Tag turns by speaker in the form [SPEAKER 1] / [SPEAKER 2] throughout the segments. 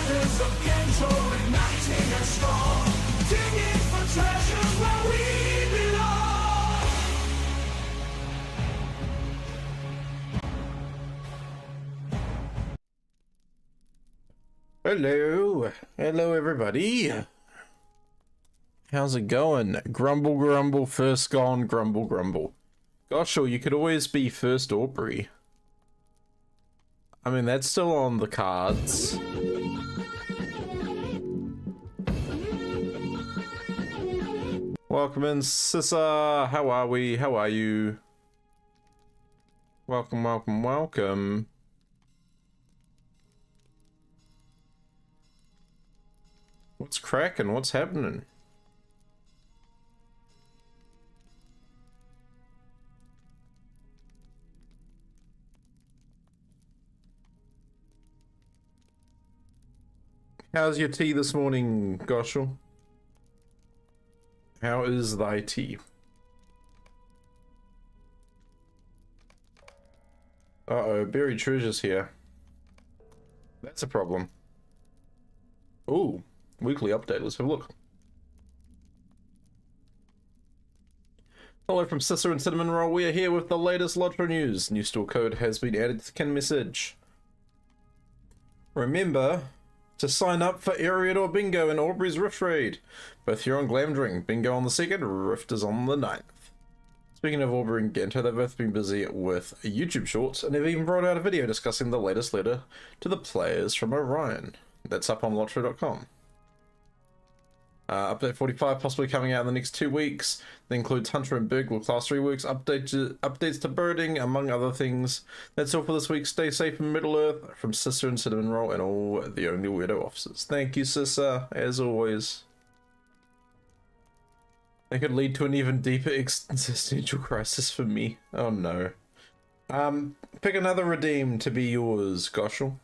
[SPEAKER 1] Riders of Gantoran, uniting and strong, digging for treasures where we belong.
[SPEAKER 2] Hello everybody. How's it going? Grumble grumble, first gone, grumble grumble. Gosh, sure, you could always be first Aubrey. I mean, that's still on the cards. Welcome in, Sissa. How are we? How are you? Welcome, welcome, welcome. What's cracking? What's happening? How's your tea this morning, Goshel? How is thy tea? Uh-oh, buried treasure's here. That's a problem. Ooh, weekly update. Let's have a look. Hello from Sissa and Cinnamon Roll. We are here with the latest LOTRO news. New store code has been added to the Kin message. Remember to sign up for Ariad or Bingo in Aubrey's Rift Raid. Both here on Glamdring. Bingo on the 2nd, Rift is on the 9th. Speaking of Aubrey and Ganto, they've both been busy with YouTube shorts, and they've even brought out a video discussing the latest letter to the players from Orion. That's up on LOTRO.com. Update 45 possibly coming out in the next 2 weeks. That includes Hunter and Big with Class 3 works, updates to birding, among other things. That's all for this week. Stay safe in Middle Earth. From Sissa and Cinnamon Roll and all the Only Weirdo officers. Thank you, Sissa, as always. That could lead to an even deeper existential crisis for me. Oh no. Pick another redeem to be yours, Goshel.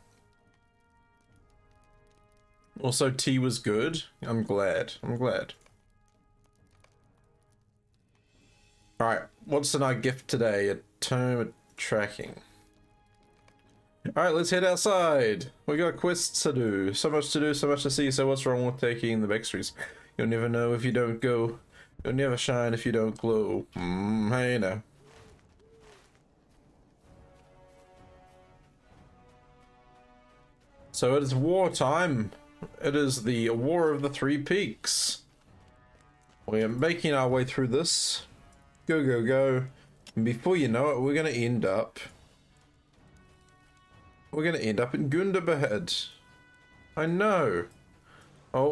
[SPEAKER 2] Also, tea was good. I'm glad. I'm glad. Alright, what's in our gift today? A tome of tracking. Alright, let's head outside. We got quests to do. So much to do, so much to see. So what's wrong with taking the back streets? You'll never know if you don't go. You'll never shine if you don't glow. Hey now. So it is wartime. It is the War of the Three Peaks. We are making our way through this. Go, go, go. And before you know it, we're gonna end up in Gundabad. I know. Oh,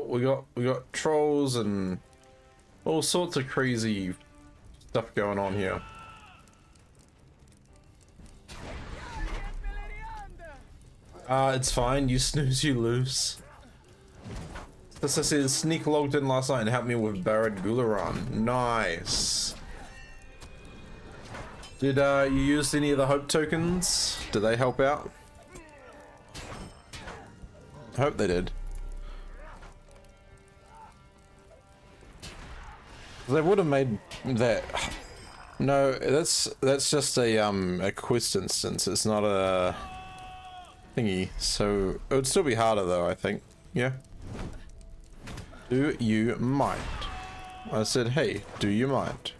[SPEAKER 2] we got trolls and all sorts of crazy stuff going on here. It's fine. You snooze, you lose. This says Sneak logged in last night and helped me with Barad Gularan. Nice. Did you use any of the hope tokens? Did they help out? I hope they did. They would have made that. No, that's just a quest instance. It's not a thingy. So it would still be harder though, I think. Yeah. Do you mind? I said, hey, do you mind?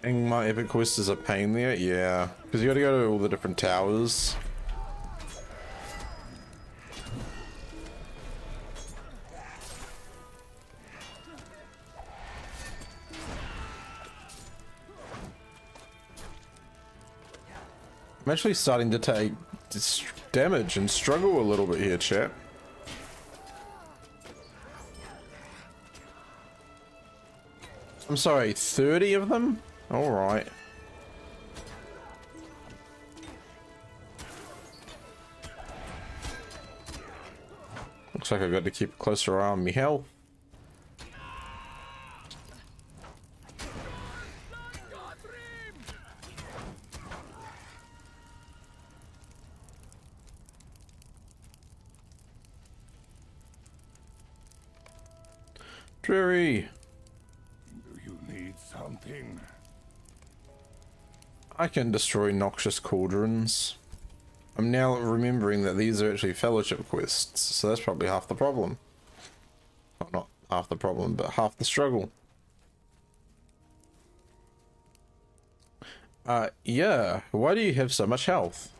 [SPEAKER 2] And my epic quest is a pain there, yeah. Because you gotta go to all the different towers. I'm actually starting to take damage and struggle a little bit here, chat. I'm sorry, 30 of them? Alright. Looks like I've got to keep a closer eye on me health. Dreary.
[SPEAKER 3] Do you need something?
[SPEAKER 2] I can destroy noxious cauldrons. I'm now remembering that these are actually fellowship quests, so that's probably half the problem. Well, not half the problem, but half the struggle. Yeah, why do you have so much health?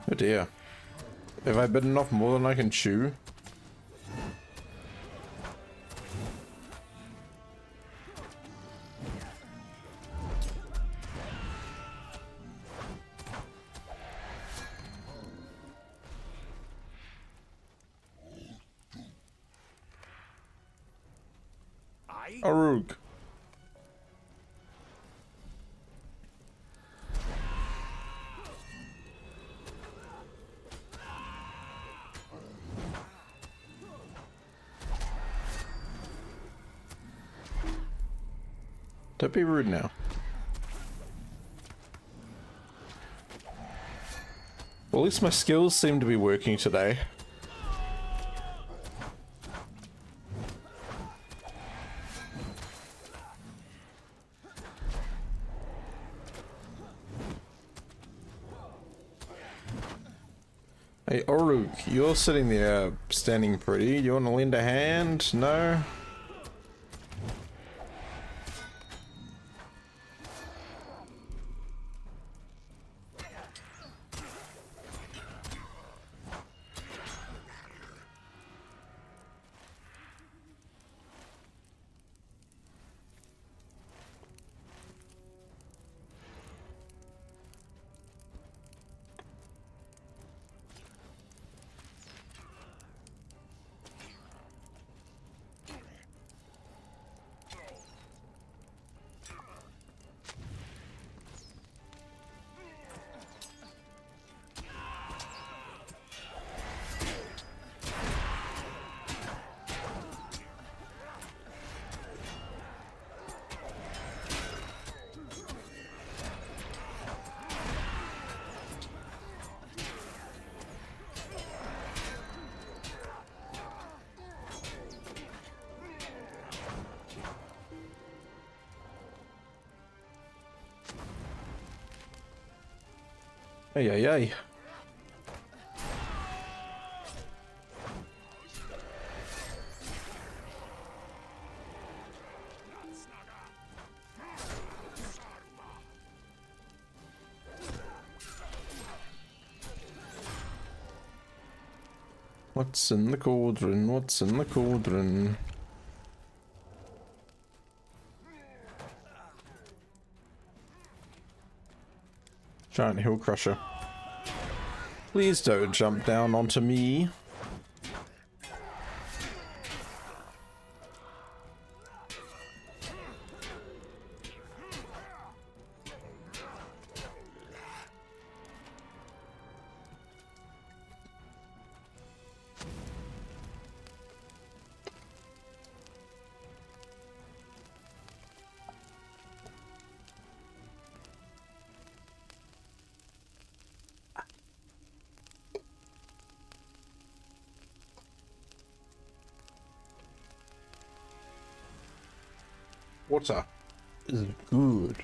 [SPEAKER 2] Oh dear. Have I bitten off more than I can chew? Arug. Don't be rude now. Well, at least my skills seem to be working today. Hey, Oruk, you're sitting there standing pretty. You want to lend a hand? No? Hey, hey, hey. What's in the cauldron? What's in the cauldron? Giant hill crusher. Please don't jump down onto me. Water is good.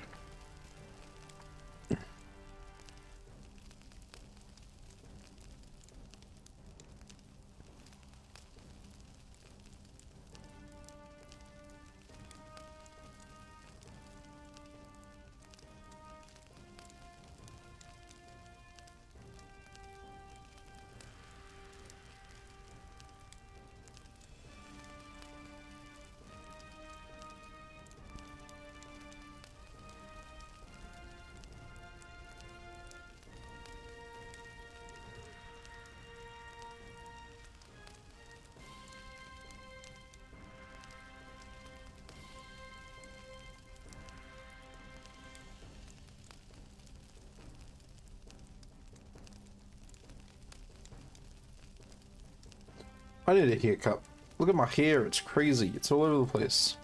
[SPEAKER 2] I need a haircut. Look at my hair, it's crazy. It's all over the place.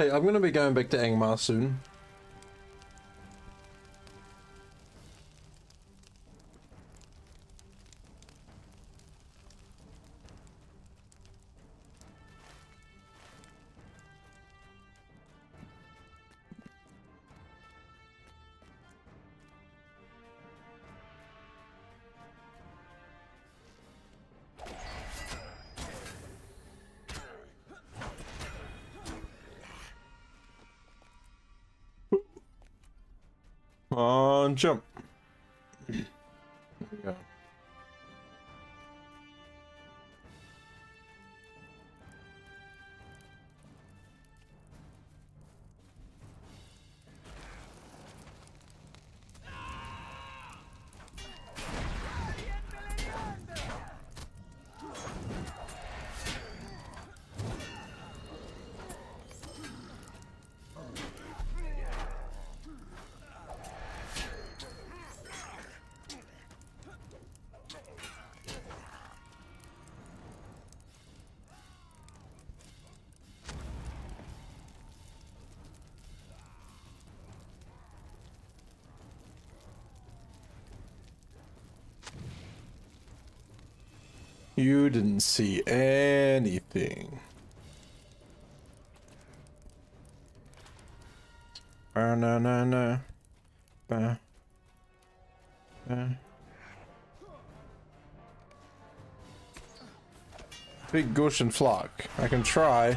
[SPEAKER 2] Hey, I'm gonna be going back to Angmar soon. On jump. There we go. You didn't see anything. No. Big Goshen flock. I can try.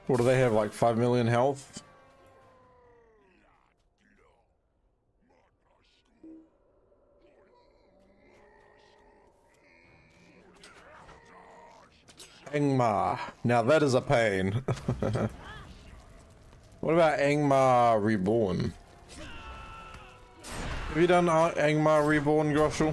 [SPEAKER 2] What do they have, like 5 million health? Angmar. Now that is a pain. What about Angmar Reborn? Have you done Angmar Reborn, Groshel?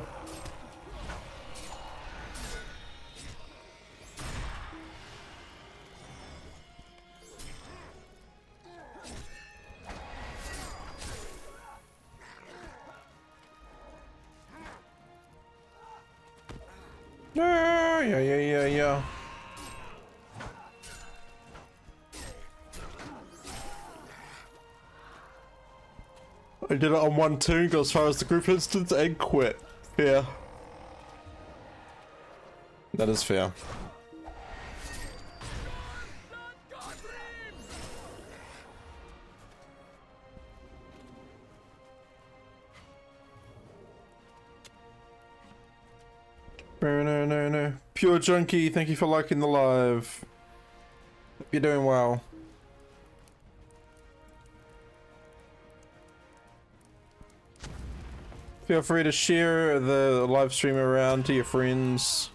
[SPEAKER 2] Yeah. I did it on one turn, got as far as the group instance and quit. Fair. That is fair. No. Pure Junkie, thank you for liking the live. Hope you're doing well. Feel free to share the live stream around to your friends.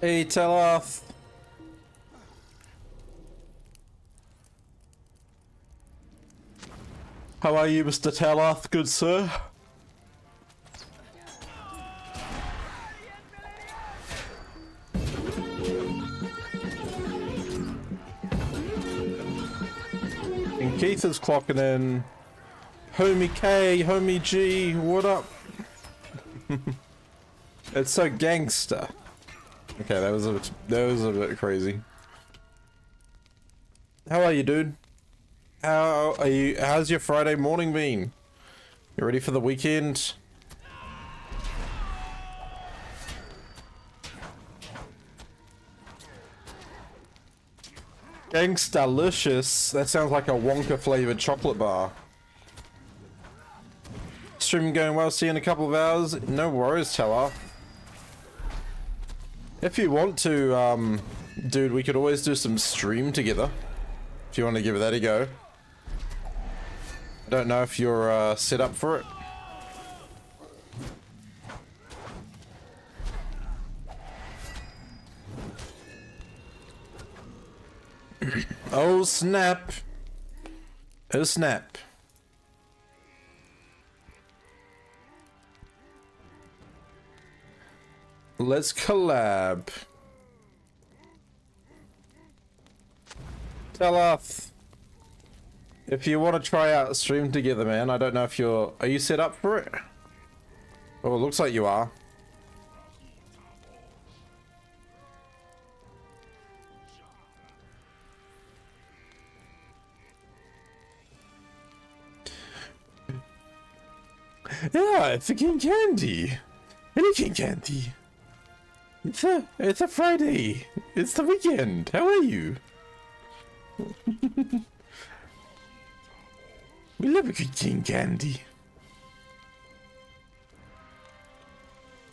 [SPEAKER 2] Hey, Teloth. How are you, Mr. Teloth, good sir? And Keith is clocking in. Homie K, Homie G, what up? It's so gangster. Okay, that was a bit crazy. How are you, dude? How are you? How's your Friday morning been? You ready for the weekend? Gangstalicious. That sounds like a Wonka flavored chocolate bar. Stream going well. See you in a couple of hours. No worries, Teller. If you want to, dude, we could always do some stream together. If you want to give that a go. I don't know if you're set up for it. Oh snap. Oh snap. Let's collab. Tell us if you want to try out a stream together, man. I don't know if you're... Are you set up for it? Oh, it looks like you are. Yeah, it's a King Candy. Any King Candy. It's a Friday. It's the weekend. How are you? We love a good King Candy.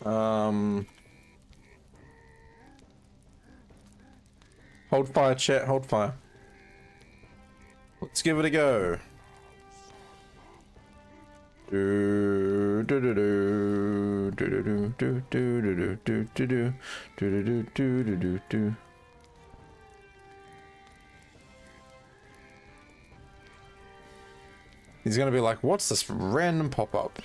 [SPEAKER 2] Hold fire, chat. Hold fire. Let's give it a go. Do do do do do do do do do do do do do do do. He's gonna be like, "What's this random pop-up?"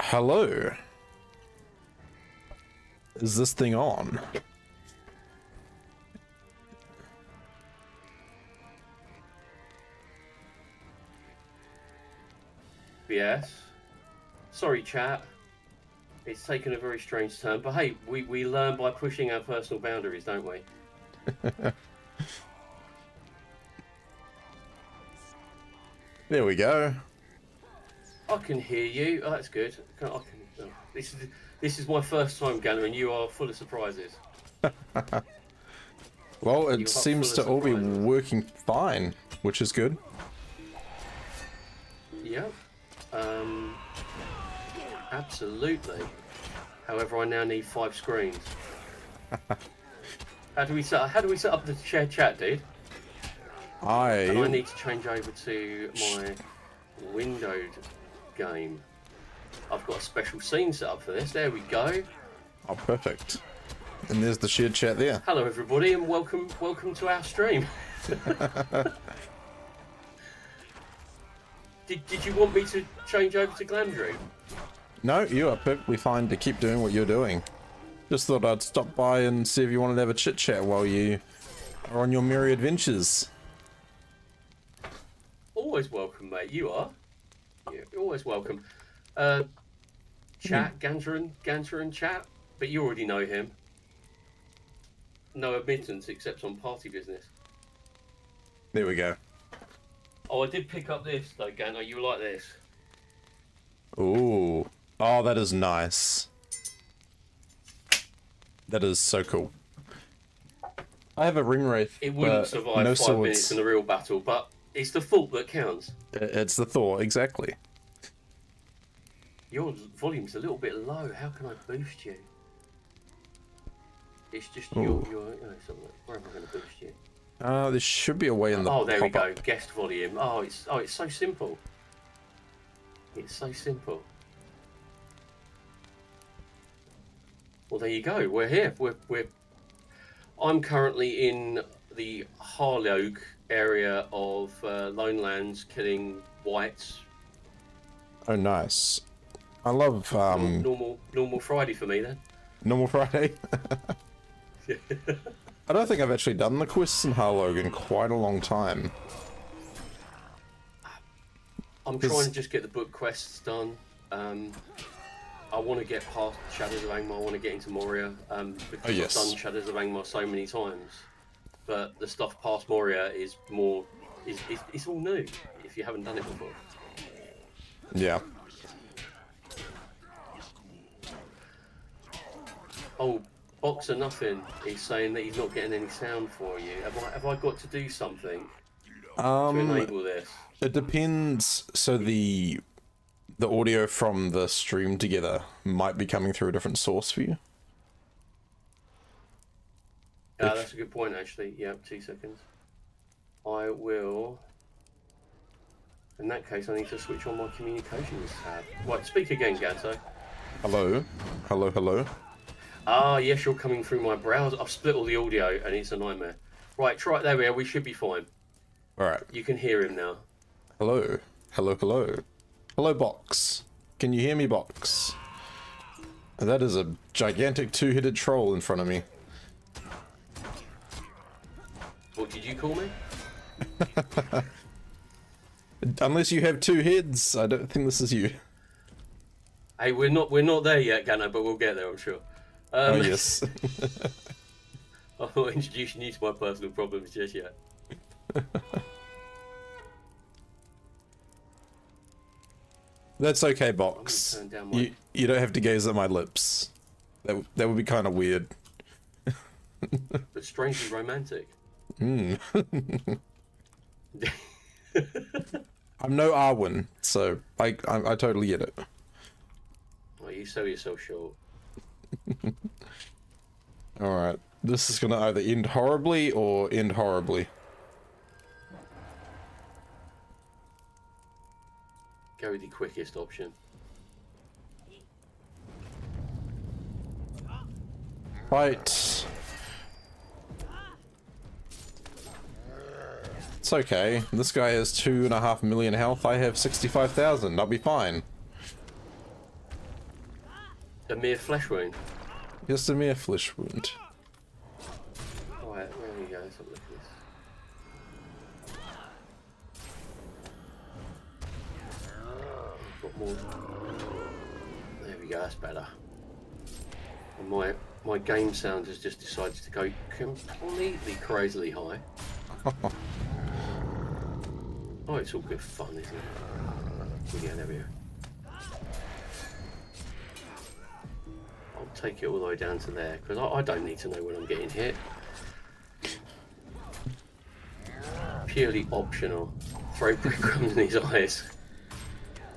[SPEAKER 2] Hello. Is this thing on?
[SPEAKER 4] Yes. Sorry, chat. It's taken a very strange turn, but hey, we learn by pushing our personal boundaries, don't we?
[SPEAKER 2] There we go.
[SPEAKER 4] I can hear you. Oh, that's good. This is my first time, Gantoran. You are full of surprises.
[SPEAKER 2] Well,
[SPEAKER 4] You're
[SPEAKER 2] it seems to all be
[SPEAKER 4] surprises.
[SPEAKER 2] working fine, which is good.
[SPEAKER 4] Yep. Absolutely. However, I now need 5 screens. How do we set up the shared chat, dude? And I need to change over to my windowed game. I've got a special scene set up for this. There we go.
[SPEAKER 2] Oh, perfect. And there's the shared chat there.
[SPEAKER 4] Hello, everybody, and welcome to our stream. Did you want me to change over to Glamdrew?
[SPEAKER 2] No, you are perfectly fine to keep doing what you're doing. Just thought I'd stop by and see if you wanted to have a chit chat while you are on your merry adventures.
[SPEAKER 4] Always welcome, mate. You are. You're always welcome. Chat, Gantoran chat, but you already know him. No admittance except on party business.
[SPEAKER 2] There we go.
[SPEAKER 4] Oh, I did pick up this though, Ganto. You like this?
[SPEAKER 2] Ooh. Oh, that is nice. That is so cool. I have a ring wraith.
[SPEAKER 4] It wouldn't survive
[SPEAKER 2] no
[SPEAKER 4] 5 minutes in the real battle, but it's the thought that counts.
[SPEAKER 2] It's the thought, exactly.
[SPEAKER 4] Your volume's a little bit low. How can I boost you? It's just your so where am I going to boost you?
[SPEAKER 2] There should be a way in the
[SPEAKER 4] Oh, there we go.
[SPEAKER 2] pop-up.
[SPEAKER 4] Guest volume. Oh, it's so simple. It's so simple. Well, there you go. We're here. I'm currently in the Harlogue area of Lone Lands, killing whites.
[SPEAKER 2] Oh, nice. I love
[SPEAKER 4] Normal Friday for me then.
[SPEAKER 2] Normal Friday. I don't think I've actually done the quests in Harlogue in quite a long time.
[SPEAKER 4] I'm trying to just get the book quests done. I want to get past Shadows of Angmar. I want to get into Moria because
[SPEAKER 2] Oh, yes.
[SPEAKER 4] I've done Shadows of Angmar so many times but the stuff past Moria is more. It's all new if you haven't done it before.
[SPEAKER 2] Yeah.
[SPEAKER 4] Oh, Boxer Nothing is saying that he's not getting any sound for you. Have I got to do something to enable this?
[SPEAKER 2] It depends. So the audio from the stream together might be coming through a different source for you.
[SPEAKER 4] That's a good point, actually. Yeah, 2 seconds. I will. In that case, I need to switch on my communications tab. Right, speak again, Ganto.
[SPEAKER 2] Hello? Hello, hello?
[SPEAKER 4] Ah, yes, you're coming through my browser. I've split all the audio, and it's a nightmare. Right, try it. There we are. We should be fine.
[SPEAKER 2] Alright.
[SPEAKER 4] You can hear him now.
[SPEAKER 2] Hello? Hello, hello? Hello, Box. Can you hear me, Box? That is a gigantic two-headed troll in front of me.
[SPEAKER 4] What did you call me?
[SPEAKER 2] Unless you have two heads, I don't think this is you.
[SPEAKER 4] Hey, we're not there yet, Gano, but we'll get there, I'm sure.
[SPEAKER 2] Oh, yes.
[SPEAKER 4] I'm not introducing you to my personal problems just yet.
[SPEAKER 2] That's okay, Box.
[SPEAKER 4] Turn down my...
[SPEAKER 2] You don't have to gaze at my lips. That would be kind of weird.
[SPEAKER 4] But strangely romantic.
[SPEAKER 2] I'm no Arwen, so I totally get it.
[SPEAKER 4] Oh, you sell yourself short.
[SPEAKER 2] Alright, this is gonna either end horribly or end horribly.
[SPEAKER 4] Go with the quickest option.
[SPEAKER 2] Right. It's okay. This guy has 2.5 million health. I have 65,000. I'll be fine.
[SPEAKER 4] A mere flesh wound.
[SPEAKER 2] Just a mere flesh wound.
[SPEAKER 4] Alright, there we go. Let's have a look at this. Got more. There we go. That's better. And my game sound has just decided to go completely crazily high. Oh, it's all good fun, isn't it? Yeah, there we go. I'll take it all the way down to there, because I don't need to know when I'm getting hit. Purely optional. Throw breadcrumbs in his eyes.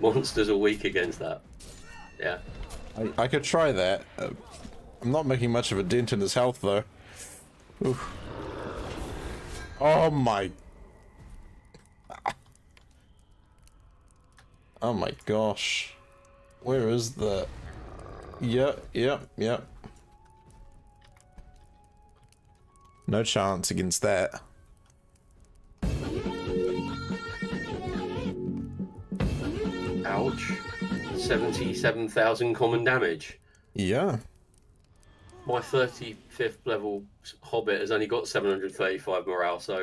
[SPEAKER 4] Monsters are weak against that. Yeah.
[SPEAKER 2] I could try that. I'm not making much of a dent in his health, though. Oof. Oh my... Oh my gosh. Where is the... Yep. No chance against that.
[SPEAKER 4] Ouch. 77,000 common damage.
[SPEAKER 2] Yeah.
[SPEAKER 4] My 35th level Hobbit has only got 735 morale, so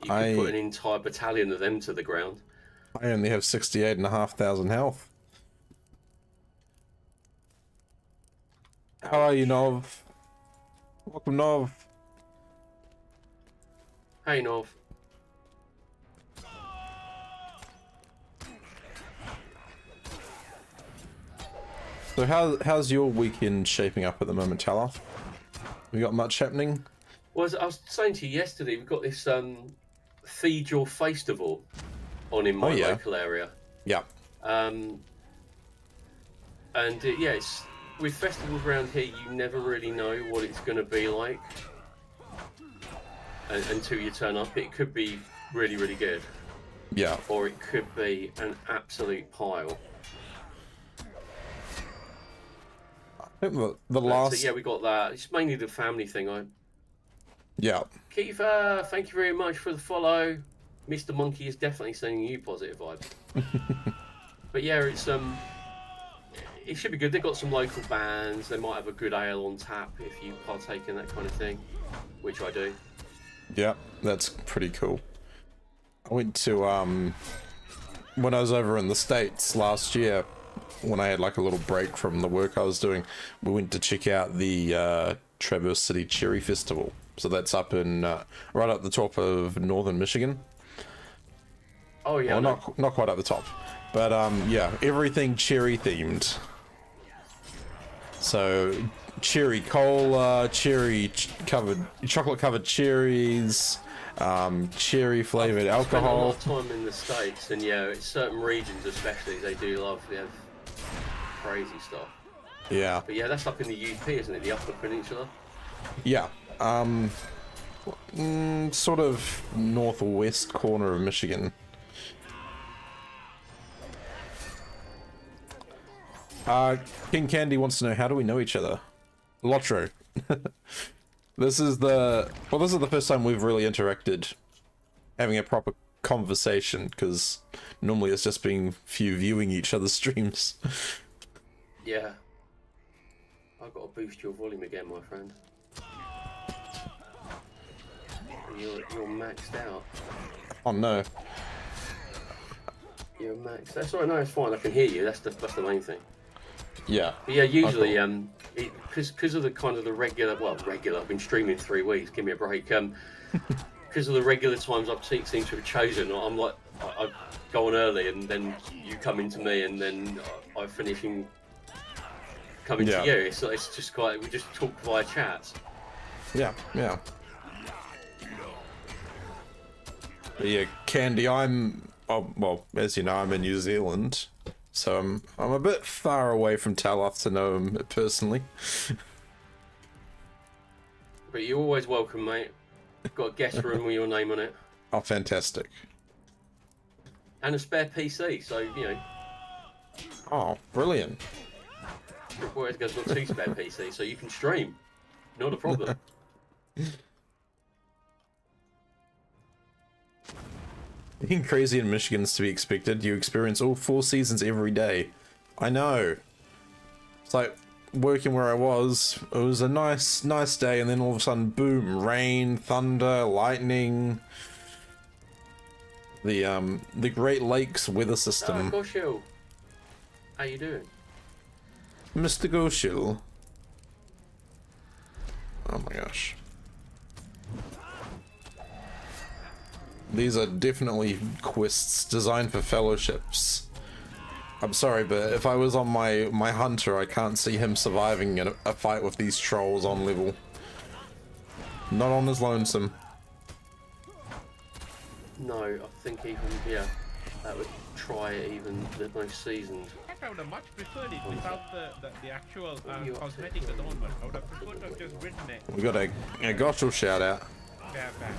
[SPEAKER 4] you could put an entire battalion of them to the ground.
[SPEAKER 2] I only have 68,500 health. How are you, Nov? Welcome, Nov.
[SPEAKER 4] Hey, Nov.
[SPEAKER 2] So how's your weekend shaping up at the moment, Tala? We got much happening?
[SPEAKER 4] Well, as I was saying to you yesterday, we've got this Feed Your Festival on in my local area.
[SPEAKER 2] Yeah.
[SPEAKER 4] And yeah, it's, with festivals around here, you never really know what it's going to be like until you turn up. It could be really, really good.
[SPEAKER 2] Yeah.
[SPEAKER 4] Or it could be an absolute pile.
[SPEAKER 2] I think the last...
[SPEAKER 4] So yeah, we got that. It's mainly the family thing.
[SPEAKER 2] Yeah.
[SPEAKER 4] Kiva, thank you very much for the follow. Mr. Monkey is definitely sending you positive vibes. But yeah, it's it should be good. They've got some local bands. They might have a good ale on tap if you partake in that kind of thing, which I do.
[SPEAKER 2] Yeah, that's pretty cool. I went to when I was over in the States last year, when I had like a little break from the work I was doing, we went to check out the Traverse City Cherry Festival. So that's up in right up the top of northern Michigan.
[SPEAKER 4] Oh yeah.
[SPEAKER 2] Well, not quite at the top, but yeah, everything cherry themed. So cherry cola, chocolate covered cherries, cherry flavored alcohol.
[SPEAKER 4] I've spent a lot of time in the States, and yeah, it's certain regions especially they do love. They have crazy stuff.
[SPEAKER 2] Yeah.
[SPEAKER 4] But yeah, that's up in the UP, isn't it? The Upper Peninsula.
[SPEAKER 2] Yeah. Sort of northwest corner of Michigan. King Candy wants to know, how do we know each other? LOTRO. This is the first time we've really interacted, having a proper conversation, because normally it's just been few viewing each other's streams.
[SPEAKER 4] Yeah. I've got to boost your volume again, my friend. You're maxed out.
[SPEAKER 2] Oh no.
[SPEAKER 4] You're maxed. That's alright. No, it's fine. I can hear you. That's the main thing.
[SPEAKER 2] Yeah.
[SPEAKER 4] But yeah, usually because of the kind of the regular. I've been streaming 3 weeks. Give me a break. Because of the regular times I've seem to have chosen, I'm like I go on early, and then you come into me, and then I finish and coming to you. It's just quite. We just talk via chats.
[SPEAKER 2] Yeah. Yeah. But yeah, Candy, well, as you know, I'm in New Zealand, so I'm a bit far away from Taloth to know him personally.
[SPEAKER 4] But you're always welcome, mate. I've got a guest room with your name on it.
[SPEAKER 2] Oh, fantastic.
[SPEAKER 4] And a spare PC, so, you know.
[SPEAKER 2] Oh, brilliant.
[SPEAKER 4] Whereas got 2 spare PCs, so you can stream. Not a problem.
[SPEAKER 2] Being crazy in Michigan's to be expected. You experience all 4 seasons every day. I know. It's like working where I was. It was a nice day, and then all of a sudden, boom, rain, thunder, lightning. The Great Lakes weather system.
[SPEAKER 4] Goshil. How you doing?
[SPEAKER 2] Mr. Goshil. Oh my gosh. These are definitely quests designed for fellowships. I'm sorry, but if I was on my hunter, I can't see him surviving in a fight with these trolls on level. Not on his lonesome.
[SPEAKER 4] No, I think that would try even the most seasoned.
[SPEAKER 5] I would have much preferred it without the actual cosmetic adornment. I would have preferred to have just written it.
[SPEAKER 2] We got a Goshel shout out.
[SPEAKER 5] Sorry.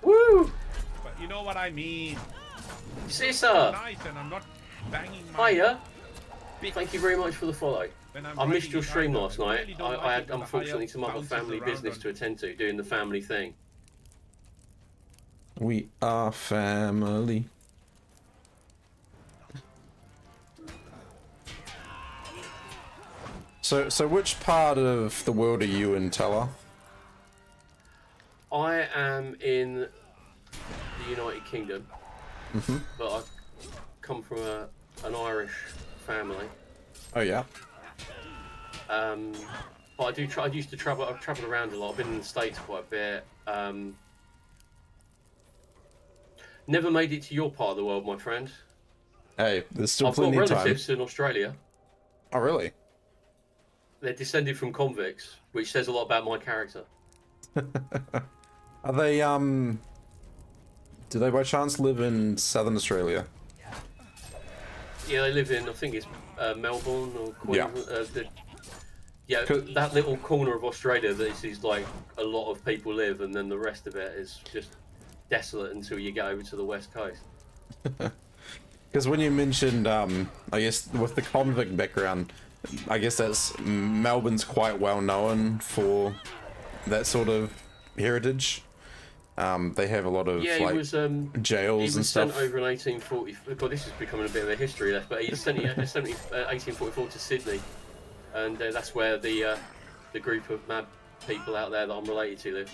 [SPEAKER 4] Woo!
[SPEAKER 5] But you know what I mean.
[SPEAKER 4] Sissa!
[SPEAKER 5] Nice, and I'm not banging my...
[SPEAKER 4] Hiya! Thank you very much for the follow. I missed your stream last night.
[SPEAKER 5] really
[SPEAKER 4] I had, unfortunately, some other family business to attend to, doing the family thing.
[SPEAKER 2] We are family. So which part of the world are you in, Teller?
[SPEAKER 4] I am in the United Kingdom, but I come from an Irish family.
[SPEAKER 2] Oh yeah.
[SPEAKER 4] But I used to travel. I've travelled around a lot. I've been in the States quite a bit. Never made it to your part of the world, my friend.
[SPEAKER 2] Hey, there's still
[SPEAKER 4] I've got
[SPEAKER 2] plenty of time.
[SPEAKER 4] relatives in Australia.
[SPEAKER 2] Oh really?
[SPEAKER 4] They're descended from convicts, which says a lot about my character.
[SPEAKER 2] Are they do they by chance live in Southern Australia?
[SPEAKER 4] Yeah, they live in, I think it's Melbourne or Queensland. Yeah. That little corner of Australia that is like a lot of people live, and then the rest of it is just desolate until you get over to the west coast.
[SPEAKER 2] Because when you mentioned, I guess with the convict background, I guess that's Melbourne's quite well known for that sort of heritage. They have a lot of jails and stuff.
[SPEAKER 4] He was sent over in 1840. God, this is becoming a bit of a history lesson. But he was sent in 1844 to Sydney, and that's where the group of mad people out there that I'm related to live.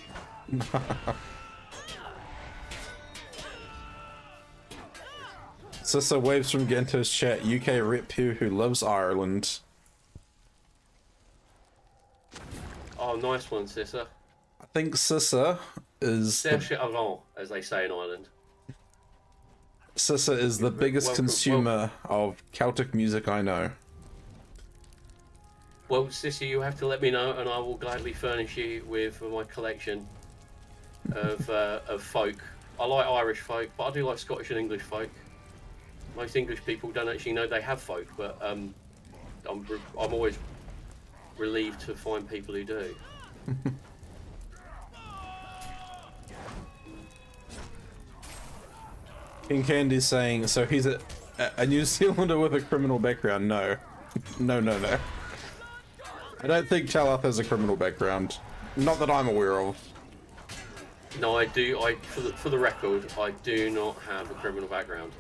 [SPEAKER 2] So waves from Gento's chat. UK rep who loves Ireland.
[SPEAKER 4] nice one, Sissa.
[SPEAKER 2] I think Sissa is
[SPEAKER 4] Cherche avant, as they say in Ireland.
[SPEAKER 2] Sissa is the biggest consumer of Celtic music I know.
[SPEAKER 4] Well, Sissy, you have to let me know, and I will gladly furnish you with my collection of folk. I like Irish folk, but I do like Scottish and English folk. Most English people don't actually know they have folk, but I'm always relieved to find people who do.
[SPEAKER 2] King Candy's saying, so he's a New Zealander with a criminal background. No. No. I don't think Chalath has a criminal background. Not that I'm aware of.
[SPEAKER 4] No, I do. For the record, I do not have a criminal background.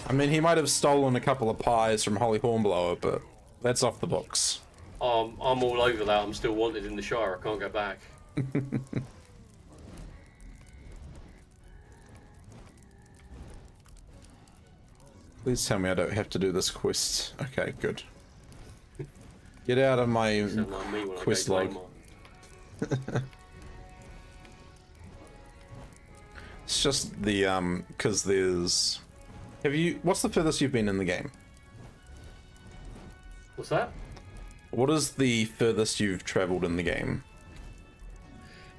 [SPEAKER 2] I mean, he might have stolen a couple of pies from Holly Hornblower, but that's off the books.
[SPEAKER 4] I'm all over that. I'm still wanted in the Shire. I can't go back.
[SPEAKER 2] Please tell me I don't have to do this quest. Okay, good. Get out of my quest log. It's just the because there's. What's the furthest you've been in the game?
[SPEAKER 4] What's that?
[SPEAKER 2] What is the furthest you've travelled in the game?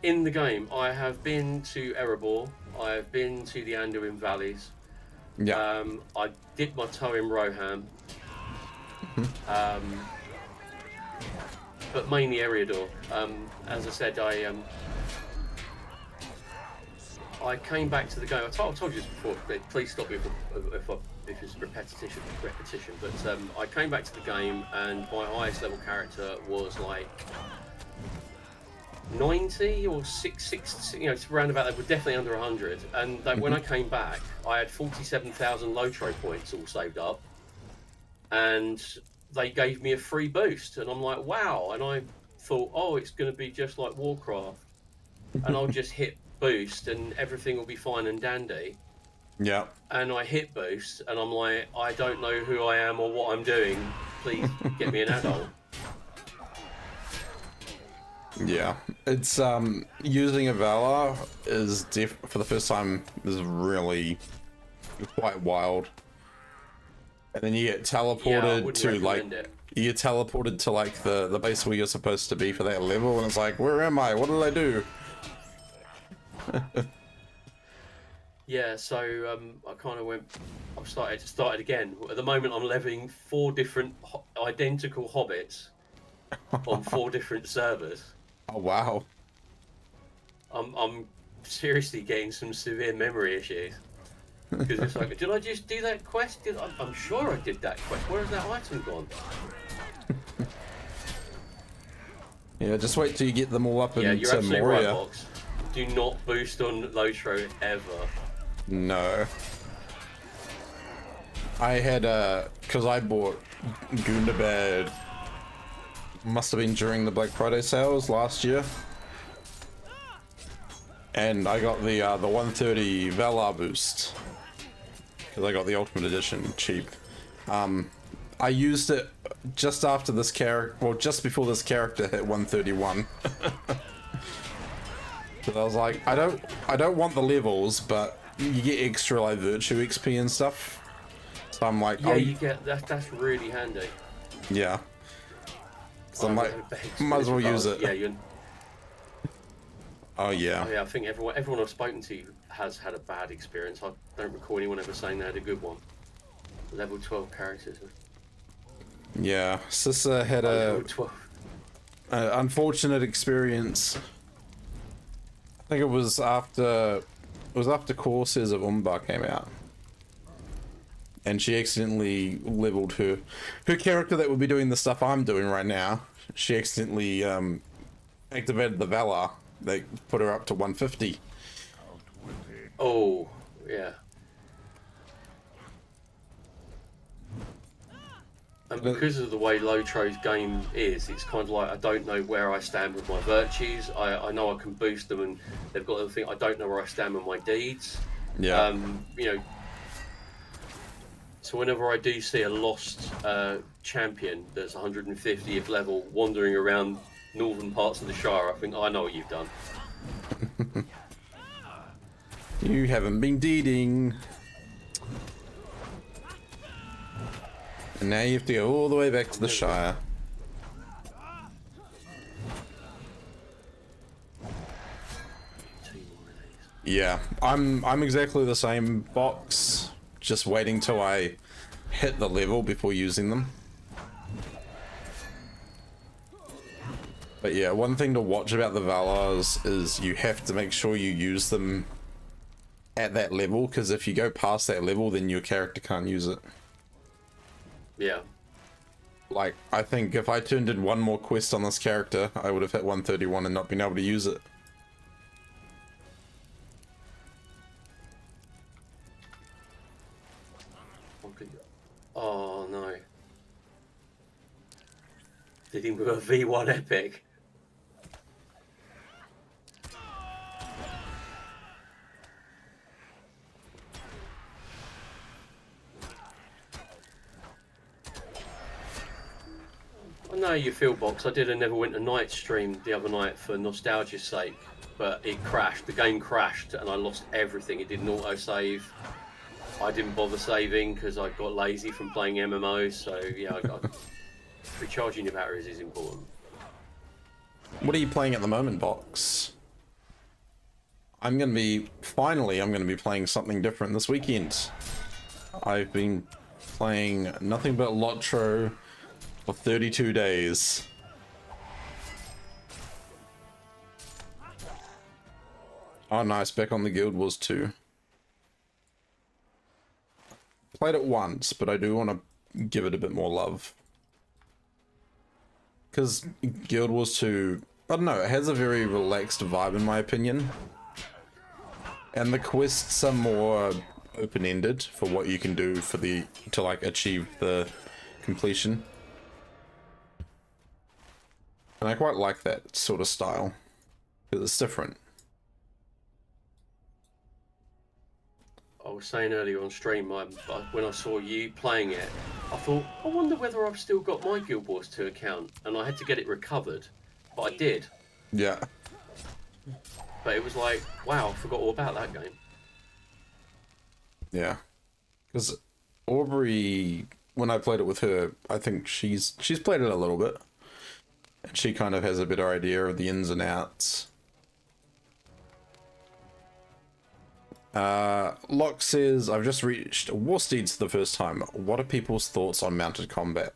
[SPEAKER 4] In the game, I have been to Erebor. I have been to the Anduin Valleys.
[SPEAKER 2] Yeah.
[SPEAKER 4] I dipped my toe in Rohan. But mainly Eriador. As I said, I came back to the game. I told you this before. But please stop me if it's repetition. But I came back to the game, and my highest level character was like 90 or 6, you know, it's around about. They were definitely under 100. And when I came back, I had 47,000 LOTRO points all saved up, and they gave me a free boost, and I'm like, wow. And I thought, oh, it's going to be just like Warcraft, and I'll just hit boost and everything will be fine and dandy.
[SPEAKER 2] Yeah.
[SPEAKER 4] And I hit boost, and I'm like, I don't know who I am or what I'm doing. Please get me an adult.
[SPEAKER 2] Yeah, it's using a Valar is for the first time is really quite wild. And then you get teleported to like you get teleported to like the base where you're supposed to be for that level, and it's like, where am I? What did I do?
[SPEAKER 4] Yeah, so I kind of started again. At the moment, I'm leveling 4 different identical hobbits on 4 different servers.
[SPEAKER 2] Oh wow!
[SPEAKER 4] I'm seriously getting some severe memory issues because it's like, did I just do that quest? I'm sure I did that quest. Where has that item gone?
[SPEAKER 2] Yeah, just wait till you get them all up
[SPEAKER 4] Yeah,
[SPEAKER 2] into
[SPEAKER 4] you're absolutely
[SPEAKER 2] Moria.
[SPEAKER 4] right, Box. Do not boost on LOTRO ever.
[SPEAKER 2] No. I had because I bought Gundabad. Must have been during the Black Friday sales last year, and I got the 130 Valar boost because I got the Ultimate Edition cheap. I used it just after this character, well, just before this character hit 131. Because I was like, I don't want the levels, but you get extra like virtue XP and stuff. So I'm like,
[SPEAKER 4] yeah, you get that. That's really handy.
[SPEAKER 2] Yeah. So I'm like, might as well use it.
[SPEAKER 4] Yeah,
[SPEAKER 2] Oh yeah.
[SPEAKER 4] Oh, yeah, I think everyone I've spoken to has had a bad experience. I don't recall anyone ever saying they had a good one. Level 12 characters.
[SPEAKER 2] Yeah, Sissa had a unfortunate experience. I think it was after Courses of Umbar came out, and she accidentally leveled her character that would be doing the stuff I'm doing right now. She accidentally activated the Valar. They put her up to 150.
[SPEAKER 4] Oh, yeah. And because of the way LOTRO's game is, it's kind of like I don't know where I stand with my virtues. I know I can boost them, and they've got the thing. I don't know where I stand with my deeds.
[SPEAKER 2] Yeah.
[SPEAKER 4] You know. So whenever I do see a lost champion that's 150th level wandering around northern parts of the Shire, I think I know what you've done.
[SPEAKER 2] You haven't been deeding. And now you have to go all the way back to the Shire. Yeah, I'm exactly the same, Box. Just waiting till I hit the level before using them. But yeah, one thing to watch about the Valars is you have to make sure you use them at that level, because if you go past that level, then your character can't use it.
[SPEAKER 4] Yeah.
[SPEAKER 2] Like, I think if I turned in one more quest on this character, I would have hit 131 and not been able to use it.
[SPEAKER 4] Oh no. Did he move a V1 epic? I know you feel, Box. I did a Neverwinter Night stream the other night for nostalgia's sake, but it crashed. The game crashed and I lost everything. It didn't auto-save. I didn't bother saving because I got lazy from playing MMOs, so yeah, recharging your batteries is important.
[SPEAKER 2] What are you playing at the moment, Box? I'm gonna be playing something different this weekend. I've been playing nothing but LOTRO for 32 days. Oh nice, back on the Guild Wars 2. Played it once, but I do want to give it a bit more love. Because Guild Wars 2, I don't know, it has a very relaxed vibe in my opinion. And the quests are more open-ended for what you can do for to like achieve the completion. And I quite like that sort of style, because it's different.
[SPEAKER 4] I was saying earlier on stream, when I saw you playing it, I thought, I wonder whether I've still got my Guild Wars 2 account, and I had to get it recovered, but I did.
[SPEAKER 2] Yeah.
[SPEAKER 4] But it was like, wow, I forgot all about that game.
[SPEAKER 2] Yeah. Because Aubrey, when I played it with her, I think she's played it a little bit. And she kind of has a better idea of the ins and outs. Locke says, I've just reached War Steeds for the first time. What are people's thoughts on mounted combat?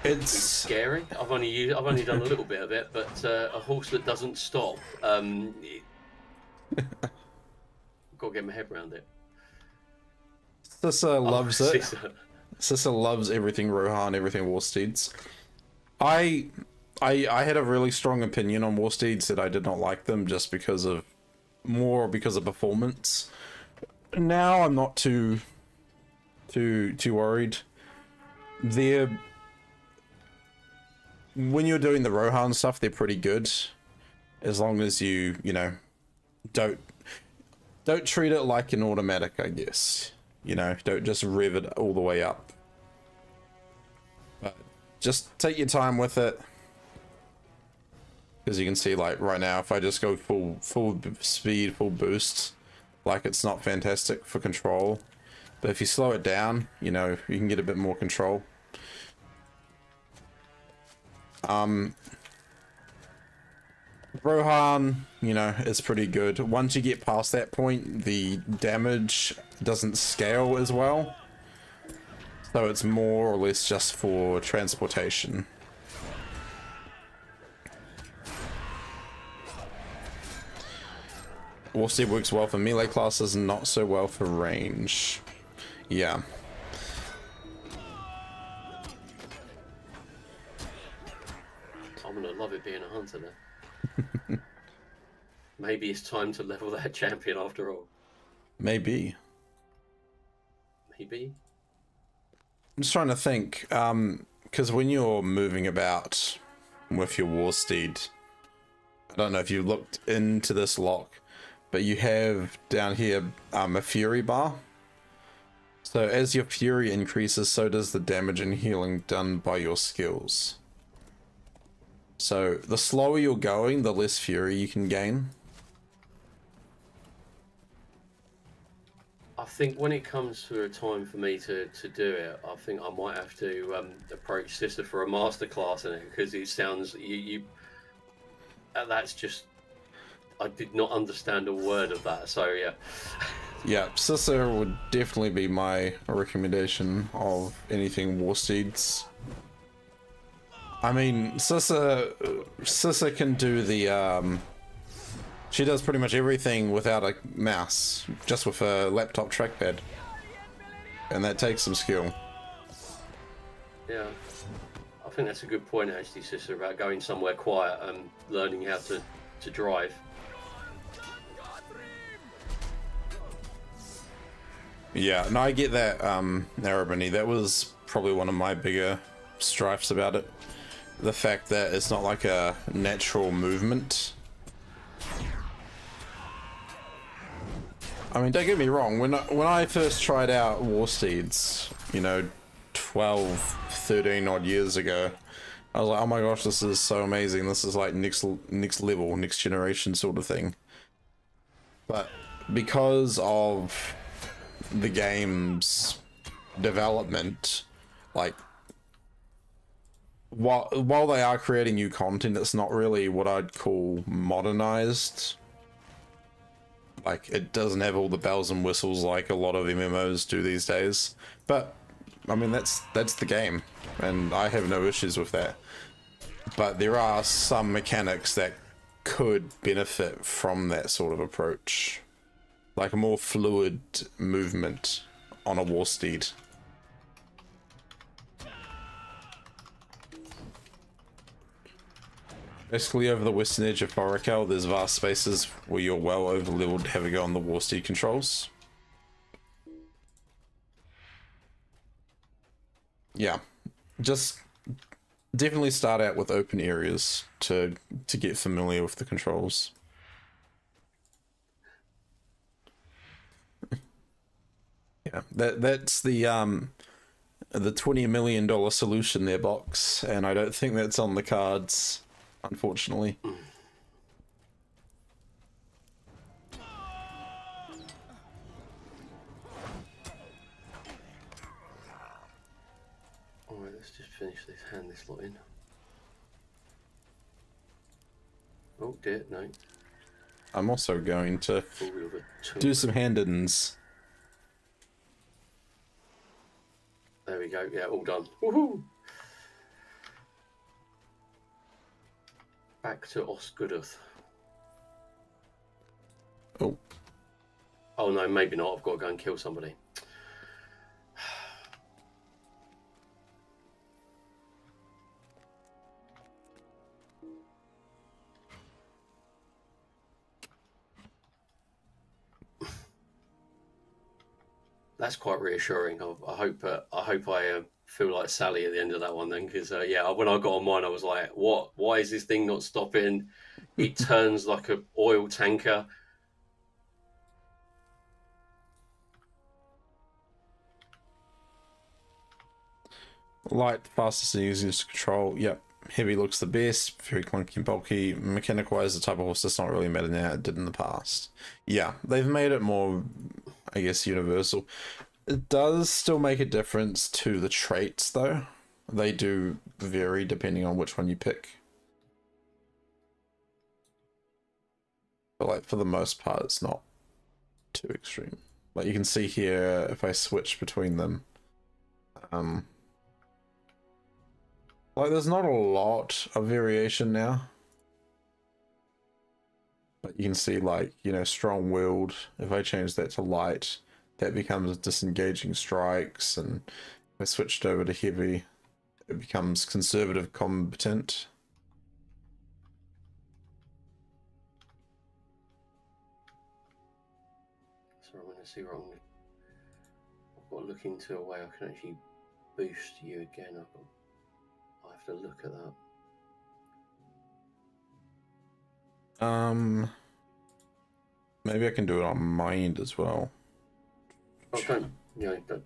[SPEAKER 4] It's scary. I've only done a little bit of it, but a horse that doesn't stop. Got to get my head around it.
[SPEAKER 2] Sissa loves it. Sissa loves everything Rohan, everything War Steeds. I had a really strong opinion on War Steeds that I did not like them just because of performance. Now I'm not too worried. When you're doing the Rohan stuff, they're pretty good, as long as you know don't treat it like an automatic, I guess. You know, don't just rev it all the way up. But just take your time with it. Because you can see, like, right now, if I just go full speed, full boost, like, it's not fantastic for control. But if you slow it down, you know, you can get a bit more control. Rohan, you know, is pretty good. Once you get past that point, the damage doesn't scale as well. So it's more or less just for transportation. Warsteed works well for melee classes, not so well for range. Yeah.
[SPEAKER 4] I'm gonna love it being a hunter then. Maybe it's time to level that champion after all.
[SPEAKER 2] Maybe.
[SPEAKER 4] Maybe.
[SPEAKER 2] I'm just trying to think, because when you're moving about with your Warsteed, I don't know if you looked into this lock, but you have down here a Fury bar. So as your fury increases, so does the damage and healing done by your skills. So the slower you're going, the less fury you can gain.
[SPEAKER 4] I think when it comes to a time for me to do it, I think I might have to approach Sister for a masterclass in it, because it sounds that's just, I did not understand a word of that. So yeah.
[SPEAKER 2] Yeah, Sister would definitely be my recommendation of anything War Steeds. I mean, Sister can do the she does pretty much everything without a mouse, just with a laptop trackpad. And that takes some skill.
[SPEAKER 4] Yeah. I think that's a good point actually, Sister, about going somewhere quiet and learning how to drive.
[SPEAKER 2] Yeah, no, I get that, Narrabini. That was probably one of my bigger strifes about it. The fact that it's not like a natural movement. I mean, don't get me wrong, when I first tried out War Steeds, you know, 12, 13 odd years ago, I was like, oh my gosh, this is so amazing. This is like next level, next generation sort of thing. But because of the game's development, like, while they are creating new content, it's not really what I'd call modernized. Like, it doesn't have all the bells and whistles like a lot of MMOs do these days. But I mean, that's the game, and I have no issues with that. But there are some mechanics that could benefit from that sort of approach, like a more fluid movement on a War Steed. Basically, over the western edge of Boracay, there's vast spaces where you're well over-leveled to have a go on the War Steed controls. Yeah, just definitely start out with open areas to get familiar with the controls. Yeah, that's the $20 million solution there, Box, and I don't think that's on the cards, unfortunately.
[SPEAKER 4] Alright, let's just finish this, hand this lot in. Oh dear, no.
[SPEAKER 2] I'm also going to do some hand-ins.
[SPEAKER 4] There we go, yeah, all done. Woohoo! Back to Osgoodeth.
[SPEAKER 2] Oh.
[SPEAKER 4] Oh no, maybe not, I've got to go and kill somebody. That's quite reassuring. I hope I feel like Sally at the end of that one then, because yeah, when I got on mine, I was like, "What? Why is this thing not stopping? It turns like a oil tanker."
[SPEAKER 2] Light, fastest and easiest to control. Yep. Heavy looks the best. Very clunky and bulky. Mechanic-wise, the type of horse does not really matter now. It did in the past. Yeah, they've made it more, I guess, universal. It does still make a difference to the traits, though. They do vary depending on which one you pick. But, like, for the most part, it's not too extreme. Like, you can see here, if I switch between them, like, there's not a lot of variation now. But you can see, like, you know, strong-willed. If I change that to light, that becomes disengaging strikes. And if I switched over to heavy, it becomes conservative combatant.
[SPEAKER 4] So I'm going to see wrong. I've got to look into a way I can actually boost you again. I have to look at that.
[SPEAKER 2] Maybe I can do it on mind as well.
[SPEAKER 4] Oh, don't, you know,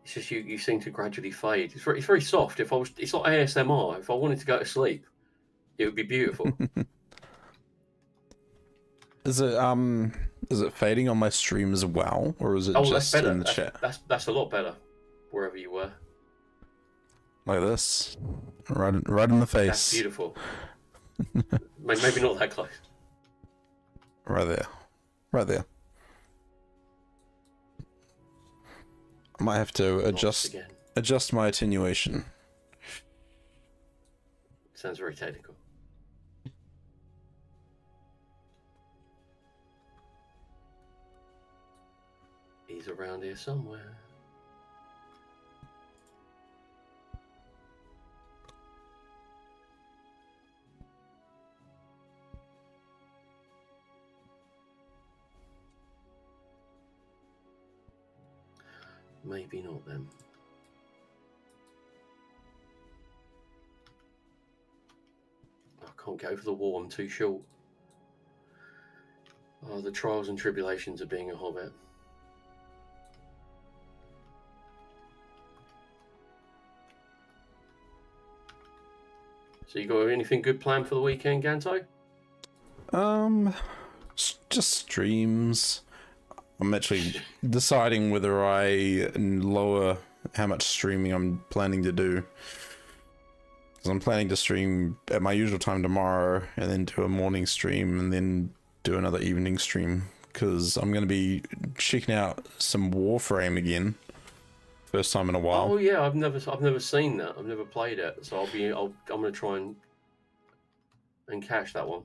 [SPEAKER 4] It's just you seem to gradually fade. It's very soft. It's like ASMR. If I wanted to go to sleep, it would be beautiful.
[SPEAKER 2] Is it fading on my stream as well, or is it just in the chat?
[SPEAKER 4] That's a lot better. Wherever you were.
[SPEAKER 2] Like this, right in the face.
[SPEAKER 4] That's beautiful. Maybe not that close.
[SPEAKER 2] Right there, right there. I might have to adjust my attenuation.
[SPEAKER 4] Sounds very technical. He's around here somewhere. Maybe not them. I can't get over the wall, I'm too short. Oh, the trials and tribulations of being a hobbit. So you got anything good planned for the weekend, Ganto?
[SPEAKER 2] Just streams. I'm actually deciding whether I lower how much streaming I'm planning to do. Because I'm planning to stream at my usual time tomorrow, and then do a morning stream, and then do another evening stream. Because I'm going to be checking out some Warframe again. First time in a while.
[SPEAKER 4] Oh yeah, I've never seen that. I've never played it, so I'm going to try and catch that one.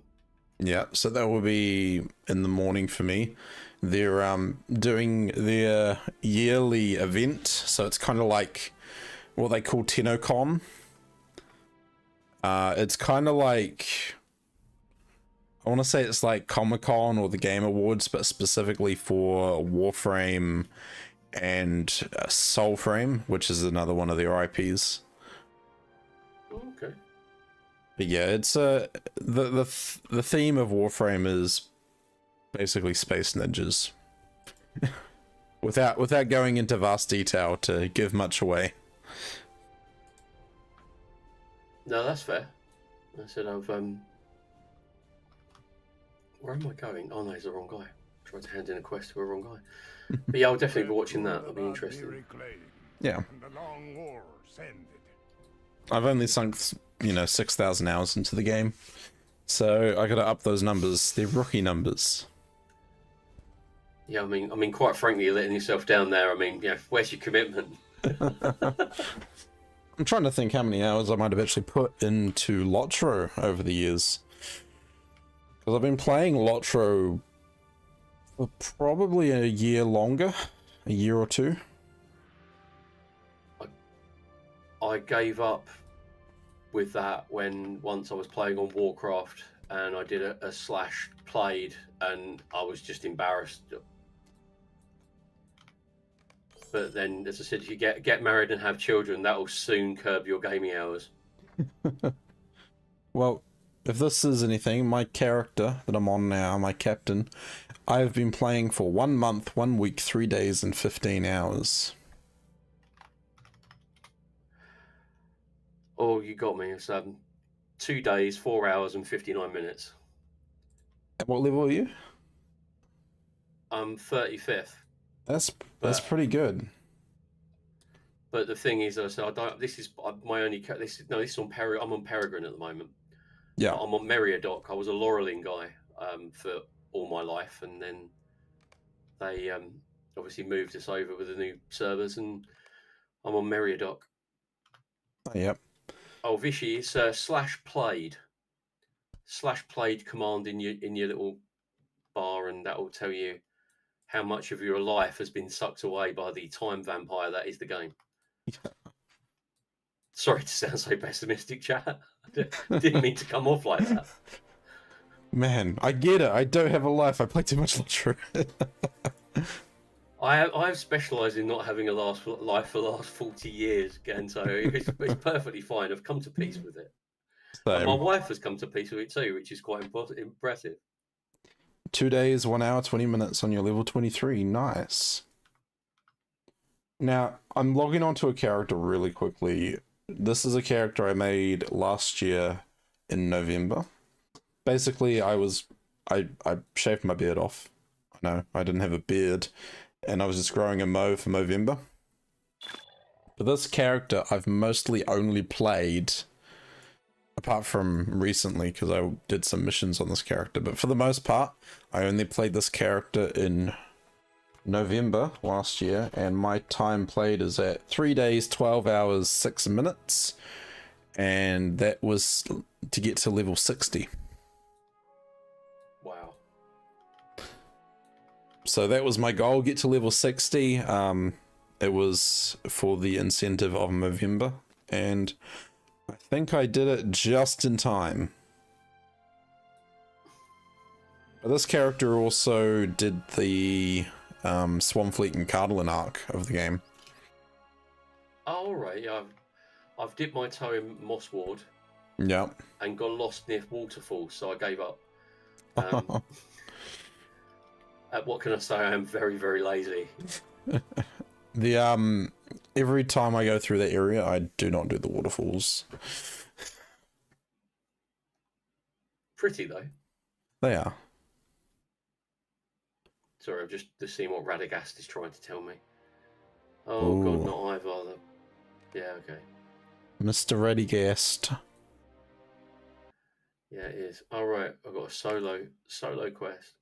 [SPEAKER 2] Yeah, so that will be in the morning for me. They're doing their yearly event, so it's kind of like what they call TennoCon. It's kind of like, I want to say it's like Comic-Con or the Game Awards, but specifically for Warframe and Soulframe, which is another one of their IPs.
[SPEAKER 4] Okay.
[SPEAKER 2] But yeah, it's the theme of Warframe is basically space ninjas. without going into vast detail to give much away.
[SPEAKER 4] No, that's fair. I said where am I going? Oh no, it's the wrong guy. Tried to hand in a quest to a wrong guy. But yeah, I'll definitely be watching that. I'll be interested.
[SPEAKER 2] Yeah. I've only sunk, 6,000 hours into the game, so I gotta up those numbers. They're rookie numbers.
[SPEAKER 4] Yeah, I mean, quite frankly, you're letting yourself down there. I mean, where's your commitment?
[SPEAKER 2] I'm trying to think how many hours I might have actually put into LOTRO over the years. Because I've been playing LOTRO for probably a year longer, a year or two.
[SPEAKER 4] I gave up with that once I was playing on Warcraft and I did a slash played and I was just embarrassed. But then, as I said, if you get married and have children, that will soon curb your gaming hours.
[SPEAKER 2] Well, if this is anything, my character that I'm on now, my captain, I've been playing for 1 month, 1 week, 3 days, and 15 hours.
[SPEAKER 4] Oh, you got me. It's 2 days, 4 hours, and 59 minutes.
[SPEAKER 2] At what level are you?
[SPEAKER 4] I'm 35th.
[SPEAKER 2] That's pretty good.
[SPEAKER 4] But the thing is, I don't. This is my only. This is on I'm on Peregrine at the moment.
[SPEAKER 2] Yeah.
[SPEAKER 4] I'm on Meriadoc. I was a Laurelin guy for all my life, and then they obviously moved us over with the new servers, and I'm on Meriadoc.
[SPEAKER 2] Oh, yep.
[SPEAKER 4] Oh, Vishy, it's /played command in your little bar, and that will tell you how much of your life has been sucked away by the time vampire that is the game. Sorry to sound so pessimistic, chat. Didn't mean to come off like that.
[SPEAKER 2] Man, I get it. I don't have a life. I play too much LOTRO.
[SPEAKER 4] I've specialised in not having a life for the last 40 years, Ganto. It's perfectly fine. I've come to peace with it. And my wife has come to peace with it too, which is quite impressive.
[SPEAKER 2] 2 days, 1 hour, 20 minutes on your level 23. Nice. Now, I'm logging onto a character really quickly. This is a character I made last year in November. Basically, I shaved my beard off. No, I didn't have a beard, and I was just growing a mo for Movember. But this character I've mostly only played, apart from recently, because I did some missions on this character, but for the most part, I only played this character in November last year, and my time played is at 3 days, 12 hours, 6 minutes, and that was to get to level 60.
[SPEAKER 4] Wow.
[SPEAKER 2] So that was my goal, get to level 60. It was for the incentive of November, and I think I did it just in time. But this character also did the Swanfleet and Cardinal arc of the game.
[SPEAKER 4] Oh, right. Yeah, I've dipped my toe in Mossward.
[SPEAKER 2] Yeah.
[SPEAKER 4] And got lost near waterfalls, so I gave up. What can I say? I am very, very lazy.
[SPEAKER 2] The every time I go through that area, I do not do the waterfalls.
[SPEAKER 4] Pretty though.
[SPEAKER 2] They are.
[SPEAKER 4] Sorry, I'm just seeing what Radagast is trying to tell me. Oh
[SPEAKER 2] Ooh.
[SPEAKER 4] God, not either. Yeah, okay.
[SPEAKER 2] Mr. Radagast.
[SPEAKER 4] Yeah, it is. All right, I've got a solo quest.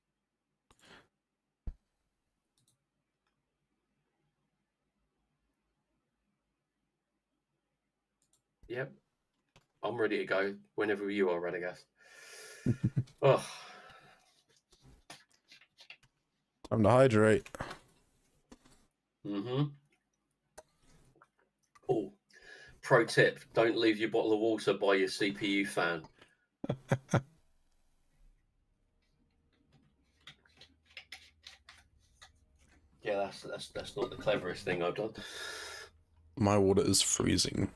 [SPEAKER 4] Yep, I'm ready to go whenever you are, Radagast. Oh,
[SPEAKER 2] Time to hydrate.
[SPEAKER 4] mm-hmm. Oh, pro tip: don't leave your bottle of water by your CPU fan. Yeah, that's not the cleverest thing I've done.
[SPEAKER 2] My water is freezing.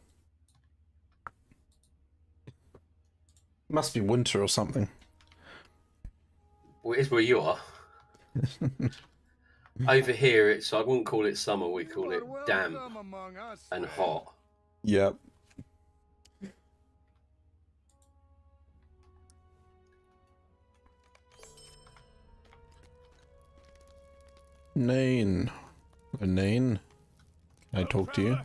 [SPEAKER 2] Must be winter or something.
[SPEAKER 4] Well, it is where you are. Over here, I wouldn't call it summer. We call it damp and hot.
[SPEAKER 2] Yep. Nain. Nain? Can I talk to you?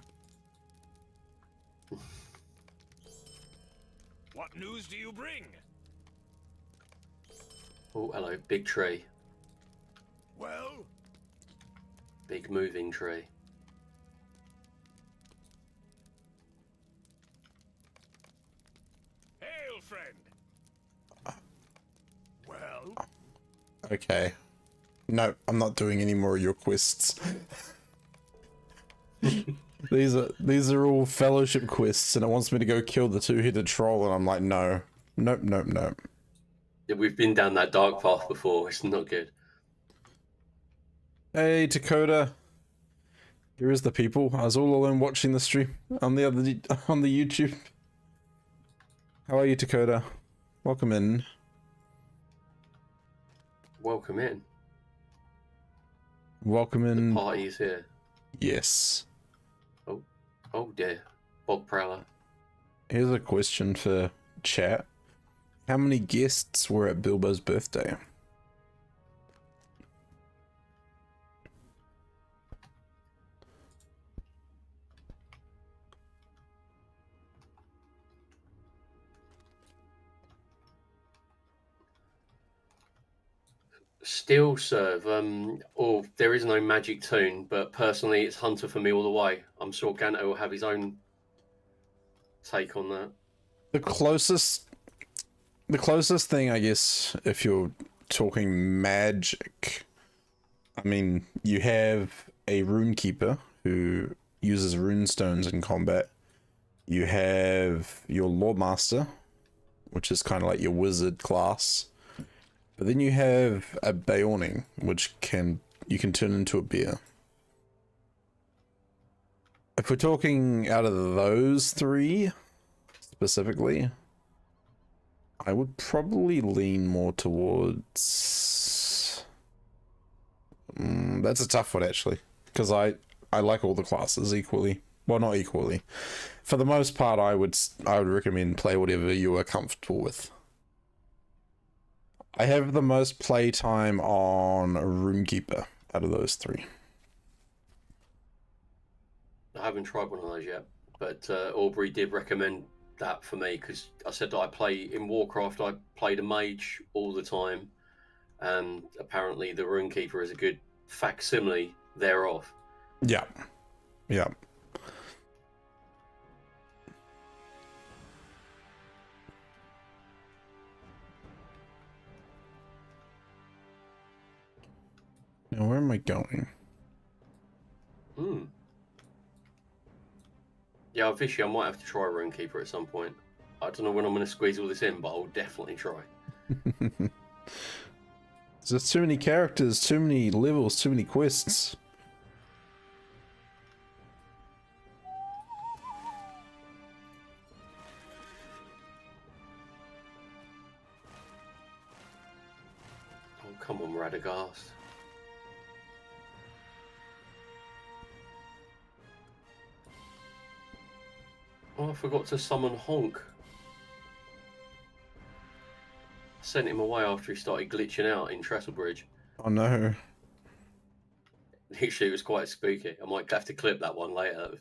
[SPEAKER 3] What news do you bring?
[SPEAKER 4] Oh, hello, big tree.
[SPEAKER 3] Well,
[SPEAKER 4] Big moving tree.
[SPEAKER 3] hail, friend. Well,
[SPEAKER 2] Okay. No, I'm not doing any more of your quests. These are all fellowship quests, and it wants me to go kill the two-headed troll, and I'm like, no. Nope, nope, nope.
[SPEAKER 4] Yeah, we've been down that dark path before. It's not good.
[SPEAKER 2] Hey, Dakota. Here is the people. I was all alone watching the stream on the YouTube. How are you, Dakota? Welcome in.
[SPEAKER 4] Welcome in.
[SPEAKER 2] Welcome in.
[SPEAKER 4] The party is here.
[SPEAKER 2] Yes.
[SPEAKER 4] Oh dear. Bog Prowler.
[SPEAKER 2] Here's a question for chat. How many guests were at Bilbo's birthday?
[SPEAKER 4] Still serve. Oh, there is no magic tune, but personally, it's Hunter for me all the way. I'm sure Ganto will have his own take on that.
[SPEAKER 2] The closest thing, I guess, if you're talking magic, I mean, you have a runekeeper who uses runestones in combat. You have your Lordmaster, which is kind of like your wizard class. But then you have a Bayoning, which you can turn into a bear. If we're talking out of those three, specifically, I would probably lean more towards... that's a tough one, actually. Because I like all the classes equally. Well, not equally. For the most part, I would recommend play whatever you are comfortable with. I have the most play time on Runekeeper out of those three.
[SPEAKER 4] I haven't tried one of those yet, but Aubrey did recommend that for me because I said that I play in Warcraft. I played a mage all the time, and apparently the Runekeeper is a good facsimile thereof.
[SPEAKER 2] Yeah, yeah. Now, where am I going?
[SPEAKER 4] Yeah, officially, I might have to try Runekeeper at some point. I don't know when I'm going to squeeze all this in, but I'll definitely try.
[SPEAKER 2] There's just too many characters, too many levels, too many quests.
[SPEAKER 4] Oh, come on, Radagast. Oh, I forgot to summon Honk. Sent him away after he started glitching out in Trestlebridge.
[SPEAKER 2] Oh no.
[SPEAKER 4] Actually, it was quite spooky. I might have to clip that one later.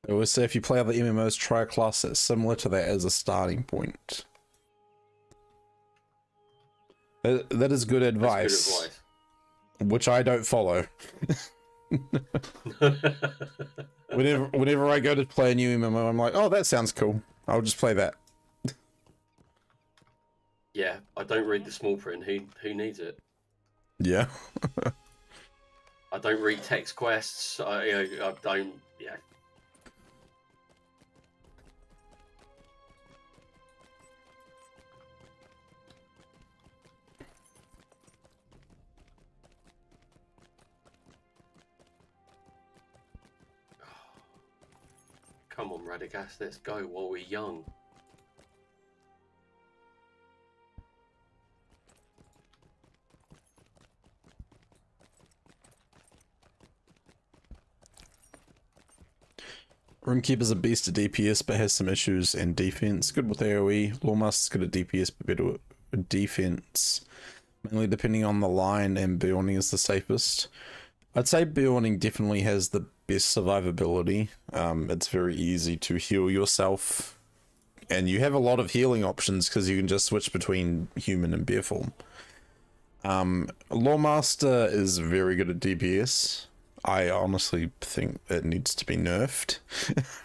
[SPEAKER 2] I always say if you play other MMOs, try a class that's similar to that as a starting point. That is good advice.
[SPEAKER 4] That's good advice.
[SPEAKER 2] Which I don't follow. Whenever I go to play a new MMO, I'm like, oh, that sounds cool. I'll just play that.
[SPEAKER 4] Yeah, I don't read the small print. Who needs it?
[SPEAKER 2] Yeah.
[SPEAKER 4] I don't read text quests. I don't. Yeah. Come on, Radagast, let's go while we're young.
[SPEAKER 2] Runekeeper's a beast at DPS but has some issues in defense. Good with AoE. Lawmaster's good at DPS but better with defense. Mainly depending on the line, and Burning is the safest. I'd say Burning definitely has the best survivability. It's very easy to heal yourself. And you have a lot of healing options because you can just switch between human and bear form. Lawmaster is very good at DPS. I honestly think it needs to be nerfed.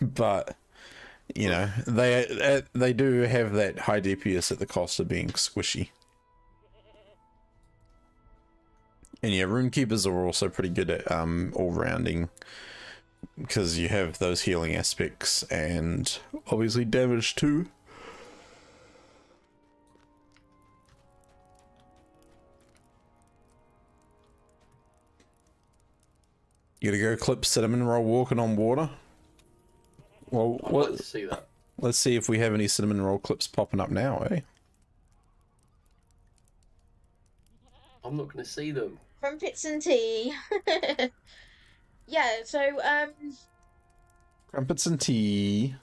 [SPEAKER 2] But, you know, they do have that high DPS at the cost of being squishy. And yeah, Runekeepers are also pretty good at all-rounding, because you have those healing aspects and obviously damage too. You gotta go clip cinnamon roll walking on water. Well,
[SPEAKER 4] I'd like to see that.
[SPEAKER 2] Let's see if we have any cinnamon roll clips popping up now, eh?
[SPEAKER 4] I'm not going to see them.
[SPEAKER 6] Crumpets and tea. Yeah, so
[SPEAKER 2] Crumpets and tea.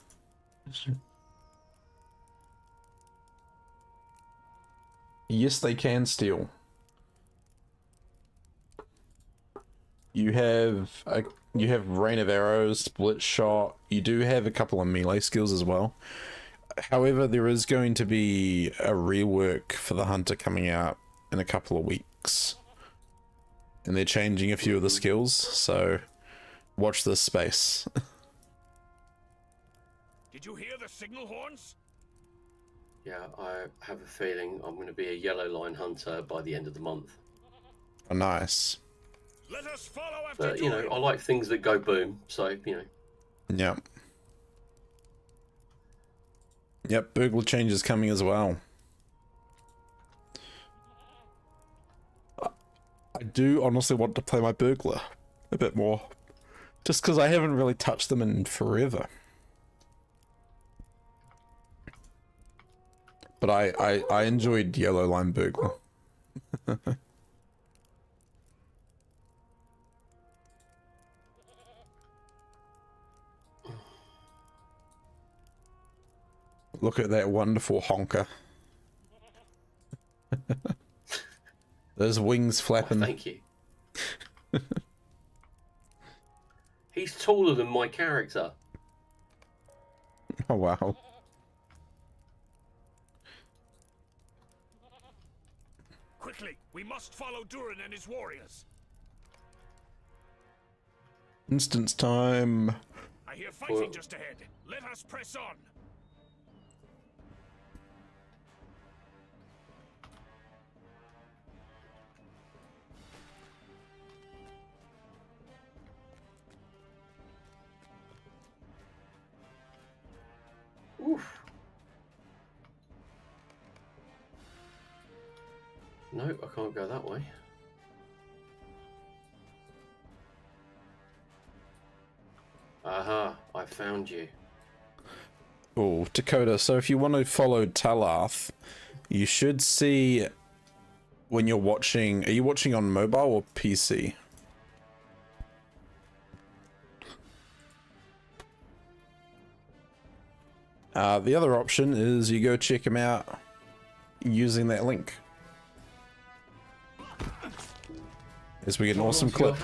[SPEAKER 2] Yes, they can steal. You have rain of arrows, split shot. You do have a couple of melee skills as well. However, there is going to be a rework for the hunter coming out in a couple of weeks, and they're changing a few of the skills, so watch this space.
[SPEAKER 3] Did you hear the signal horns?
[SPEAKER 4] Yeah, I have a feeling I'm going to be a yellow line hunter by the end of the month.
[SPEAKER 2] Oh, nice.
[SPEAKER 3] Let us follow after
[SPEAKER 4] But, you know, I like things that go boom, so, you know.
[SPEAKER 2] Yep. Yep, burglar change is coming as well. I do honestly want to play my burglar a bit more, just because I haven't really touched them in forever. But I enjoyed Yellow Line Burglar. Look at that wonderful honker. Those wings flapping.
[SPEAKER 4] Oh, thank you. He's taller than my character.
[SPEAKER 2] Oh, wow.
[SPEAKER 3] Quickly, we must follow Durin and his warriors.
[SPEAKER 2] Instance time.
[SPEAKER 3] I hear fighting just ahead. Let us press on.
[SPEAKER 4] Oof. No, I can't go that way. Aha, I found you.
[SPEAKER 2] Oh, Dakota, so if you want to follow Talath, you should see when you're watching... Are you watching on mobile or PC? The other option is you go check him out using that link. As we get an awesome clip.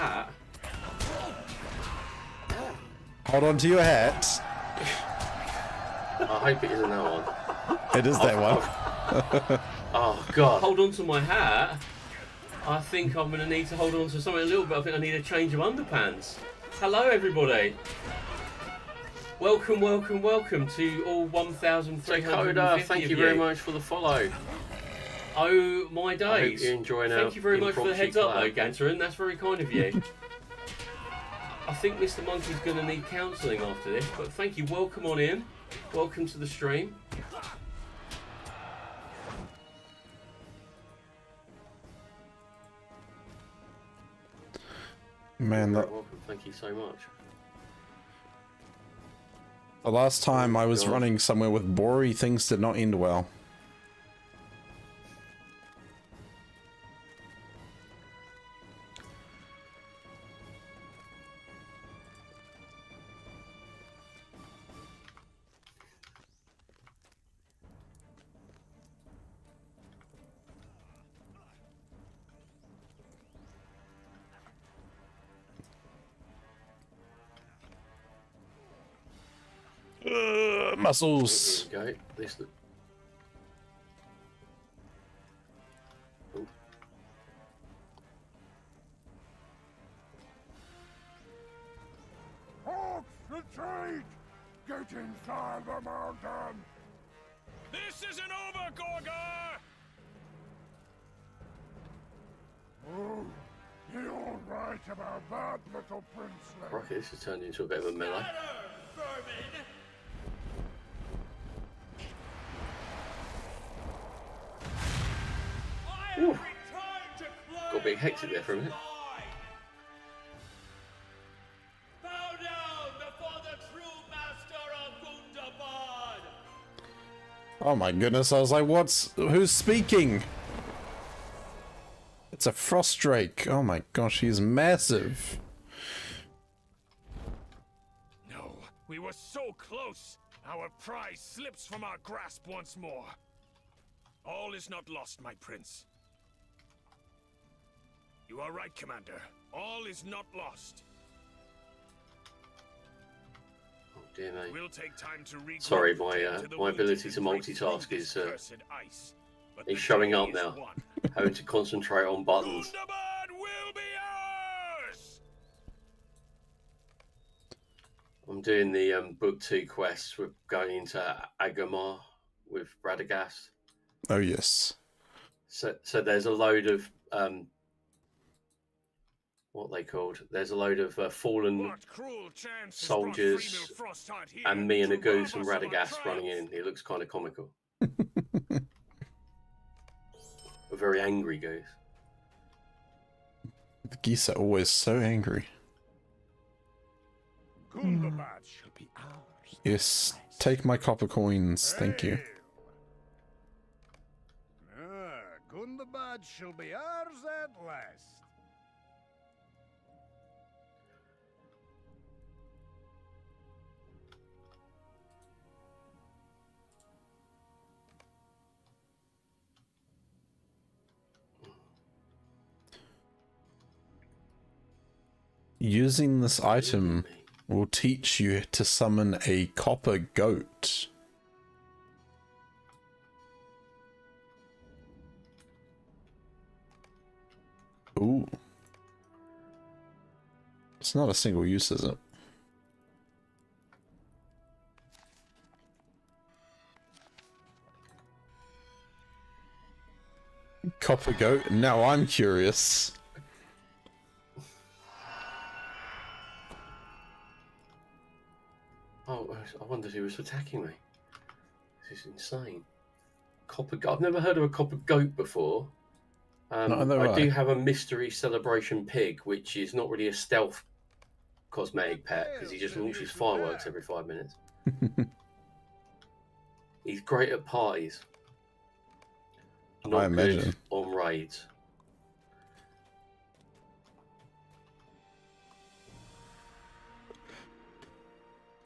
[SPEAKER 2] Hold on to your hat.
[SPEAKER 4] I hope it isn't that one.
[SPEAKER 2] It is that one.
[SPEAKER 4] Oh god. Hold on to my hat. I think I'm going to need to hold on to something a little bit. I think I need a change of underpants. Hello everybody. Welcome, welcome, welcome to all 1,350 Dakota, thank you very much for the follow. Oh my days. I hope you're enjoying our
[SPEAKER 5] Thank you very much for the heads up though,
[SPEAKER 4] collab.
[SPEAKER 5] Gantoran. That's very kind of you. I think Mr. Monkey's going to need counselling after this, but thank you. Welcome on in. Welcome to the stream.
[SPEAKER 2] Man,
[SPEAKER 4] You're welcome. Thank you so much.
[SPEAKER 2] the last time I was
[SPEAKER 4] God.
[SPEAKER 2] running somewhere with Bori, things did not end well. Muscles.
[SPEAKER 4] Here we go. This. Oh.
[SPEAKER 1] Hawks, retreat! Get inside the mountain!
[SPEAKER 3] This isn't over, Gorga!
[SPEAKER 1] Oh, you're right about that, little princeling.
[SPEAKER 4] Rocket, this has turned into a bit of a melee. Ooh. Got a bit hectic there for a minute.
[SPEAKER 5] Bow down before the true master of Gundabad.
[SPEAKER 2] Oh my goodness, I was like, who's speaking? It's a frost drake. Oh my gosh, he's massive.
[SPEAKER 3] No, we were so close. Our prize slips from our grasp once more. All is not lost, my prince. You are right, Commander. All is not lost.
[SPEAKER 4] Oh dear me.
[SPEAKER 3] We'll take time to regroup.
[SPEAKER 4] Sorry,
[SPEAKER 3] to the
[SPEAKER 4] my
[SPEAKER 3] wounded
[SPEAKER 4] ability to
[SPEAKER 3] and break
[SPEAKER 4] multitask
[SPEAKER 3] through
[SPEAKER 4] is
[SPEAKER 3] this cursed ice. But
[SPEAKER 4] is
[SPEAKER 3] the
[SPEAKER 4] showing
[SPEAKER 3] day
[SPEAKER 4] up
[SPEAKER 3] is
[SPEAKER 4] now.
[SPEAKER 3] won.
[SPEAKER 4] Having to concentrate on buttons.
[SPEAKER 3] Gundabad will be ours!
[SPEAKER 4] I'm doing the book 2 quests. We're going into Agamar with Radagast.
[SPEAKER 2] Oh yes.
[SPEAKER 4] So there's a load of what they called. There's a load of fallen
[SPEAKER 3] What cruel chance has
[SPEAKER 4] soldiers
[SPEAKER 3] brought Freemil Frostheart here
[SPEAKER 4] and me and a
[SPEAKER 3] to
[SPEAKER 4] goose
[SPEAKER 3] rob
[SPEAKER 4] and
[SPEAKER 3] us of our
[SPEAKER 4] Radagast running
[SPEAKER 3] triumph?
[SPEAKER 4] in. It looks kind of comical. A very angry goose.
[SPEAKER 2] The geese are always so angry.
[SPEAKER 1] Gundabad shall be ours.
[SPEAKER 2] Yes, take my copper coins, thank you.
[SPEAKER 1] Gundabad shall be ours at last.
[SPEAKER 2] Using this item will teach you to summon a copper goat. Ooh. It's not a single use, is it? Copper goat? Now I'm curious.
[SPEAKER 4] Oh, I wondered who was attacking me. This is insane. Copper goat. I've never heard of a copper goat before. I do have a mystery celebration pig, which is not really a stealth cosmetic pet because he just launches fireworks every 5 minutes. He's great at parties. Not
[SPEAKER 2] I imagine.
[SPEAKER 4] good on raids.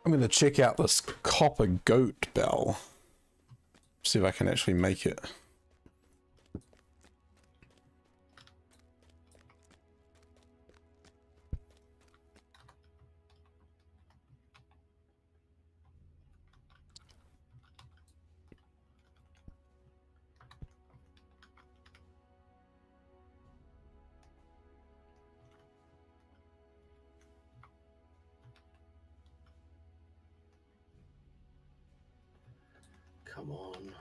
[SPEAKER 2] I'm going to check out this copper goat bell. See if I can actually make it.
[SPEAKER 4] Come on.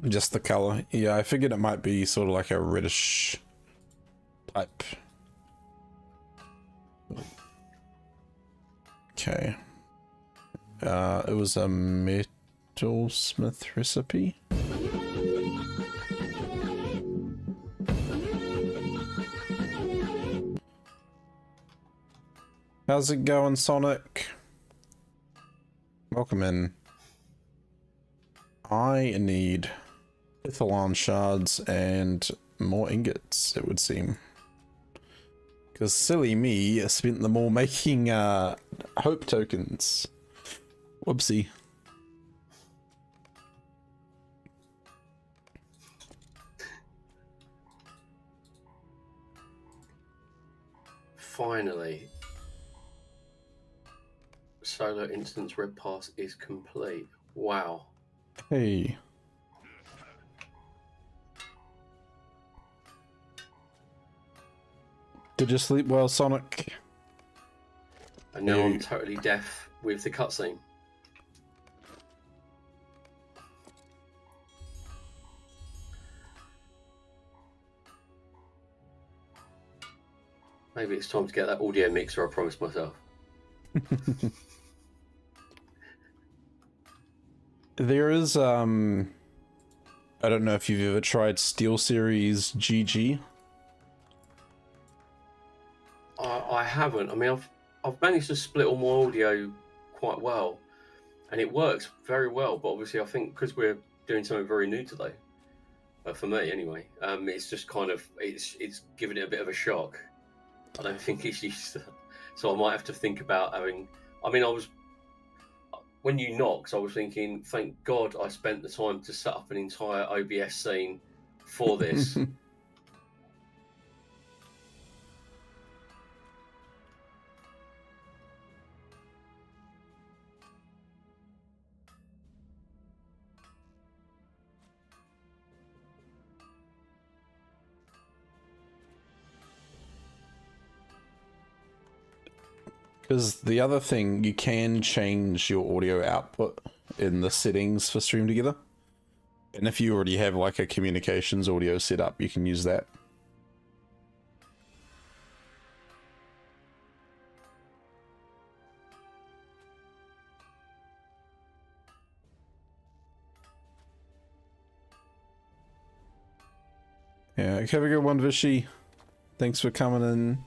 [SPEAKER 2] Just the color. Yeah, I figured it might be sort of like a reddish type. Okay. It was a metalsmith recipe. How's it going, Sonic? Welcome in. I need Pithalon shards and more ingots, it would seem. Because silly me spent them all making hope tokens. Whoopsie.
[SPEAKER 4] Finally. Solo instance red pass is complete. Wow.
[SPEAKER 2] Hey. Did you sleep well, Sonic?
[SPEAKER 4] And now I'm totally deaf with the cutscene. Maybe it's time to get that audio mixer I promised myself.
[SPEAKER 2] There is, I don't know if you've ever tried SteelSeries GG.
[SPEAKER 4] I haven't. I mean, I've managed to split all my audio quite well, and it works very well. But obviously, I think because we're doing something very new today, for me anyway, it's just kind of it's giving it a bit of a shock. I don't think it's used to that. So I might have to think about having. I mean, when you knocked, I was thinking, thank God I spent the time to set up an entire OBS scene for this.
[SPEAKER 2] Because the other thing, you can change your audio output in the settings for Stream Together. And if you already have like a communications audio set up, you can use that. Yeah, have a good one, Vishy. Thanks for coming in.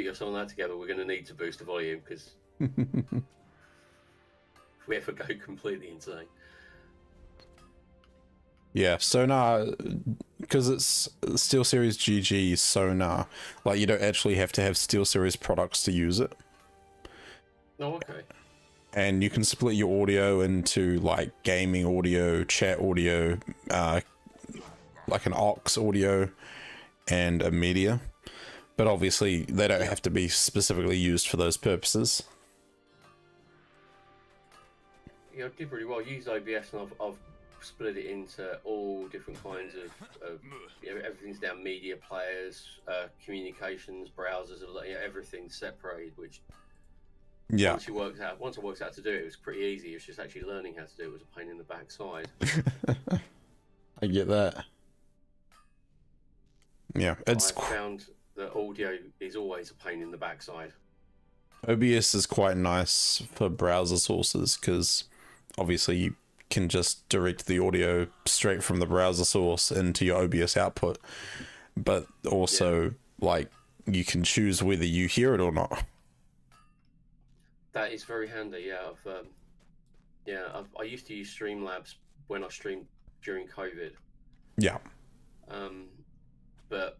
[SPEAKER 4] Of some of that together, we're going to need to boost the volume because if we ever go completely insane.
[SPEAKER 2] Yeah, sonar, because it's SteelSeries GG sonar, like you don't actually have to have SteelSeries products to use it.
[SPEAKER 4] Oh, okay.
[SPEAKER 2] And you can split your audio into like gaming audio, chat audio, like an aux audio, and a media. But obviously, they don't have to be specifically used for those purposes.
[SPEAKER 4] Yeah, I did really well. I used OBS and I've split it into all different kinds of you know, everything's down media players, communications, browsers, everything's separated, which
[SPEAKER 2] Yeah.
[SPEAKER 4] once I worked out how to do it, it was pretty easy. It's just actually learning how to do it was a pain in the backside.
[SPEAKER 2] I get that. Yeah, it's
[SPEAKER 4] I found that audio is always a pain in the backside.
[SPEAKER 2] OBS is quite nice for browser sources because obviously you can just direct the audio straight from the browser source into your OBS output, but also like you can choose whether you hear it or not.
[SPEAKER 4] That is very handy. Yeah, I used to use Streamlabs when I streamed during COVID.
[SPEAKER 2] Yeah.
[SPEAKER 4] But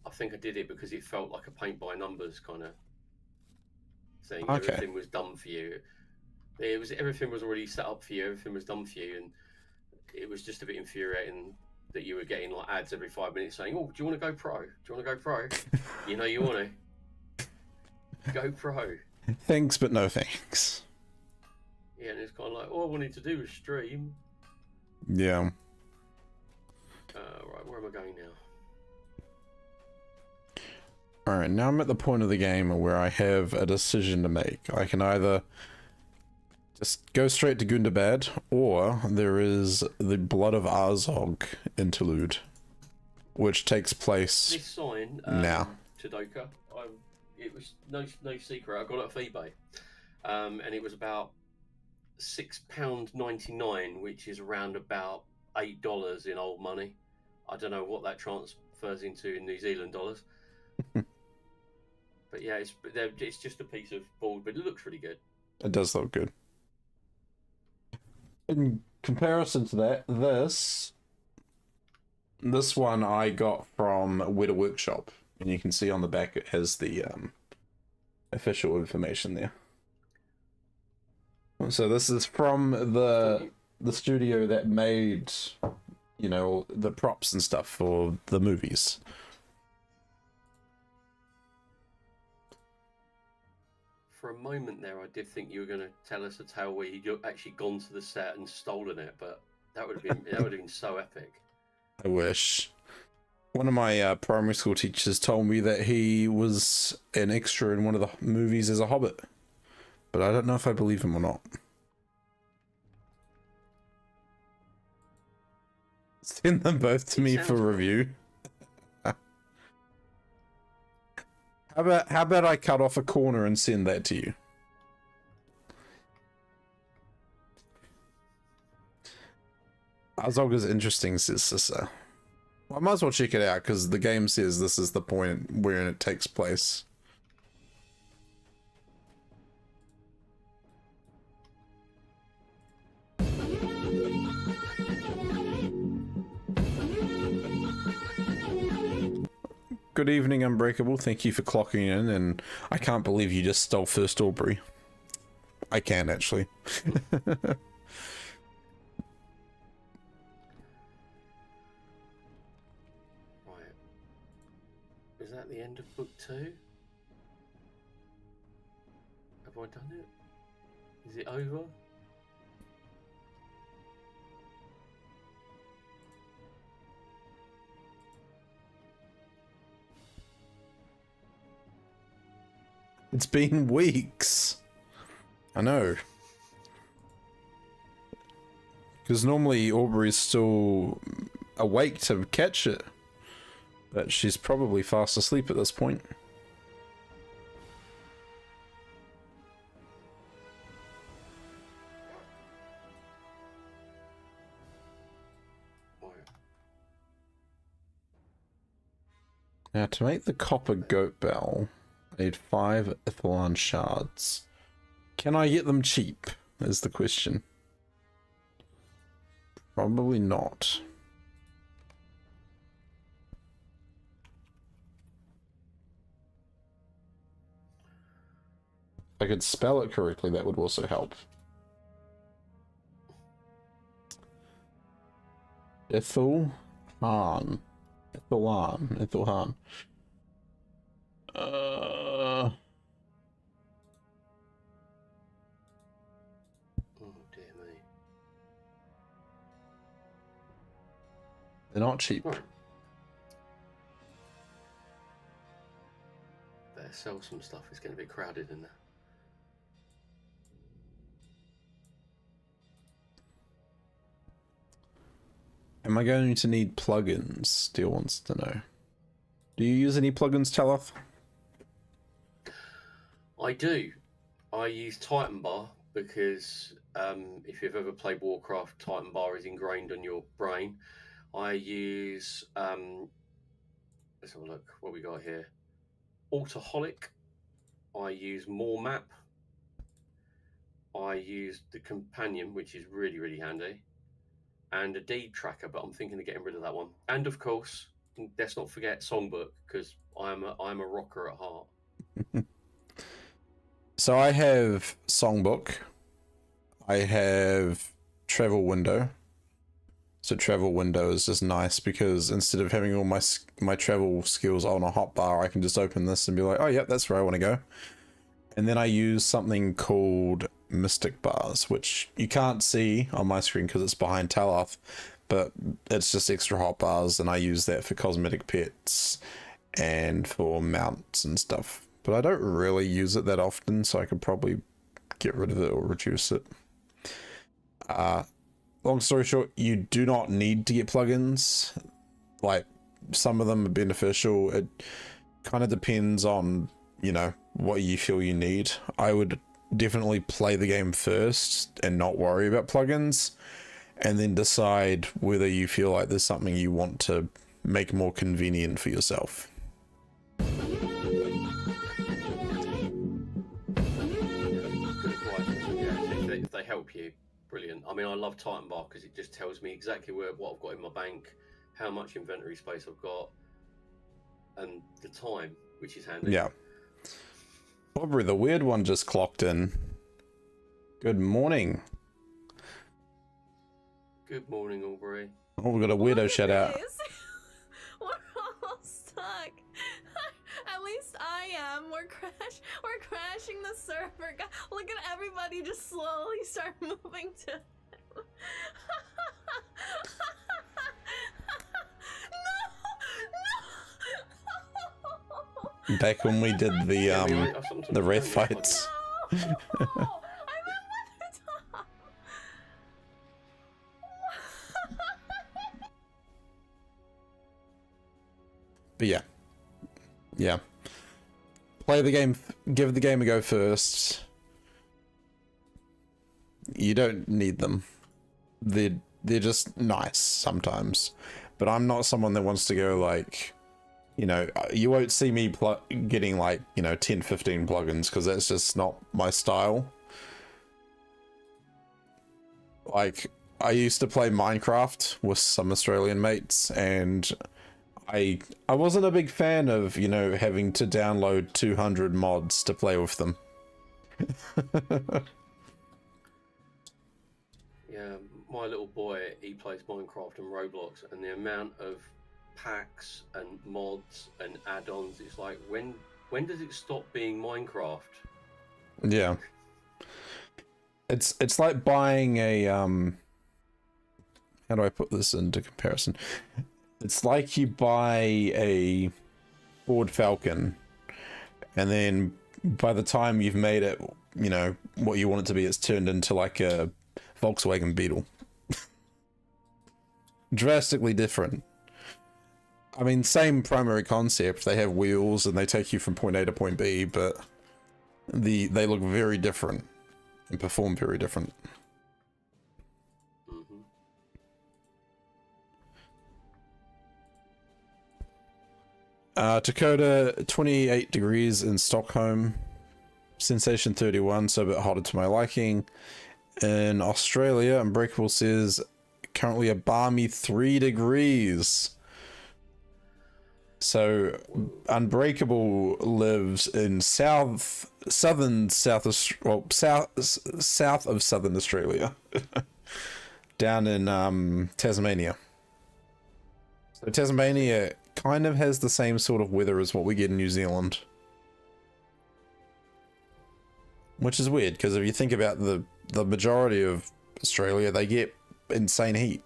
[SPEAKER 4] I think I did it because it felt like a paint by numbers kind of thing.
[SPEAKER 2] Okay.
[SPEAKER 4] Everything was done for you. Everything was already set up for you. Everything was done for you, and it was just a bit infuriating that you were getting like ads every 5 minutes saying, "Oh, do you want to go pro? Do you want to go pro? You know you want to go pro."
[SPEAKER 2] Thanks, but no thanks.
[SPEAKER 4] Yeah, and it's kind of like, all I wanted to do was stream.
[SPEAKER 2] Yeah.
[SPEAKER 4] Right, where am I going now?
[SPEAKER 2] Alright, now I'm at the point of the game where I have a decision to make. I can either just go straight to Gundabad, or there is the Blood of Arzog interlude, which takes place
[SPEAKER 4] This sign,
[SPEAKER 2] now.
[SPEAKER 4] Tadoka, it was no secret. I got it off eBay, and it was about £6.99, which is around about $8 in old money. I don't know what that transfers into in New Zealand dollars. But yeah, it's just a piece of board, but it looks really good.
[SPEAKER 2] It does look good. In comparison to that, this one I got from Weta Workshop, and you can see on the back it has the official information there. So this is from the studio that made, you know, the props and stuff for the movies.
[SPEAKER 4] For a moment there, I did think you were going to tell us a tale where you'd actually gone to the set and stolen it, but that would have been so epic.
[SPEAKER 2] I wish. One of my primary school teachers told me that he was an extra in one of the movies as a hobbit, but I don't know if I believe him or not. Send them both to me for review. How about I cut off a corner and send that to you? Azog is interesting, says Sissa. Well, I might as well check it out because the game says this is the point where it takes place. Good evening, Unbreakable. Thank you for clocking in, and I can't believe you just stole First Aubrey. I can, actually.
[SPEAKER 4] Right. Is that the end of book 2? Have I done it? Is it over?
[SPEAKER 2] It's been weeks. I know. Because normally Aubrey's still awake to catch it. But she's probably fast asleep at this point. Now to make the copper goat bell, I need 5 Ithilon shards. Can I get them cheap, is the question. Probably not. If I could spell it correctly, that would also help. Ethelhan. Ethelhan.
[SPEAKER 4] Oh dear me.
[SPEAKER 2] They're not cheap.
[SPEAKER 4] Right. Better sell some stuff. It's getting a bit crowded in there.
[SPEAKER 2] Am I going to need plugins? Steel wants to know. Do you use any plugins, Taloth?
[SPEAKER 4] I do. I use Titan Bar because if you've ever played Warcraft, Titan Bar is ingrained on your brain. I use, let's have a look what we got here. Autoholic. I use More Map. I use the Companion, which is really, really handy. And a deed tracker, but I'm thinking of getting rid of that one. And of course, let's not forget Songbook, because I'm a rocker at heart.
[SPEAKER 2] So I have Songbook. I have Travel Window. So Travel Window is just nice because instead of having all my travel skills on a hotbar, I can just open this and be like, oh, yep, that's where I want to go. And then I use something called Mystic Bars, which you can't see on my screen because it's behind Taloth, but it's just extra hotbars, and I use that for cosmetic pets and for mounts and stuff. But I don't really use it that often, so I could probably get rid of it or reduce it. Long story short, you do not need to get plugins. Like, some of them are beneficial. It kind of depends on, you know, what you feel you need. I would definitely play the game first and not worry about plugins, and then decide whether you feel like there's something you want to make more convenient for yourself.
[SPEAKER 4] If they help you, brilliant. I mean, I love Titan Bar because it just tells me exactly what I've got in my bank, how much inventory space I've got, and the time, which is handy.
[SPEAKER 2] Yeah. Aubrey, the weird one, just clocked in. Good morning.
[SPEAKER 4] Good morning, Aubrey.
[SPEAKER 2] Oh, we got a weirdo shout out.
[SPEAKER 7] We're all stuck. At least I am. We're crashing the server. Look at everybody just slowly start moving to No.
[SPEAKER 2] Back when we did the Wraith fights.
[SPEAKER 7] No. I'm at the top.
[SPEAKER 2] But yeah. Play the game, give the game a go first. You don't need them. They're just nice sometimes. But I'm not someone that wants to go like, you know, you won't see me getting like, you know, 10, 15 plugins because that's just not my style. Like, I used to play Minecraft with some Australian mates, and I wasn't a big fan of, you know, having to download 200 mods to play with them.
[SPEAKER 4] Yeah, my little boy, he plays Minecraft and Roblox, and the amount of packs and mods and add-ons, it's like, when does it stop being Minecraft?
[SPEAKER 2] Yeah. It's like buying a how do I put this into comparison? It's like you buy a Ford Falcon, and then by the time you've made it, you know, what you want it to be, it's turned into like a Volkswagen Beetle. Drastically different. I mean, same primary concept. They have wheels and they take you from point A to point B, but they look very different and perform very different. Dakota, 28 degrees in Stockholm. Sensation 31, so a bit hotter to my liking. In Australia, Unbreakable says currently a balmy 3 degrees. So, Unbreakable lives in south of southern Australia, down in Tasmania. So Tasmania kind of has the same sort of weather as what we get in New Zealand, which is weird because if you think about the majority of Australia, they get insane heat.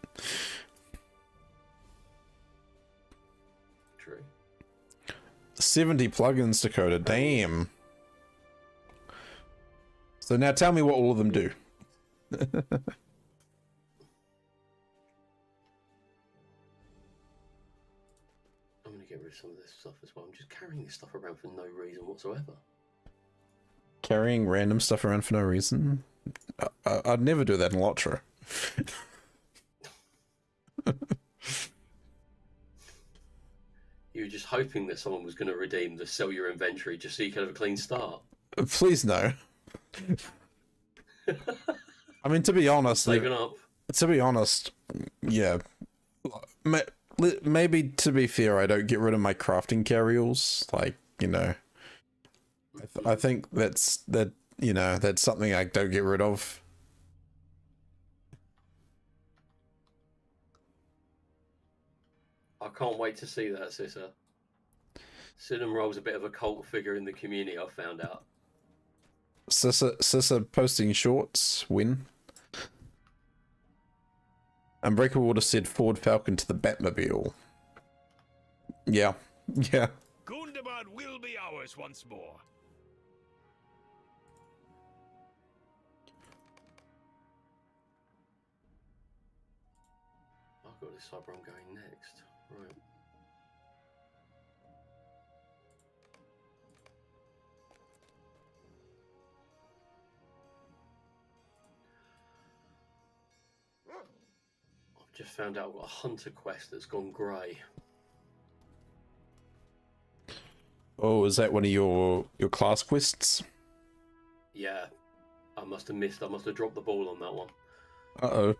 [SPEAKER 2] 70 plugins, Dakota. Damn. So now tell me what all of them do.
[SPEAKER 4] I'm going to get rid of some of this stuff as well. I'm just carrying this stuff around for no reason whatsoever.
[SPEAKER 2] Carrying random stuff around for no reason? I'd never do that in LOTRO.
[SPEAKER 4] You were just hoping that someone was going to redeem the sell your inventory just so you could have a clean start.
[SPEAKER 2] Please no. I mean, to be honest,
[SPEAKER 4] saving up.
[SPEAKER 2] To be honest, yeah. Maybe to be fair, I don't get rid of my crafting carryalls. Like, you know, I think that's something I don't get rid of.
[SPEAKER 4] I can't wait to see that, Sissa. Cinnamon Roll's a bit of a cult figure in the community, I've found out.
[SPEAKER 2] Sissa posting shorts, win. Unbreakable would have said Ford Falcon to the Batmobile. Yeah. Yeah.
[SPEAKER 3] Gundabad will be ours once more.
[SPEAKER 4] I've got this side where I'm going next. Right. I've just found out I've got a hunter quest that's gone grey.
[SPEAKER 2] Oh, is that one of your class quests?
[SPEAKER 4] Yeah. I must have missed. I must have dropped the ball on that one.
[SPEAKER 2] Uh-oh.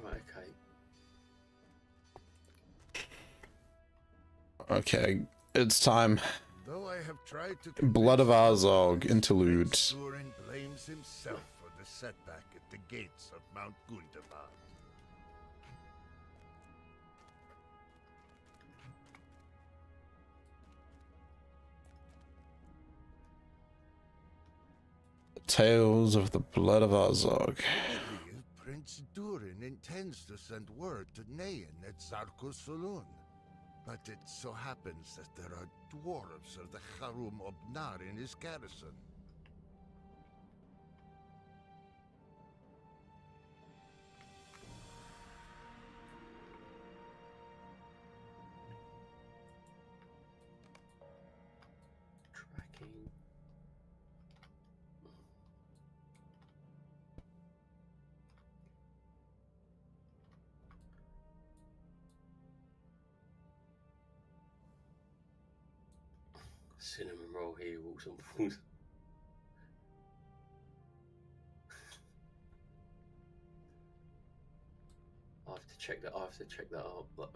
[SPEAKER 4] Right, okay.
[SPEAKER 2] Okay, it's time.
[SPEAKER 8] Though I have tried to
[SPEAKER 2] Blood of Azog interlude.
[SPEAKER 8] Gantoran blames himself for the setback at the gates of Mount Gundabad.
[SPEAKER 2] Tales of the Blood of Azog.
[SPEAKER 8] I believe Prince Durin intends to send word to Nayan at Zarkos Saloon. But it so happens that there are dwarves of the Harum Obnar in his garrison.
[SPEAKER 4] Tracking. Cinnamon roll here, walks on fools. I have to check that. I have to check that out. Like,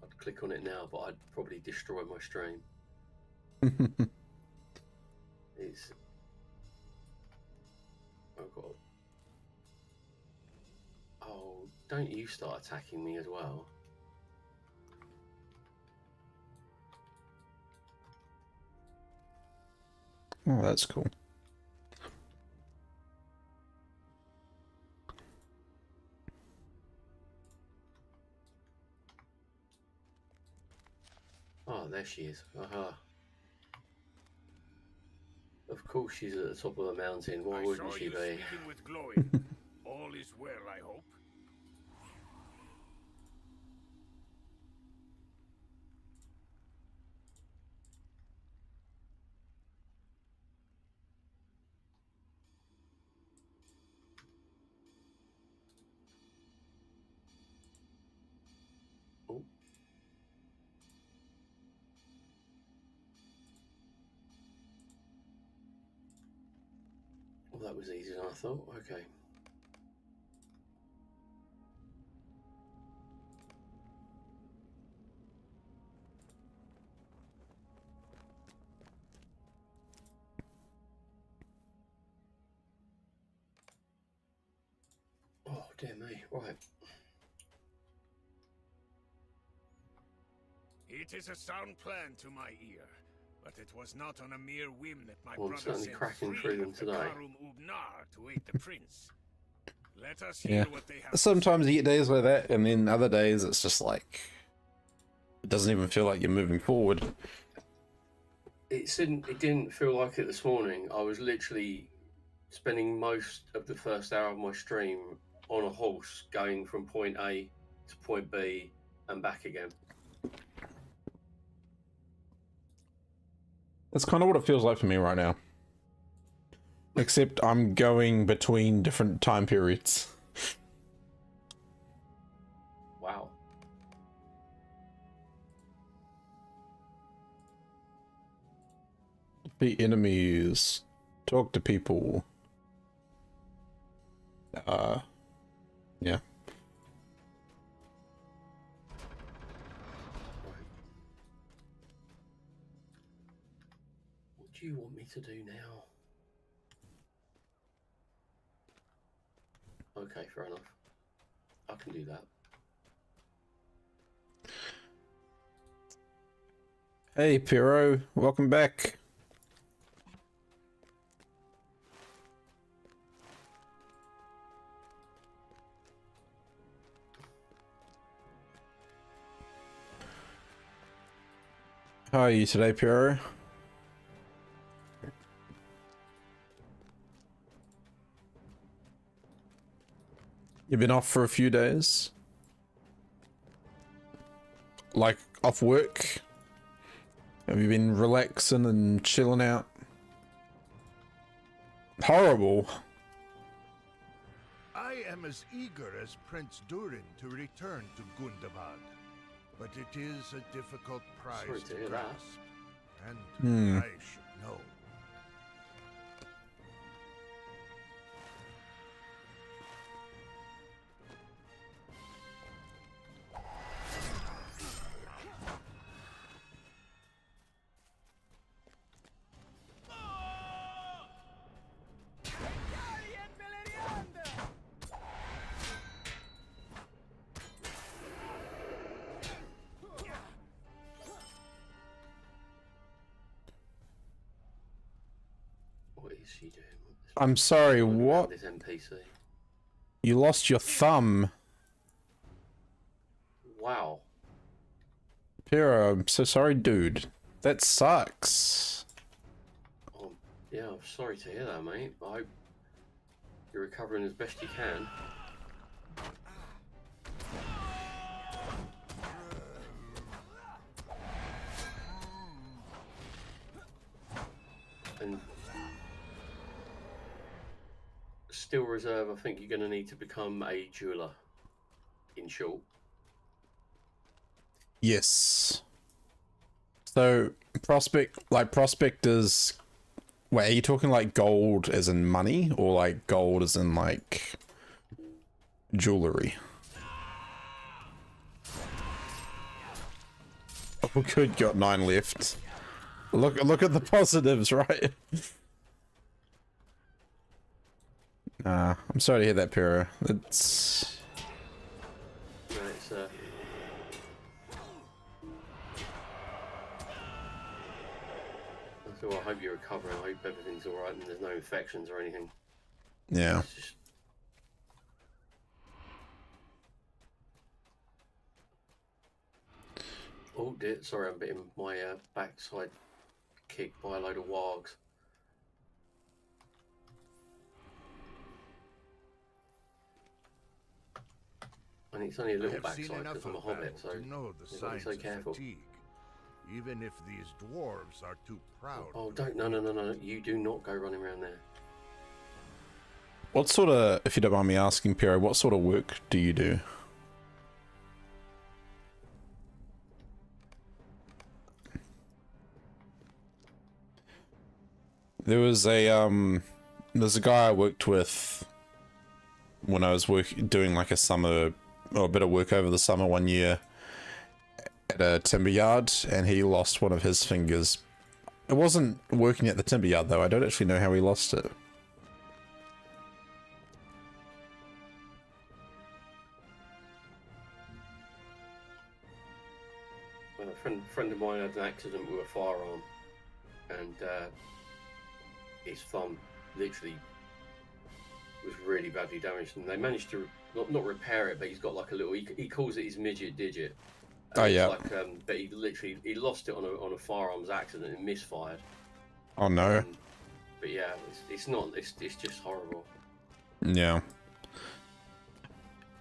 [SPEAKER 4] I'd click on it now, but I'd probably destroy my stream. It's. I've got. Oh, don't you start attacking me as well.
[SPEAKER 2] Oh, that's cool.
[SPEAKER 4] Oh, there she is. Aha. Of course she's at the top of the mountain. Why
[SPEAKER 3] I
[SPEAKER 4] wouldn't
[SPEAKER 3] saw
[SPEAKER 4] she
[SPEAKER 3] you
[SPEAKER 4] be?
[SPEAKER 3] speaking with Chloe. All is well, I hope.
[SPEAKER 4] Oh. that was easier than I thought. Okay. Oh, dear me. Right.
[SPEAKER 3] It is a sound plan to my ear, but it was not on a mere whim that my
[SPEAKER 4] Well, I'm
[SPEAKER 3] brother
[SPEAKER 4] certainly
[SPEAKER 3] sent
[SPEAKER 4] cracking
[SPEAKER 3] 3
[SPEAKER 4] through them
[SPEAKER 3] of the
[SPEAKER 4] today.
[SPEAKER 3] Karum Ubnar to aid the prince. Let us hear what they have to
[SPEAKER 2] Sometimes
[SPEAKER 3] say.
[SPEAKER 2] you get days like that, and then other days it's just like it doesn't even feel like you're moving forward.
[SPEAKER 4] It didn't feel like it this morning. I was literally spending most of the first hour of my stream on a horse going from point A to point B and back again.
[SPEAKER 2] That's kind of what it feels like for me right now. Except I'm going between different time periods.
[SPEAKER 4] Wow.
[SPEAKER 2] Beat enemies. Talk to people. Yeah.
[SPEAKER 4] What do you want me to do now? Okay, fair enough. I can do that.
[SPEAKER 2] Hey, Pyro. Welcome back. How are you today, Pyro? You've been off for a few days? Like, off work? Have you been relaxing and chilling out? Horrible.
[SPEAKER 8] I am as eager as Prince Durin to return to Gundabad, but it is a difficult
[SPEAKER 4] Sorry
[SPEAKER 8] prize
[SPEAKER 4] to
[SPEAKER 8] to
[SPEAKER 4] hear that.
[SPEAKER 8] grasp, and I should know.
[SPEAKER 4] What is she doing?
[SPEAKER 2] I'm sorry,
[SPEAKER 4] Wandering
[SPEAKER 2] what?
[SPEAKER 4] around this NPC.
[SPEAKER 2] You lost your thumb.
[SPEAKER 4] Wow.
[SPEAKER 2] Pyro, I'm so sorry, dude. That sucks.
[SPEAKER 4] Oh, yeah, I'm sorry to hear that, mate. I hope you're recovering as best you can. And still reserve, I think you're going to need to become a jeweler, in short.
[SPEAKER 2] Yes. So, prospectors... Wait, are you talking like gold as in money, or like gold as in like jewelry? Oh, good, got 9 left. Look at the positives, right? I'm sorry to hear that, Pyro. It's...
[SPEAKER 4] No, it's so I hope you're recovering. I hope everything's all right and there's no infections or anything.
[SPEAKER 2] Yeah.
[SPEAKER 4] It's just... Oh dear, sorry, I'm getting my backside kicked by a load of wargs. And it's only a
[SPEAKER 8] I
[SPEAKER 4] little
[SPEAKER 8] have seen
[SPEAKER 4] backside
[SPEAKER 8] enough
[SPEAKER 4] because I'm a
[SPEAKER 8] of
[SPEAKER 4] hobbit,
[SPEAKER 8] battle
[SPEAKER 4] so
[SPEAKER 8] to know the
[SPEAKER 4] you've got to be
[SPEAKER 8] signs
[SPEAKER 4] so
[SPEAKER 8] of
[SPEAKER 4] careful.
[SPEAKER 8] fatigue. Even if these dwarves are too proud.
[SPEAKER 4] Oh,
[SPEAKER 8] to
[SPEAKER 4] don't, no, you do not go running around there.
[SPEAKER 2] What sort of, if you don't mind me asking, Pyro, what sort of work do you do? There was a, there's a guy I worked with when I was doing like a summer, or a bit of work over the summer one year at a timber yard, and he lost one of his fingers. It wasn't working at the timber yard though. I don't actually know how he lost it.
[SPEAKER 4] A friend of mine had an accident with a firearm, and his thumb literally was really badly damaged, and they managed to not repair it, but he's got like a little, he calls it his midget digit.
[SPEAKER 2] Oh yeah.
[SPEAKER 4] Like, but he lost it on a firearms accident and misfired.
[SPEAKER 2] Oh no.
[SPEAKER 4] But yeah, it's just horrible.
[SPEAKER 2] Yeah.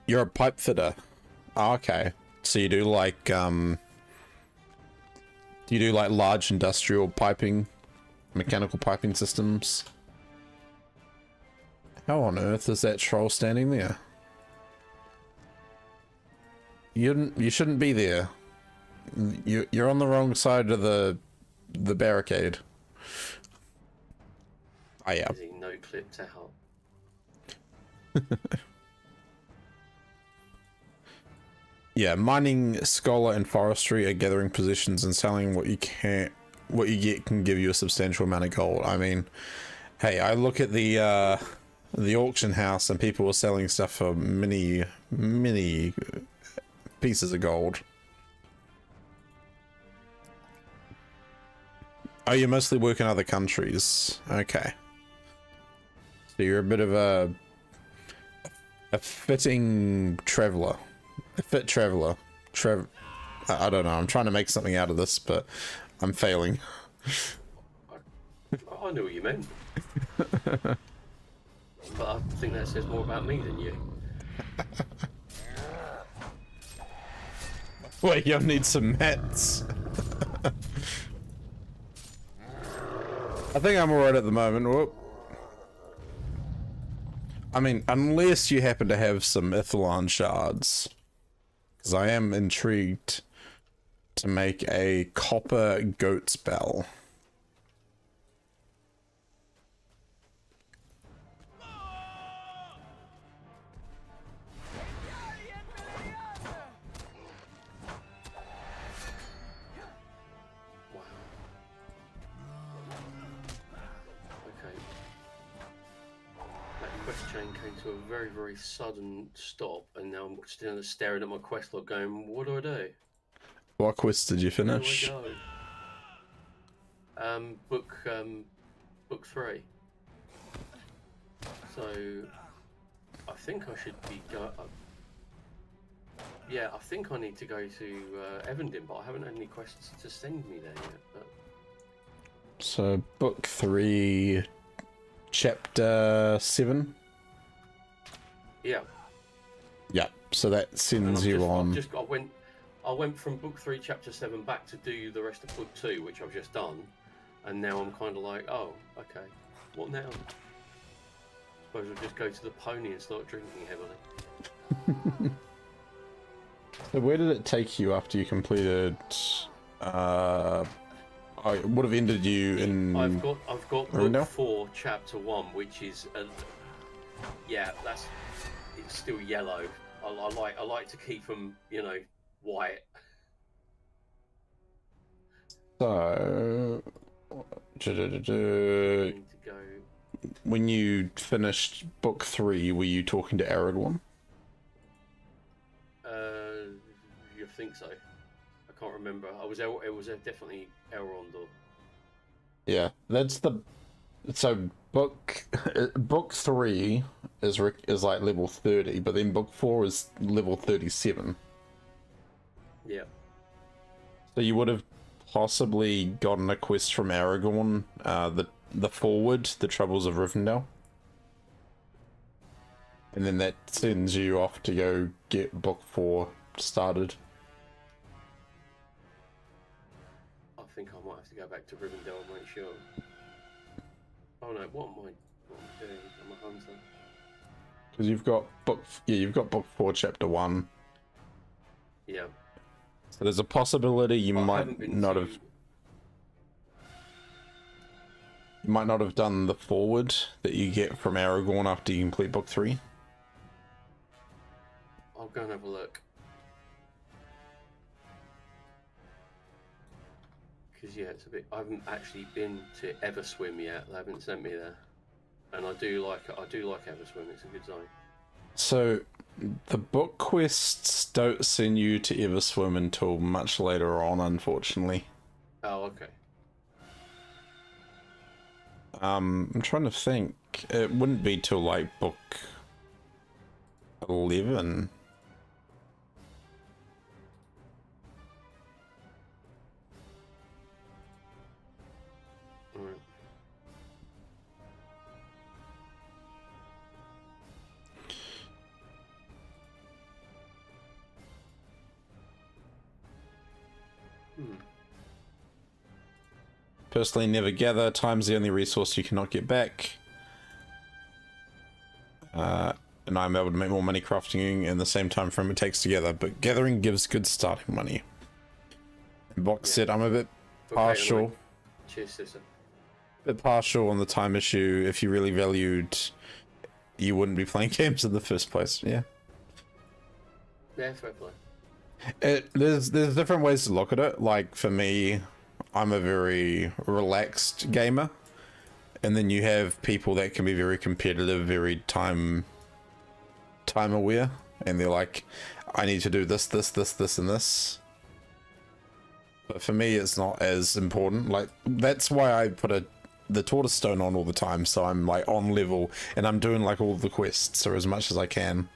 [SPEAKER 2] You're a pipe fitter. Oh, okay. So you do like large industrial piping, mechanical piping systems? How on earth is that troll standing there? You shouldn't be there. You're on the wrong side of the barricade. Oh yeah.
[SPEAKER 4] No clip to help.
[SPEAKER 2] Yeah, mining, scholar, and forestry are gathering positions and selling what you get can give you a substantial amount of gold. I mean, hey, I look at the auction house and people are selling stuff for many pieces of gold. Oh, you mostly work in other countries. Okay. So you're a bit of a fitting traveler. A fit traveler. I don't know. I'm trying to make something out of this, but I'm failing.
[SPEAKER 4] I knew what you meant. But I think that says more about me than you.
[SPEAKER 2] Wait, you'll need some mats. I think I'm alright at the moment. Whoop. I mean, unless you happen to have some Ithalan shards. Because I am intrigued to make a copper goat's bell.
[SPEAKER 4] Very, very sudden stop, and now I'm still staring at my quest log going, what do I do?
[SPEAKER 2] What quest did you finish?
[SPEAKER 4] Where do I go? Book 3. So I think I should be yeah, I think I need to go to Evandin, but I haven't had any quests to send me there yet. But...
[SPEAKER 2] So book 3, chapter 7.
[SPEAKER 4] Yeah.
[SPEAKER 2] Yeah. So that sends you on.
[SPEAKER 4] I went from book 3, chapter 7 back to do the rest of book 2, which I've just done, and now I'm kind of like, oh, okay, what now? Suppose I'll just go to the pony and start drinking heavily.
[SPEAKER 2] So where did it take you after you completed? It would have ended you in.
[SPEAKER 4] I've got book 4, chapter 1, which is it's still yellow. I like to keep them, white.
[SPEAKER 2] So, when you finished book 3, were you talking to Aragorn?
[SPEAKER 4] You think so? I can't remember. It was definitely Elrond.
[SPEAKER 2] Yeah, that's the. So book 3 is like level 30, but then book 4 is level 37.
[SPEAKER 4] Yeah.
[SPEAKER 2] So you would have possibly gotten a quest from Aragorn, the forward, the Troubles of Rivendell, and then that sends you off to go get book 4 started.
[SPEAKER 4] I think I might have to go back to Rivendell and make sure. Oh no, what am I doing? I'm a hunter.
[SPEAKER 2] Because you've got book 4, chapter 1.
[SPEAKER 4] Yeah.
[SPEAKER 2] So there's a possibility you might not have. You might not have done the forward that you get from Aragorn after you complete book 3.
[SPEAKER 4] I'll go and have a look. Because yeah, it's a bit. I haven't actually been to Everswim yet. They haven't sent me there, and I do like it. I do like Everswim. It's a good zone.
[SPEAKER 2] So the book quests don't send you to Everswim until much later on, unfortunately.
[SPEAKER 4] Oh, okay.
[SPEAKER 2] I'm trying to think. It wouldn't be till like book 11.
[SPEAKER 4] Alright.
[SPEAKER 2] Personally, never gather. Time's the only resource you cannot get back. And I'm able to make more money crafting in the same time frame it takes together, but gathering gives good starting money. Box said I'm a bit partial.
[SPEAKER 4] Cheers, sister.
[SPEAKER 2] Bit partial on the time issue. If you really valued, you wouldn't be playing games in the first place. Yeah.
[SPEAKER 4] Yeah, fair play.
[SPEAKER 2] There's different ways to look at it. Like for me, I'm a very relaxed gamer, and then you have people that can be very competitive, very time aware, and they're like, I need to do this, and this. But for me, it's not as important. Like that's why I put the tortoise stone on all the time, so I'm like on level, and I'm doing like all the quests or as much as I can.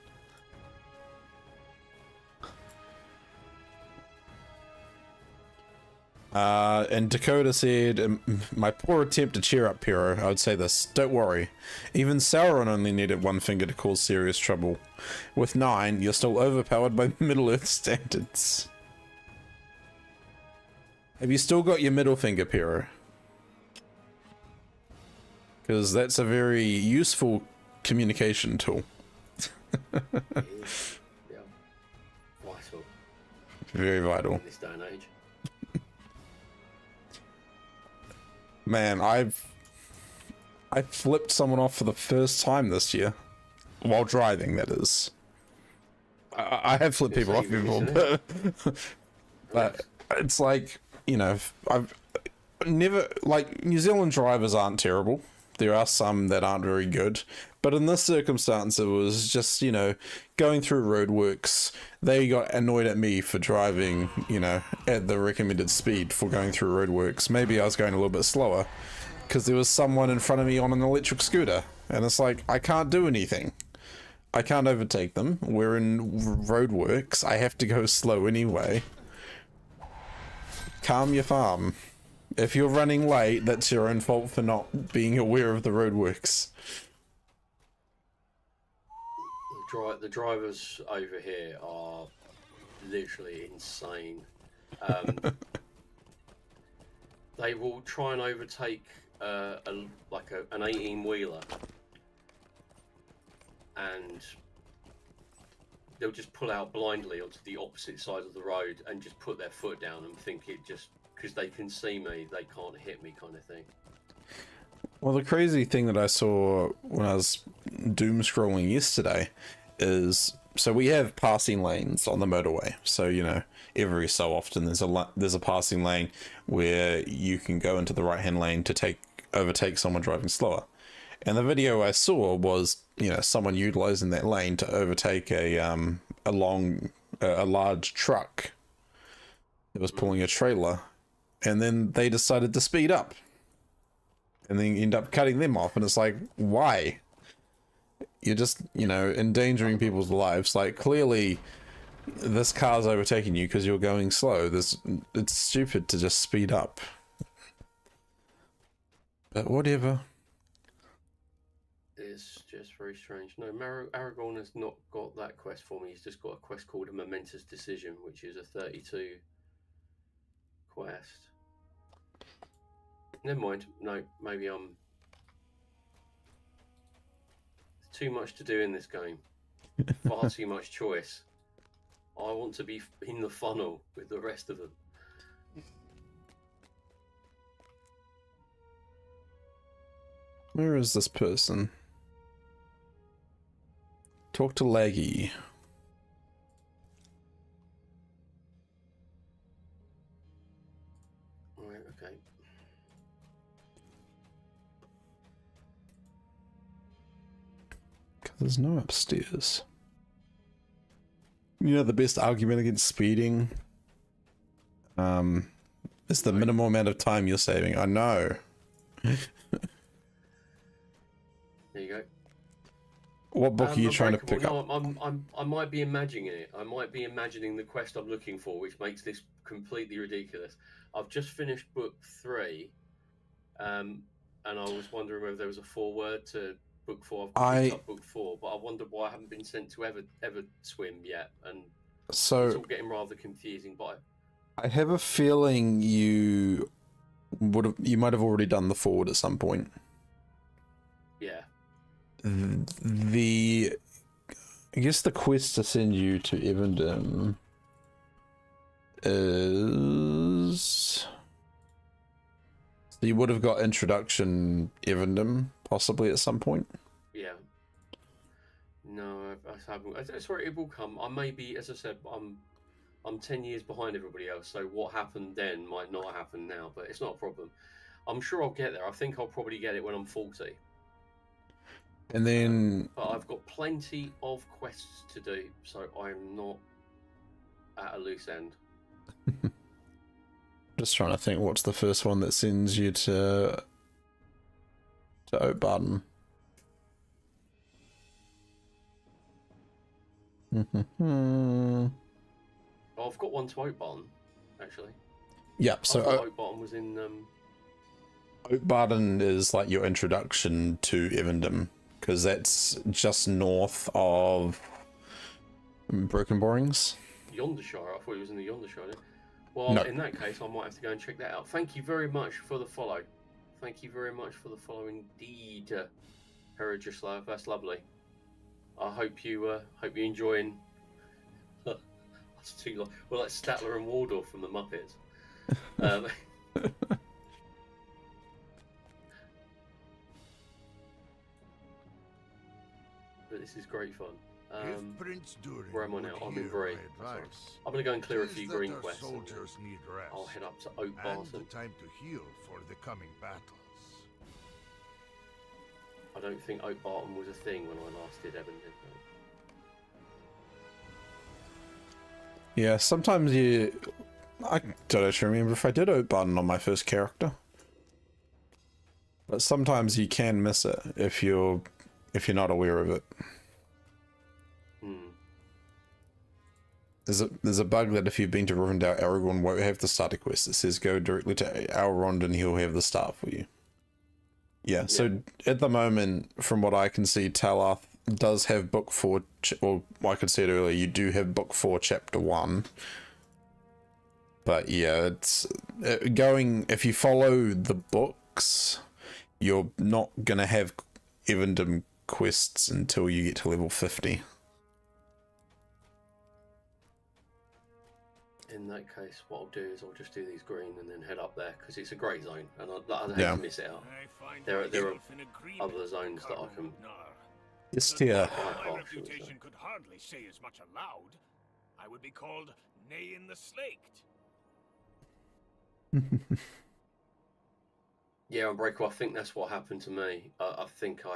[SPEAKER 2] And Dakota said, my poor attempt to cheer up Pero, I would say this, don't worry. Even Sauron only needed one finger to cause serious trouble. With 9, you're still overpowered by Middle-earth standards. Have you still got your middle finger, Pero? Because that's a very useful communication tool.
[SPEAKER 4] It is. Yeah. Vital.
[SPEAKER 2] Very vital.
[SPEAKER 4] In this day and age.
[SPEAKER 2] Man, I flipped someone off for the first time this year. While driving, that is. I have flipped people off before, but it's like, you know, I've never, like, New Zealand drivers aren't terrible. There are some that aren't very good. But in this circumstance, it was just, you know, going through roadworks. They got annoyed at me for driving, you know, at the recommended speed for going through roadworks. Maybe I was going a little bit slower because there was someone in front of me on an electric scooter. And it's like, I can't do anything. I can't overtake them. We're in roadworks. I have to go slow anyway. Calm your farm. If you're running late, that's your own fault for not being aware of the roadworks.
[SPEAKER 4] The drivers over here are literally insane. They will try and overtake an 18-wheeler, and they'll just pull out blindly onto the opposite side of the road and just put their foot down and think it just, because they can see me, they can't hit me kind of thing.
[SPEAKER 2] Well, the crazy thing that I saw when I was doom scrolling yesterday is, so we have passing lanes on the motorway. So, you know, every so often there's a passing lane where you can go into the right-hand lane to overtake someone driving slower. And the video I saw was, you know, someone utilizing that lane to overtake a large truck that was pulling a trailer, and then they decided to speed up. And then you end up cutting them off, and it's like, why? You're just, you know, endangering people's lives. Like, clearly, this car's overtaking you because you're going slow. It's stupid to just speed up. But whatever.
[SPEAKER 4] It's just very strange. No, Aragorn has not got that quest for me. He's just got a quest called A Momentous Decision, which is a 32 quest. Never mind. No, maybe there's too much to do in this game. Far too much choice. I want to be in the funnel with the rest of them.
[SPEAKER 2] Where is this person? Talk to Laggy.
[SPEAKER 4] Right, okay.
[SPEAKER 2] Because there's no upstairs. You know, the best argument against speeding is the minimal amount of time you're saving. I know.
[SPEAKER 4] There you go.
[SPEAKER 2] What book are you trying to pick
[SPEAKER 4] no,
[SPEAKER 2] up?
[SPEAKER 4] I might be imagining it. I might be imagining the quest I'm looking for, which makes this completely ridiculous. I've just finished book 3, and I was wondering whether there was a foreword to book 4. I've picked up book 4, but I wondered why I haven't been sent to ever swim yet, and
[SPEAKER 2] So
[SPEAKER 4] it's all getting rather confusing. But
[SPEAKER 2] I have a feeling you might have already done the forward at some point.
[SPEAKER 4] yeah,
[SPEAKER 2] I guess the quest to send you to Evendom is, so you would have got introduction Evendom possibly at some point.
[SPEAKER 4] yeah. No, I haven't. That's where it will come. I may be, as I said, I'm 10 years behind everybody else, so what happened then might not happen now, but it's not a problem. I'm sure I'll get there. I think I'll probably get it when I'm 40.
[SPEAKER 2] And then
[SPEAKER 4] But I've got plenty of quests to do, so I'm not at a loose end.
[SPEAKER 2] just trying to think, what's the first one that sends you to Oatbarton?
[SPEAKER 4] Oh, I've got one to Oatbarton, actually.
[SPEAKER 2] Yep,
[SPEAKER 4] I
[SPEAKER 2] so
[SPEAKER 4] thought Oatbarton was in...
[SPEAKER 2] Oatbarton is like your introduction to Evendom, because that's just north of Broken Borings.
[SPEAKER 4] Yondershire. I thought he was in the Yondershire. Well,
[SPEAKER 2] No.
[SPEAKER 4] in that case, I might have to go and check that out. Thank you very much for the follow. Thank you very much for the follow indeed, Herigislav. That's lovely. I hope you enjoying. That's too long. Well, like Statler and Waldorf from the Muppets. But this is great fun.
[SPEAKER 8] If Prince Durin
[SPEAKER 4] Where am I now?
[SPEAKER 8] would
[SPEAKER 4] I'm in
[SPEAKER 8] hear
[SPEAKER 4] Bray.
[SPEAKER 8] my advice,
[SPEAKER 4] I'm going to go and clear a
[SPEAKER 8] it is
[SPEAKER 4] few
[SPEAKER 8] that
[SPEAKER 4] green
[SPEAKER 8] our
[SPEAKER 4] quests. And
[SPEAKER 8] soldiers need rest,
[SPEAKER 4] I'll head up to
[SPEAKER 8] and the
[SPEAKER 4] Oatbarton.
[SPEAKER 8] time to heal for the coming battles.
[SPEAKER 4] I don't think Oatbarton was a thing when I last did Evendom.
[SPEAKER 2] Yeah, sometimes I don't actually remember if I did Oatbarton on my first character. But sometimes you can miss it if you're not aware of it. There's a bug that if you've been to Rivendell, Aragorn won't have the starter quest. It says go directly to Elrond and he'll have the start for you. Yeah, so at the moment, from what I can see, Talath does have book 4, or like I said earlier, you do have book 4, chapter 1. But yeah, it's going, if you follow the books, you're not going to have Evendom quests until you get to level 50.
[SPEAKER 4] In that case, what I'll do is I'll just do these green and then head up there because it's a great zone and I hate to miss it out. There are other zones that I can.
[SPEAKER 2] Just here.
[SPEAKER 3] My reputation could hardly say as much aloud. I would be called Nay in the Slaked.
[SPEAKER 4] Yeah, Unbreakable. I think that's what happened to me. I think
[SPEAKER 3] We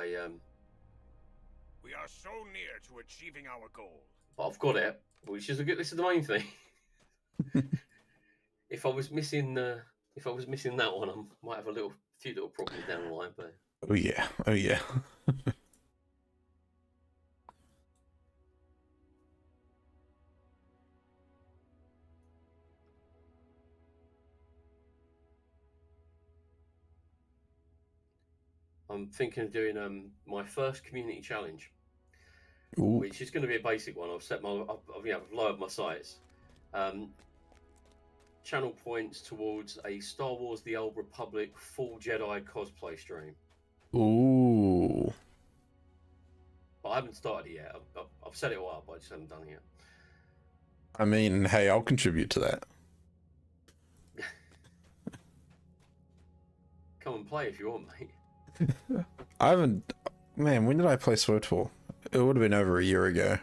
[SPEAKER 3] are so near to achieving our goal.
[SPEAKER 4] But I've got it, which is a good. This is the main thing. If I was missing that one, I might have a few little problems down the line. But
[SPEAKER 2] oh yeah.
[SPEAKER 4] I'm thinking of doing my first community challenge,
[SPEAKER 2] Ooh.
[SPEAKER 4] which is going to be a basic one. I've lowered my sights. Channel points towards a Star Wars: The Old Republic full Jedi cosplay stream.
[SPEAKER 2] Ooh.
[SPEAKER 4] But I haven't started it yet. I've set it all up, but I just haven't done it yet.
[SPEAKER 2] I mean, hey, I'll contribute to that.
[SPEAKER 4] Come and play if you want, mate.
[SPEAKER 2] I haven't... Man, when did I play SWTOR? It would have been over a year ago.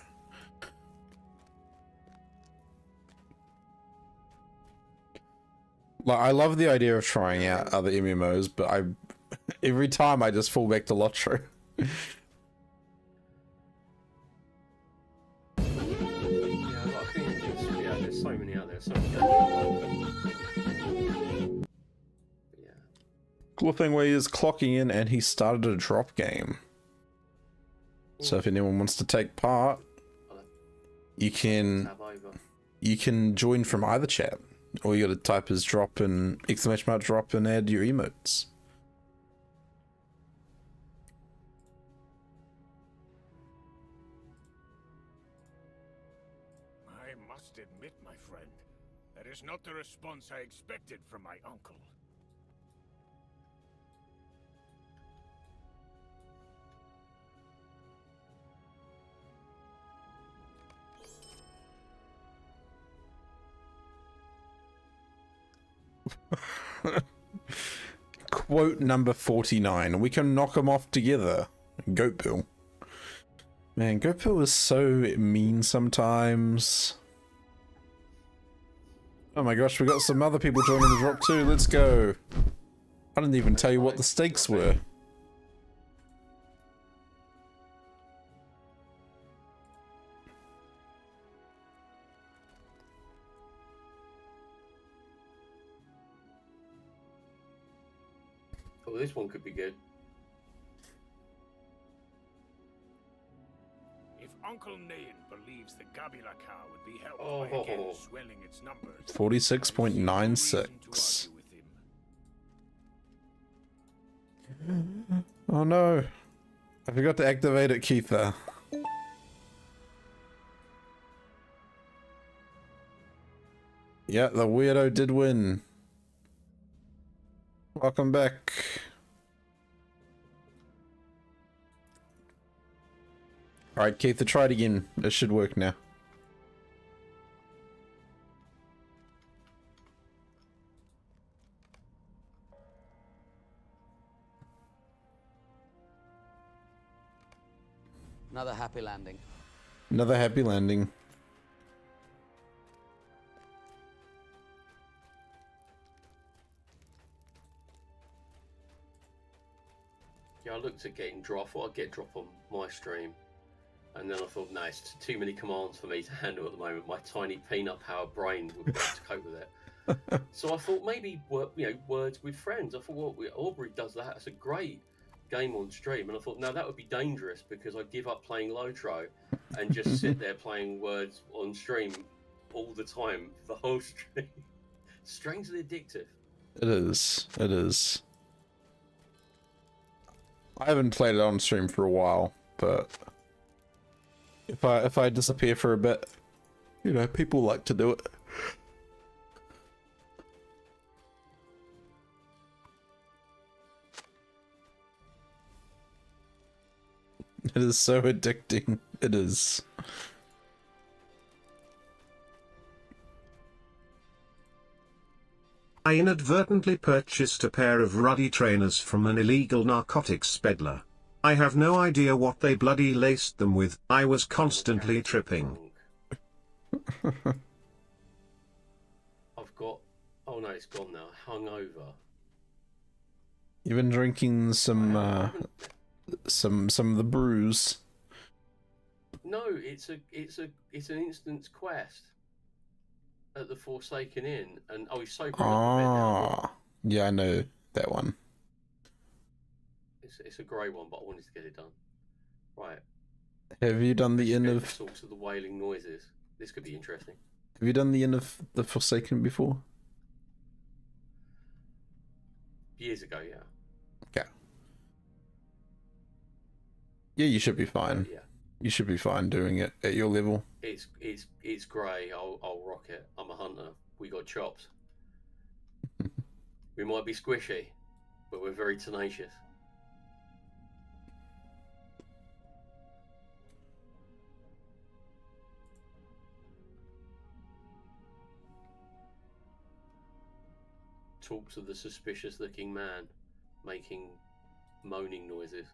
[SPEAKER 2] Like, I love the idea of trying out other MMOs, but every time I just fall back to LOTRO.
[SPEAKER 4] Yeah, I think there's so many out there. So many yeah.
[SPEAKER 2] Cool thing where he is clocking in and he started a drop game. So if anyone wants to take part, you can join from either chat. All you gotta type is drop and ! drop and add your emotes.
[SPEAKER 3] I must admit, my friend, that is not the response I expected from my uncle.
[SPEAKER 2] Quote number 49. We can knock them off together. Goat Bill. Man, Goat Bill is so mean sometimes. Oh my gosh, we got some other people joining the drop too. Let's go. I didn't even tell you what the stakes were.
[SPEAKER 4] Oh, this one could be good.
[SPEAKER 3] If Uncle Nain believes the Gabila cow would be helped by again swelling its numbers,
[SPEAKER 2] 46.96. Oh no. I forgot to activate it, Keitha. Yeah, the weirdo did win. Welcome back. Alright, Keitha, try it again. It should work now.
[SPEAKER 9] Another happy landing.
[SPEAKER 2] Another happy landing.
[SPEAKER 4] Yeah, I looked at getting drop. I thought I'd get drop on my stream. And then I thought, no, it's too many commands for me to handle at the moment. My tiny peanut-powered brain would be able to cope with it. So I thought maybe, words with friends. I thought, well, Aubrey does that. It's a great game on stream. And I thought, no, that would be dangerous because I'd give up playing LOTRO and just sit there playing words on stream all the time, the whole stream. Strangely addictive.
[SPEAKER 2] It is. It is. I haven't played it on stream for a while, but if I disappear for a bit, you know, people like to do it. It is so addicting. It is.
[SPEAKER 10] I inadvertently purchased a pair of ruddy trainers from an illegal narcotics peddler. I have no idea what they bloody laced them with. I was constantly tripping.
[SPEAKER 4] I've got... Oh no, it's gone now. Hungover.
[SPEAKER 2] You've been drinking some of the brews.
[SPEAKER 4] No, it's an instant quest at the Forsaken Inn, and he's sobering up a bit now.
[SPEAKER 2] Yeah, I know that one.
[SPEAKER 4] It's a grey one, but I wanted to get it done. Right.
[SPEAKER 2] Have you done the end of
[SPEAKER 4] the source of the wailing noises? This could be interesting.
[SPEAKER 2] Have you done the end of the Forsaken before?
[SPEAKER 4] Years ago, yeah.
[SPEAKER 2] Okay. Yeah, you should be fine.
[SPEAKER 4] Yeah.
[SPEAKER 2] You should be fine doing it at your level.
[SPEAKER 4] It's grey. I'll rock it. I'm a hunter. We got chops. We might be squishy, but we're very tenacious. Talks of the suspicious-looking man making moaning noises.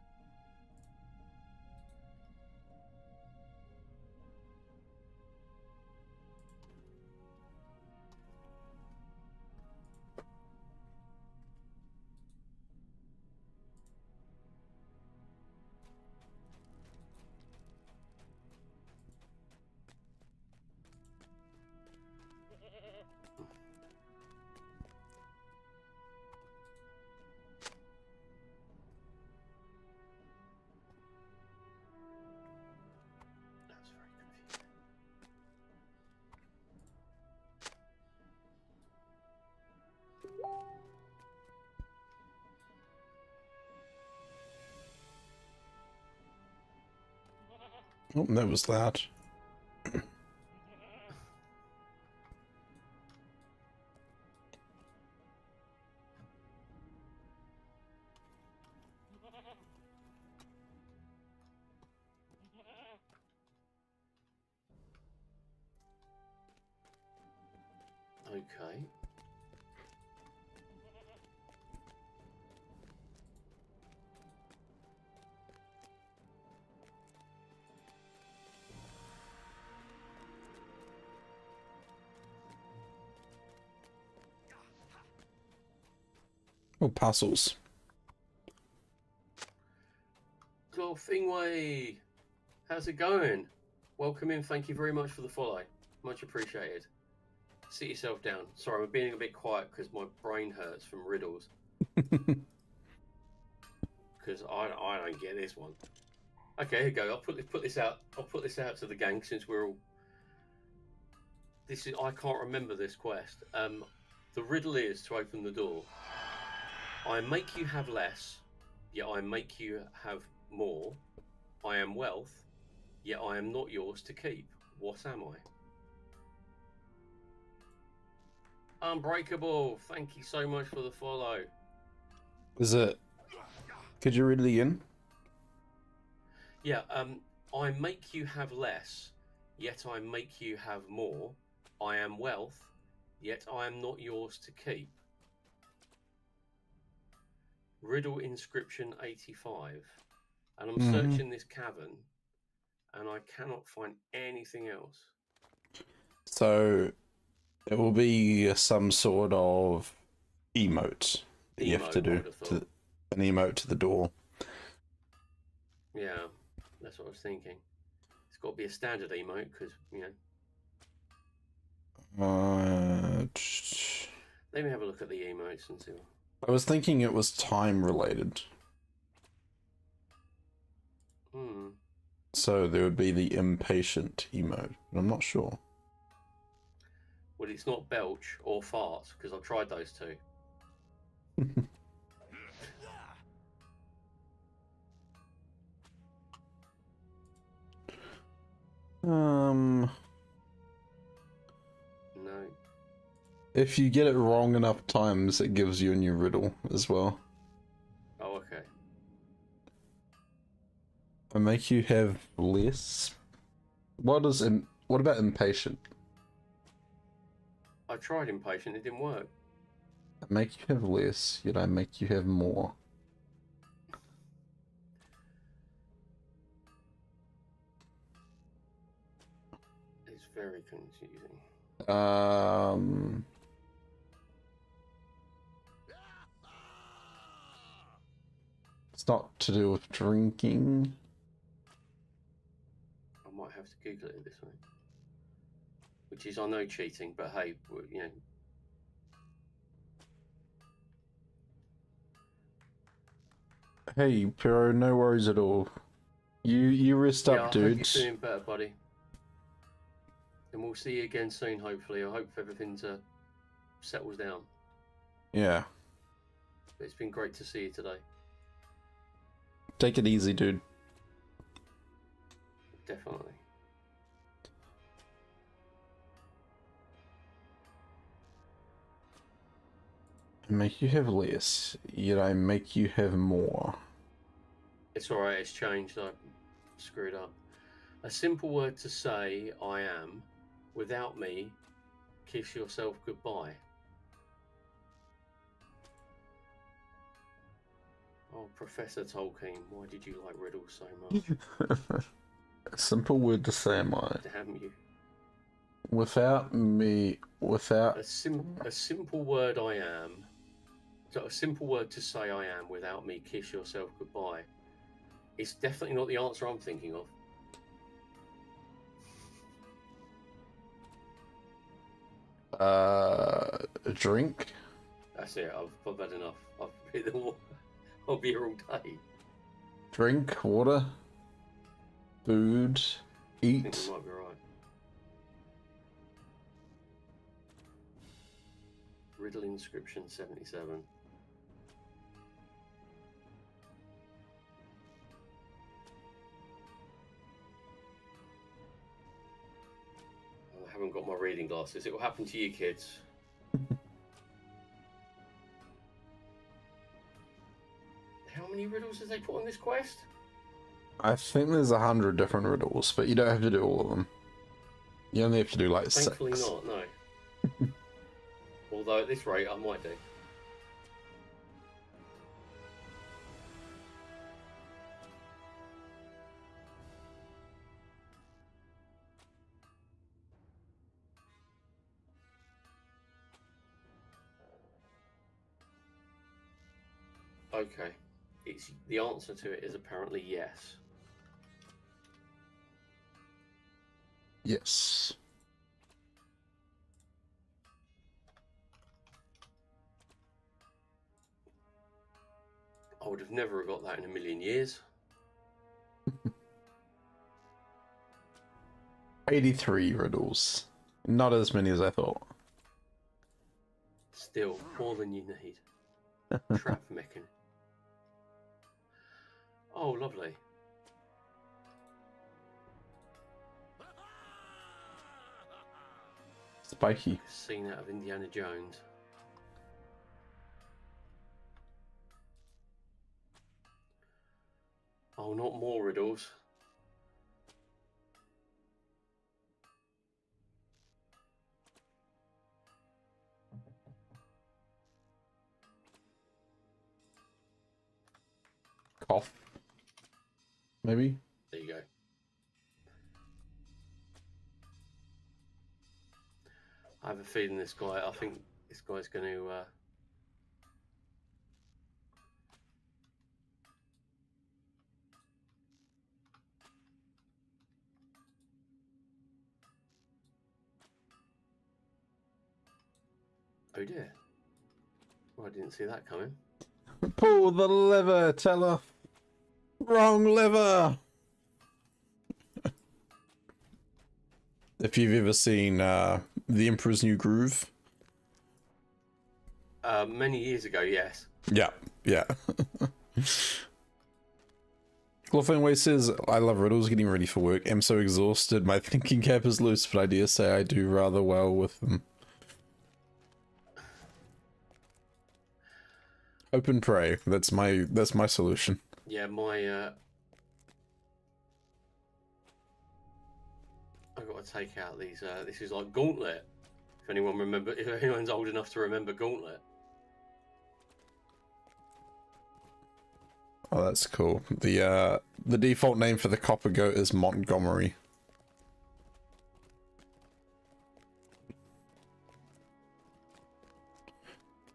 [SPEAKER 4] That's very confusing.
[SPEAKER 2] Oh, that was loud.
[SPEAKER 4] Okay.
[SPEAKER 2] Oh, puzzles.
[SPEAKER 4] Glorfingway, how's it going? Welcome in. Thank you very much for the follow. Much appreciated. Sit yourself down. Sorry, I'm being a bit quiet because my brain hurts from riddles. Because I don't get this one. Okay, here you go. I'll put this out. I'll put this out to the gang since we're all. This is I can't remember this quest. The riddle is to open the door. I make you have less, yet I make you have more. I am wealth, yet I am not yours to keep. What am I? Unbreakable. Thank you so much for the follow.
[SPEAKER 2] Is it? Could you read it again?
[SPEAKER 4] Yeah. I make you have less, yet I make you have more. I am wealth, yet I am not yours to keep. Riddle inscription 85. And I'm searching this cavern and I cannot find anything else.
[SPEAKER 2] So it will be some sort of emote that you have to do. An emote to the door.
[SPEAKER 4] Yeah, that's what I was thinking. It's got to be a standard emote because, you know. Let me have a look at the emotes and see.
[SPEAKER 2] I was thinking it was time related. So there would be the impatient emote, but I'm not sure.
[SPEAKER 4] Well, it's not belch or fart because I've tried those two.
[SPEAKER 2] No. If you get it wrong enough times, it gives you a new riddle as well.
[SPEAKER 4] Oh, okay.
[SPEAKER 2] I make you have less. What about impatient?
[SPEAKER 4] I tried impatient, it didn't work.
[SPEAKER 2] I make you have less, yet I make you have more.
[SPEAKER 4] It's very confusing.
[SPEAKER 2] It's not to do with drinking.
[SPEAKER 4] I might have to Google it this way. Which is, I know, cheating, but hey, you know.
[SPEAKER 2] Hey, Pyro, no worries at all. You rest up, dude.
[SPEAKER 4] I hope you're feeling better, buddy. And we'll see you again soon, hopefully. I hope everything settles down.
[SPEAKER 2] Yeah.
[SPEAKER 4] But it's been great to see you today.
[SPEAKER 2] Take it easy, dude.
[SPEAKER 4] Definitely.
[SPEAKER 2] I make you have less, yet I make you have more.
[SPEAKER 4] It's alright, it's changed. I screwed up. A simple word to say, I am. Without me, kiss yourself goodbye. Oh, Professor Tolkien, why did you like riddles so much?
[SPEAKER 2] A simple word to say, am I?
[SPEAKER 4] Damn you.
[SPEAKER 2] Without me, without...
[SPEAKER 4] A simple word I am. So a simple word to say I am without me kiss yourself goodbye. It's definitely not the answer I'm thinking of.
[SPEAKER 2] A drink?
[SPEAKER 4] That's it, I've had enough. I'll be here all day.
[SPEAKER 2] Drink, water, food,
[SPEAKER 4] I think
[SPEAKER 2] eat.
[SPEAKER 4] you might be right. Riddle inscription 77. I haven't got my reading glasses. It will happen to you kids. How many riddles have they put on this quest?
[SPEAKER 2] I think there's 100 different riddles, but you don't have to do all of them. You only have to do like
[SPEAKER 4] Thankfully
[SPEAKER 2] 6.
[SPEAKER 4] not, no. Although at this rate, I might do. Okay. The answer to it is apparently yes.
[SPEAKER 2] Yes.
[SPEAKER 4] I would have never got that in a million years.
[SPEAKER 2] 83 riddles. Not as many as I thought.
[SPEAKER 4] Still, more than you need. Trap mechanism. Oh, lovely.
[SPEAKER 2] Spiky.
[SPEAKER 4] Scene out of Indiana Jones. Oh, not more riddles.
[SPEAKER 2] Cough. Maybe?
[SPEAKER 4] There you go. I have a feeling this guy, I think this guy's going to... Oh dear. Well, I didn't see that coming.
[SPEAKER 2] Pull the lever, teller. Wrong lever. If you've ever seen The Emperor's New Groove.
[SPEAKER 4] Many years ago, yes.
[SPEAKER 2] Yeah, yeah. Glorfinway says, I love riddles, getting ready for work. I'm so exhausted. My thinking cap is loose, but I dare say I do rather well with them. Hope and pray. That's my solution.
[SPEAKER 4] Yeah, my... I've got to take out these... this is like Gauntlet. If anyone's old enough to remember Gauntlet.
[SPEAKER 2] Oh, that's cool. The default name for the copper goat is Montgomery.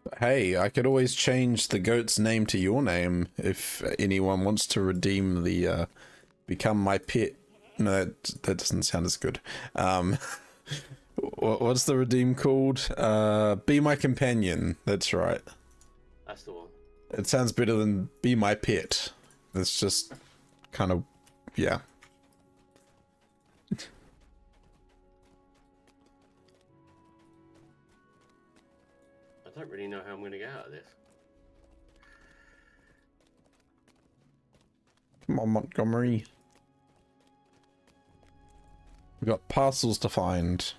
[SPEAKER 2] But hey, I could always change the goat's name to your name if anyone wants to redeem the become my pet. No, that doesn't sound as good. What's the redeem called? Be my companion. That's right.
[SPEAKER 4] That's the one.
[SPEAKER 2] It sounds better than be my pet. That's just kind of, yeah.
[SPEAKER 4] I don't really know how I'm going to get out of this.
[SPEAKER 2] Come on, Montgomery. We've got parcels to find.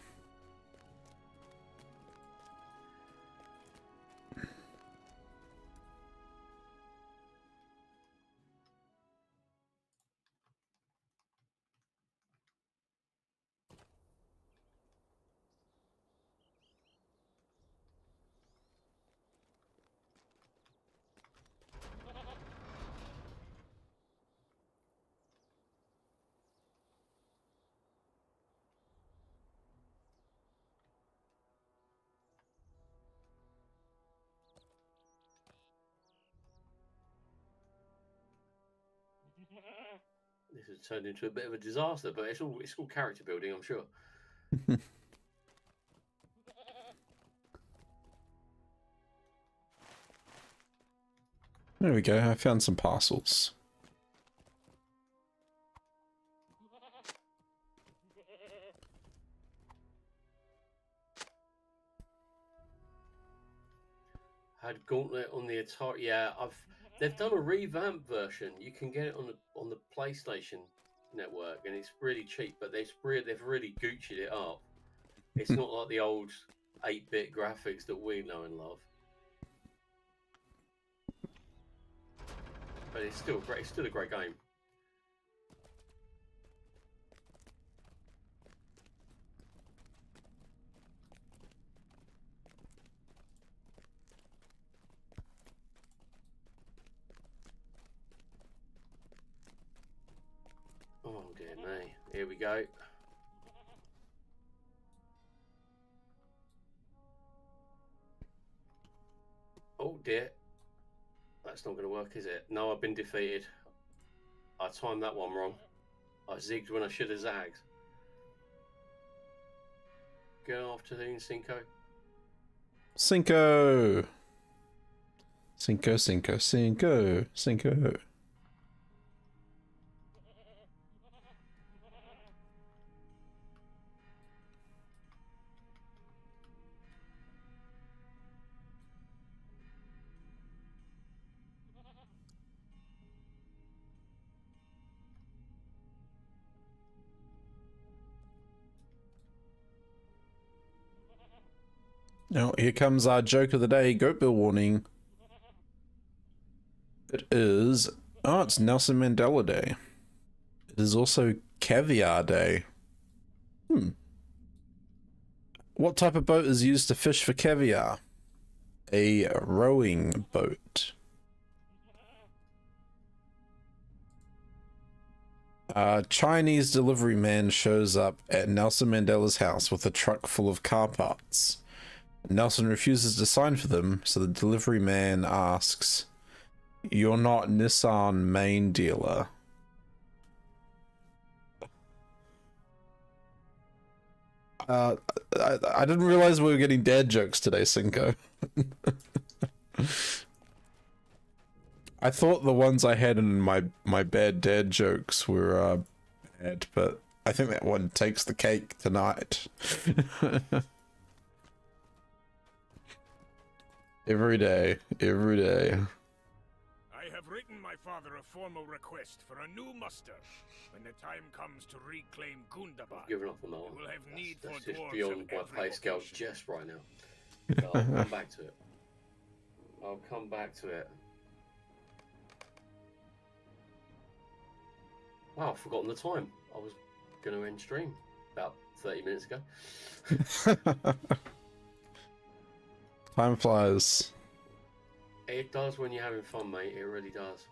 [SPEAKER 4] This has turned into a bit of a disaster, but it's all character building, I'm sure.
[SPEAKER 2] There we go. I found some parcels.
[SPEAKER 4] Had Gauntlet on the Atari. Yeah, they've done a revamped version. You can get it on the PlayStation network, and it's really cheap. But they've really Gucci'd it up. It's not like the old 8-bit graphics that we know and love. But it's still great. It's still a great game. Oh dear me. Here we go. Oh dear. That's not going to work, is it? No, I've been defeated. I timed that one wrong. I zigged when I should have zagged. Go afternoon, Cinco.
[SPEAKER 2] Cinco! Cinco, Cinco, Cinco, Cinco. Now, here comes our joke of the day, goat bill warning. It is... Oh, it's Nelson Mandela Day. It is also Caviar Day. What type of boat is used to fish for caviar? A rowing boat. A Chinese delivery man shows up at Nelson Mandela's house with a truck full of car parts. Nelson refuses to sign for them, so the delivery man asks, "You're not Nissan main dealer?" I didn't realize we were getting dad jokes today, Cinco. I thought the ones I had in my bad dad jokes were bad, but I think that one takes the cake tonight. Every day, every day.
[SPEAKER 3] I have written my father a formal request for a new muster. When the time comes to reclaim Gundabad,
[SPEAKER 4] Giving up on that one.
[SPEAKER 3] we'll have need
[SPEAKER 4] That's
[SPEAKER 3] for
[SPEAKER 4] just
[SPEAKER 3] dwarves
[SPEAKER 4] beyond
[SPEAKER 3] of
[SPEAKER 4] my
[SPEAKER 3] every
[SPEAKER 4] pay scale
[SPEAKER 3] vocation.
[SPEAKER 4] just right now. But I'll come back to it. I'll come back to it. Wow, I've forgotten the time. I was going to end stream about 30 minutes ago.
[SPEAKER 2] Time flies.
[SPEAKER 4] It does when you're having fun, mate. It really does.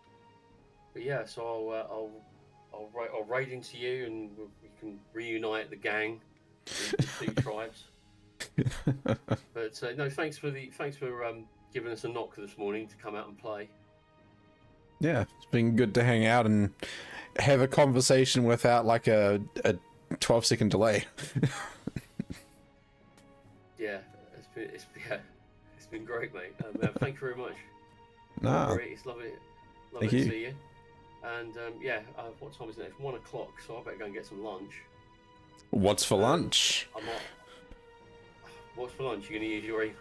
[SPEAKER 4] But yeah, so I'll raid into you, and we can reunite the gang, the two tribes. But no, thanks for giving us a knock this morning to come out and play.
[SPEAKER 2] Yeah, it's been good to hang out and have a conversation without like a 12-second delay.
[SPEAKER 4] Yeah, it's been great, mate. Thank you very much.
[SPEAKER 2] Nah,
[SPEAKER 4] It's lovely
[SPEAKER 2] Thank
[SPEAKER 4] to
[SPEAKER 2] you.
[SPEAKER 4] see you. And yeah, what time is it? It's 1 o'clock, so I better go and get some lunch.
[SPEAKER 2] what's for lunch?
[SPEAKER 4] What's for lunch? You're going to use your email?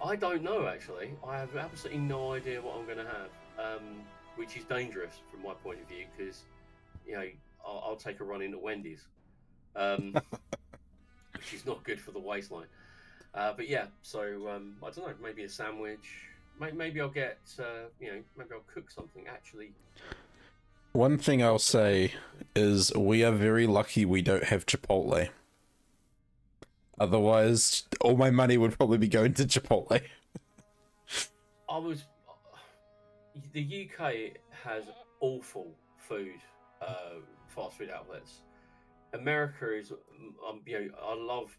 [SPEAKER 4] I don't know, actually. I have absolutely no idea what I'm going to have, which is dangerous from my point of view, because, you know, I'll take a run into Wendy's, which is not good for the waistline. But yeah, so I don't know, maybe a sandwich. Maybe I'll get, maybe I'll cook something, actually.
[SPEAKER 2] One thing I'll say is we are very lucky we don't have Chipotle. Otherwise, all my money would probably be going to Chipotle.
[SPEAKER 4] The UK has awful food, fast food outlets. America is, I love,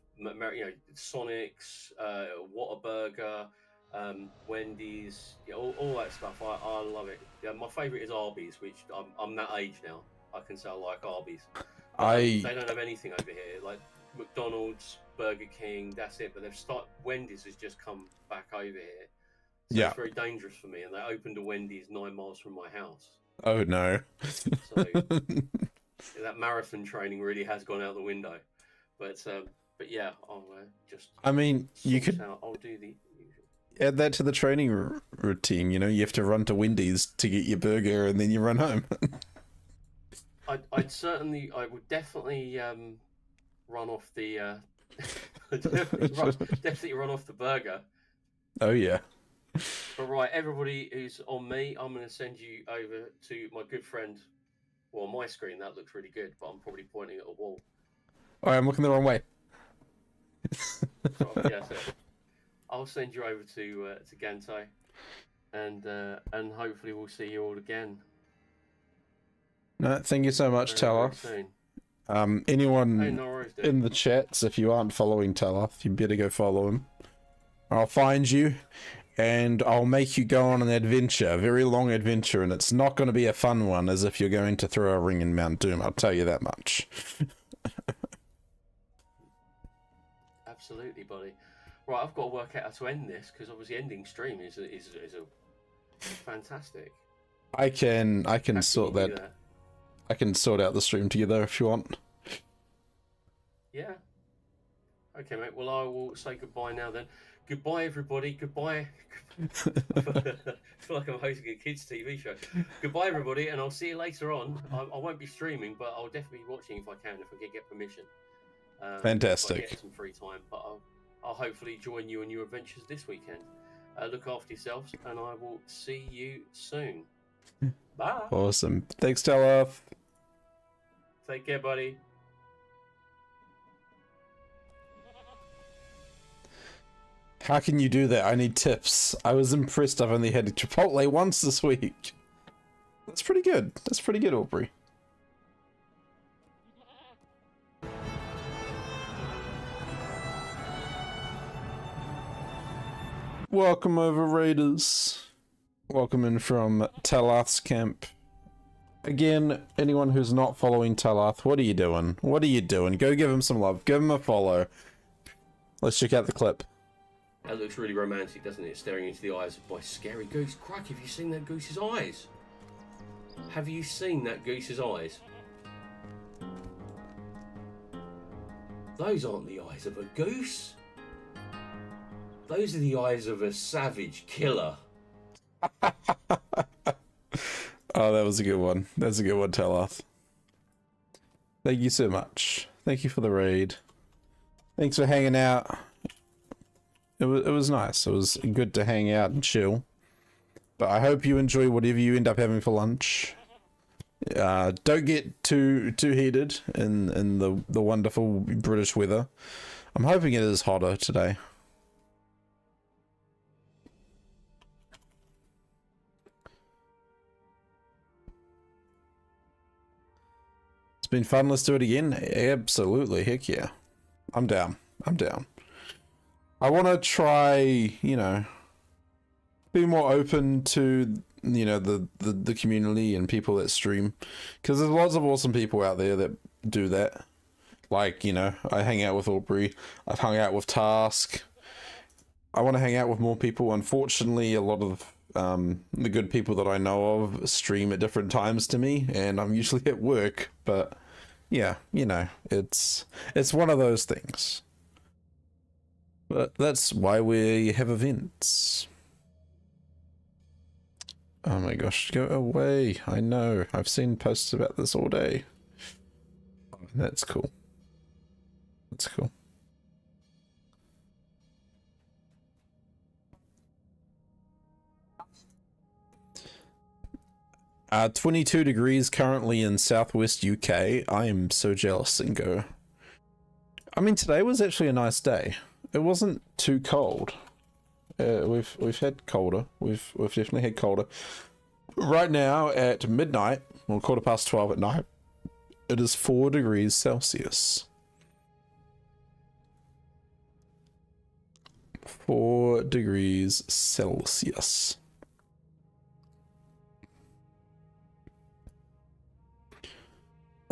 [SPEAKER 4] Sonic's, Whataburger, Wendy's, all that stuff. I love it. Yeah, my favourite is Arby's, which I'm that age now. I can say I like Arby's.
[SPEAKER 2] They
[SPEAKER 4] don't have anything over here. Like McDonald's, Burger King, that's it. But Wendy's has just come back over here. So
[SPEAKER 2] Yeah.
[SPEAKER 4] it's very dangerous for me. And they opened a Wendy's 9 miles from my house.
[SPEAKER 2] Oh no.
[SPEAKER 4] So that marathon training really has gone out the window. But yeah, I'll just.
[SPEAKER 2] I mean, you could
[SPEAKER 4] I'll do the usual.
[SPEAKER 2] Add that to the training routine. You know, you have to run to Wendy's to get your burger, and then you run home.
[SPEAKER 4] I would definitely run off the definitely run off the burger.
[SPEAKER 2] Oh yeah.
[SPEAKER 4] But right, everybody who's on me, I'm going to send you over to my good friend. Well, on my screen that looks really good, but I'm probably pointing at a wall.
[SPEAKER 2] Oh, I'm looking the wrong way.
[SPEAKER 4] So, yeah, so I'll send you over to Ganto, and hopefully we'll see you all again.
[SPEAKER 2] No, thank you so much,
[SPEAKER 4] very
[SPEAKER 2] Teloth.
[SPEAKER 4] soon.
[SPEAKER 2] Anyone
[SPEAKER 4] Hey, no worries, dude.
[SPEAKER 2] in the chats, if you aren't following Teloth, you better go follow him. I'll find you, and I'll make you go on an adventure, a very long adventure, and it's not going to be a fun one, as if you're going to throw a ring in Mount Doom. I'll tell you that much.
[SPEAKER 4] Absolutely, buddy. Right, I've got to work out how to end this because obviously ending stream is a fantastic.
[SPEAKER 2] I can sort that. I can sort out the stream together if you want.
[SPEAKER 4] Yeah. Okay, mate. Well, I will say goodbye now then. Goodbye, everybody. Goodbye. I feel like I'm hosting a kids' TV show. Goodbye, everybody, and I'll see you later on. I won't be streaming, but I'll definitely be watching if I can, if I can get permission.
[SPEAKER 2] Fantastic.
[SPEAKER 4] If I get some free time, but I'll hopefully join you on your adventures this weekend. Look after yourselves, and I will see you soon. Bye.
[SPEAKER 2] Awesome. Thanks, Teloth.
[SPEAKER 4] Take care, buddy.
[SPEAKER 2] How can you do that? I need tips. I was impressed. I've only had Chipotle once this week. That's pretty good. That's pretty good, Aubrey. Welcome over, Raiders. Welcome in from Teloth's camp. Again, anyone who's not following Teloth, what are you doing? What are you doing? Go give him some love. Give him a follow. Let's check out the clip.
[SPEAKER 4] That looks really romantic, doesn't it? Staring into the eyes of my scary goose. Crack, have you seen that goose's eyes? Have you seen that goose's eyes? Those aren't the eyes of a goose. Those are the eyes of a savage killer.
[SPEAKER 2] Oh, that was a good one. That's a good one, Teloth. Thank you so much. Thank you for the raid. Thanks for hanging out. It was nice. It was good to hang out and chill. But I hope you enjoy whatever you end up having for lunch. Don't get too heated in the wonderful British weather. I'm hoping it is hotter today. It's been fun. Let's do it again. Absolutely. Heck yeah. I'm down. I'm down. I want to try, you know, be more open to, you know, the community and people that stream. Because there's lots of awesome people out there that do that. Like, you know, I hang out with Aubrey. I've hung out with Task. I want to hang out with more people. Unfortunately, a lot of the good people that I know of stream at different times to me, and I'm usually at work. But yeah, you know, it's one of those things. But that's why we have events. Oh my gosh, go away. I know. I've seen posts about this all day. That's cool. That's cool. 22 degrees currently in southwest UK. I am so jealous, Ingo. I mean, today was actually a nice day. It wasn't too cold. We've had colder. We've definitely had colder. Right now at midnight, or 12:15 at night, it is 4 degrees Celsius. 4 degrees Celsius.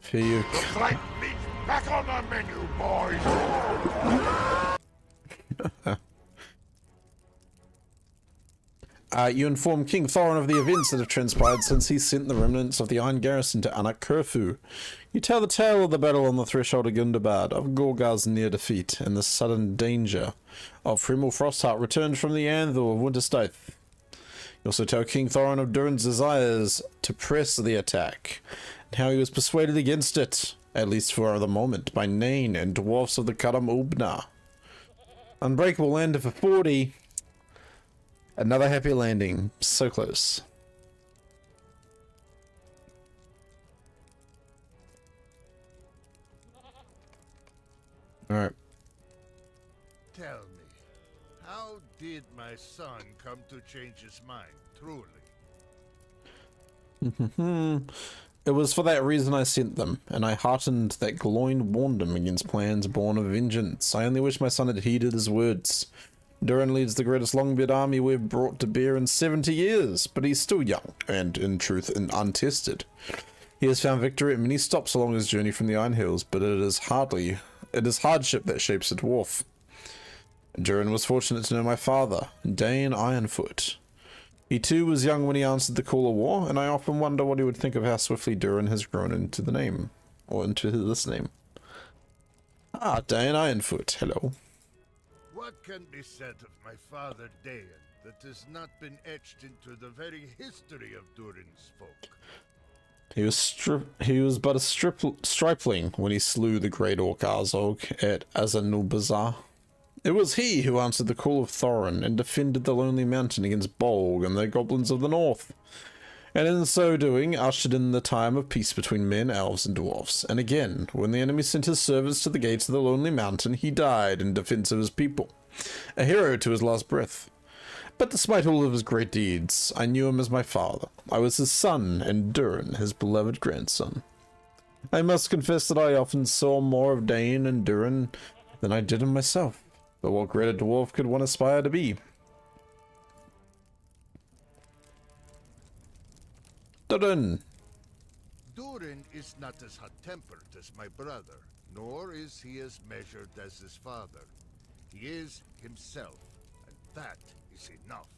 [SPEAKER 2] For you.
[SPEAKER 8] Looks like meat's back on the menu, boys.
[SPEAKER 2] You inform King Thorin of the events that have transpired since he sent the remnants of the Iron Garrison to Anakkurfu. You tell the tale of the battle on the threshold of Gundabad, of Gorgar's near defeat, and the sudden danger of Fremel Frostheart returned from the Anvil of Winterstith. You also tell King Thorin of Durin's desires to press the attack, and how he was persuaded against it, at least for the moment, by Nain and dwarfs of the Karam Ubna. Unbreakable lander for 40. Another happy landing. So close. Alright.
[SPEAKER 8] Tell me, how did my son come to change his mind, truly?
[SPEAKER 2] It was for that reason I sent them, and I heartened that Gloin warned him against plans born of vengeance. I only wish my son had heeded his words. Durin leads the greatest Longbeard army we've brought to bear in 70 years, but he's still young, and in truth untested. He has found victory at many stops along his journey from the Iron Hills, but it is hardship that shapes a dwarf. Durin was fortunate to know my father, Dane Ironfoot. He too was young when he answered the call of war, and I often wonder what he would think of how swiftly Durin has grown into the name, or into this name. Ah, Dane Ironfoot, hello.
[SPEAKER 8] What can be said of my father Dain that has not been etched into the very history of Durin's folk?
[SPEAKER 2] He was but a stripling when he slew the great orc Arzog at Azanul-Bazar. It was he who answered the call of Thorin and defended the Lonely Mountain against Bolg and the goblins of the north, and in so doing ushered in the time of peace between men, elves, and dwarfs. And again, when the enemy sent his servants to the gates of the Lonely Mountain, he died in defense of his people, a hero to his last breath. But despite all of his great deeds, I knew him as my father. I was his son, and Durin, his beloved grandson. I must confess that I often saw more of Dain and Durin than I did of myself, but what greater dwarf could one aspire to be? Durin!
[SPEAKER 8] Durin is not as hot-tempered as my brother, nor is he as measured as his father. He is himself, and that is enough.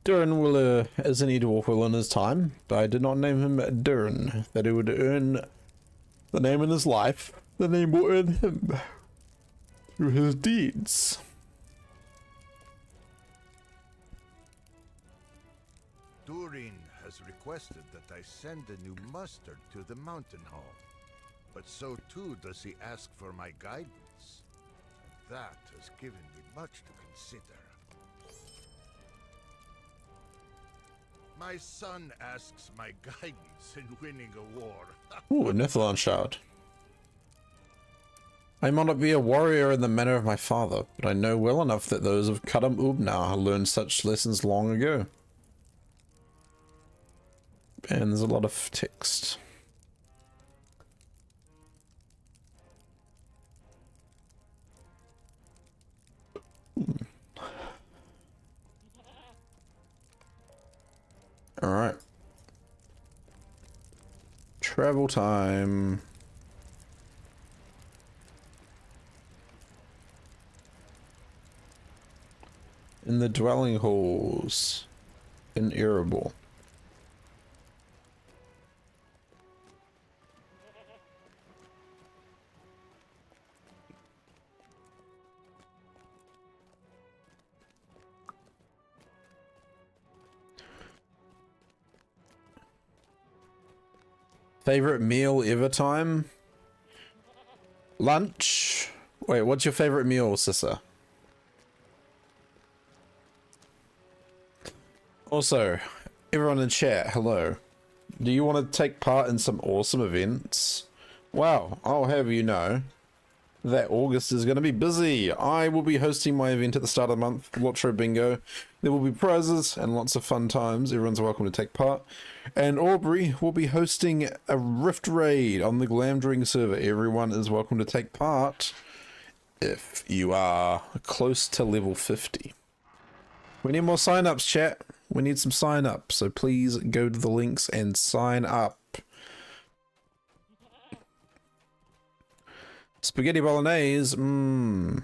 [SPEAKER 2] Durin will, as any dwarf will in his time, but I did not name him Durin, that he would earn the name in his life. The name will earn him through his deeds.
[SPEAKER 8] Durin has requested that I send a new mustard to the mountain hall, but so too does he ask for my guidance. And that has given me much to consider. My son asks my guidance in winning a war.
[SPEAKER 2] Ooh, a Nithlan shard. I might not be a warrior in the manner of my father, but I know well enough that those of Karam Ubna learned such lessons long ago. And there's a lot of text. Alright. Travel time. In the dwelling halls. In Erebor. Favorite meal ever time? Lunch? Wait, what's your favorite meal, Sissa? Also, everyone in chat, hello. Do you want to take part in some awesome events? Wow, I'll have you know that August is going to be busy. I will be hosting my event at the start of the month, LOTRO Bingo. There will be prizes and lots of fun times. Everyone's welcome to take part. And Aubrey will be hosting a Rift Raid on the Glamdring server. Everyone is welcome to take part if you are close to level 50. We need more sign-ups, chat. We need some sign-ups, so please go to the links and sign up. Spaghetti bolognese. Mmm.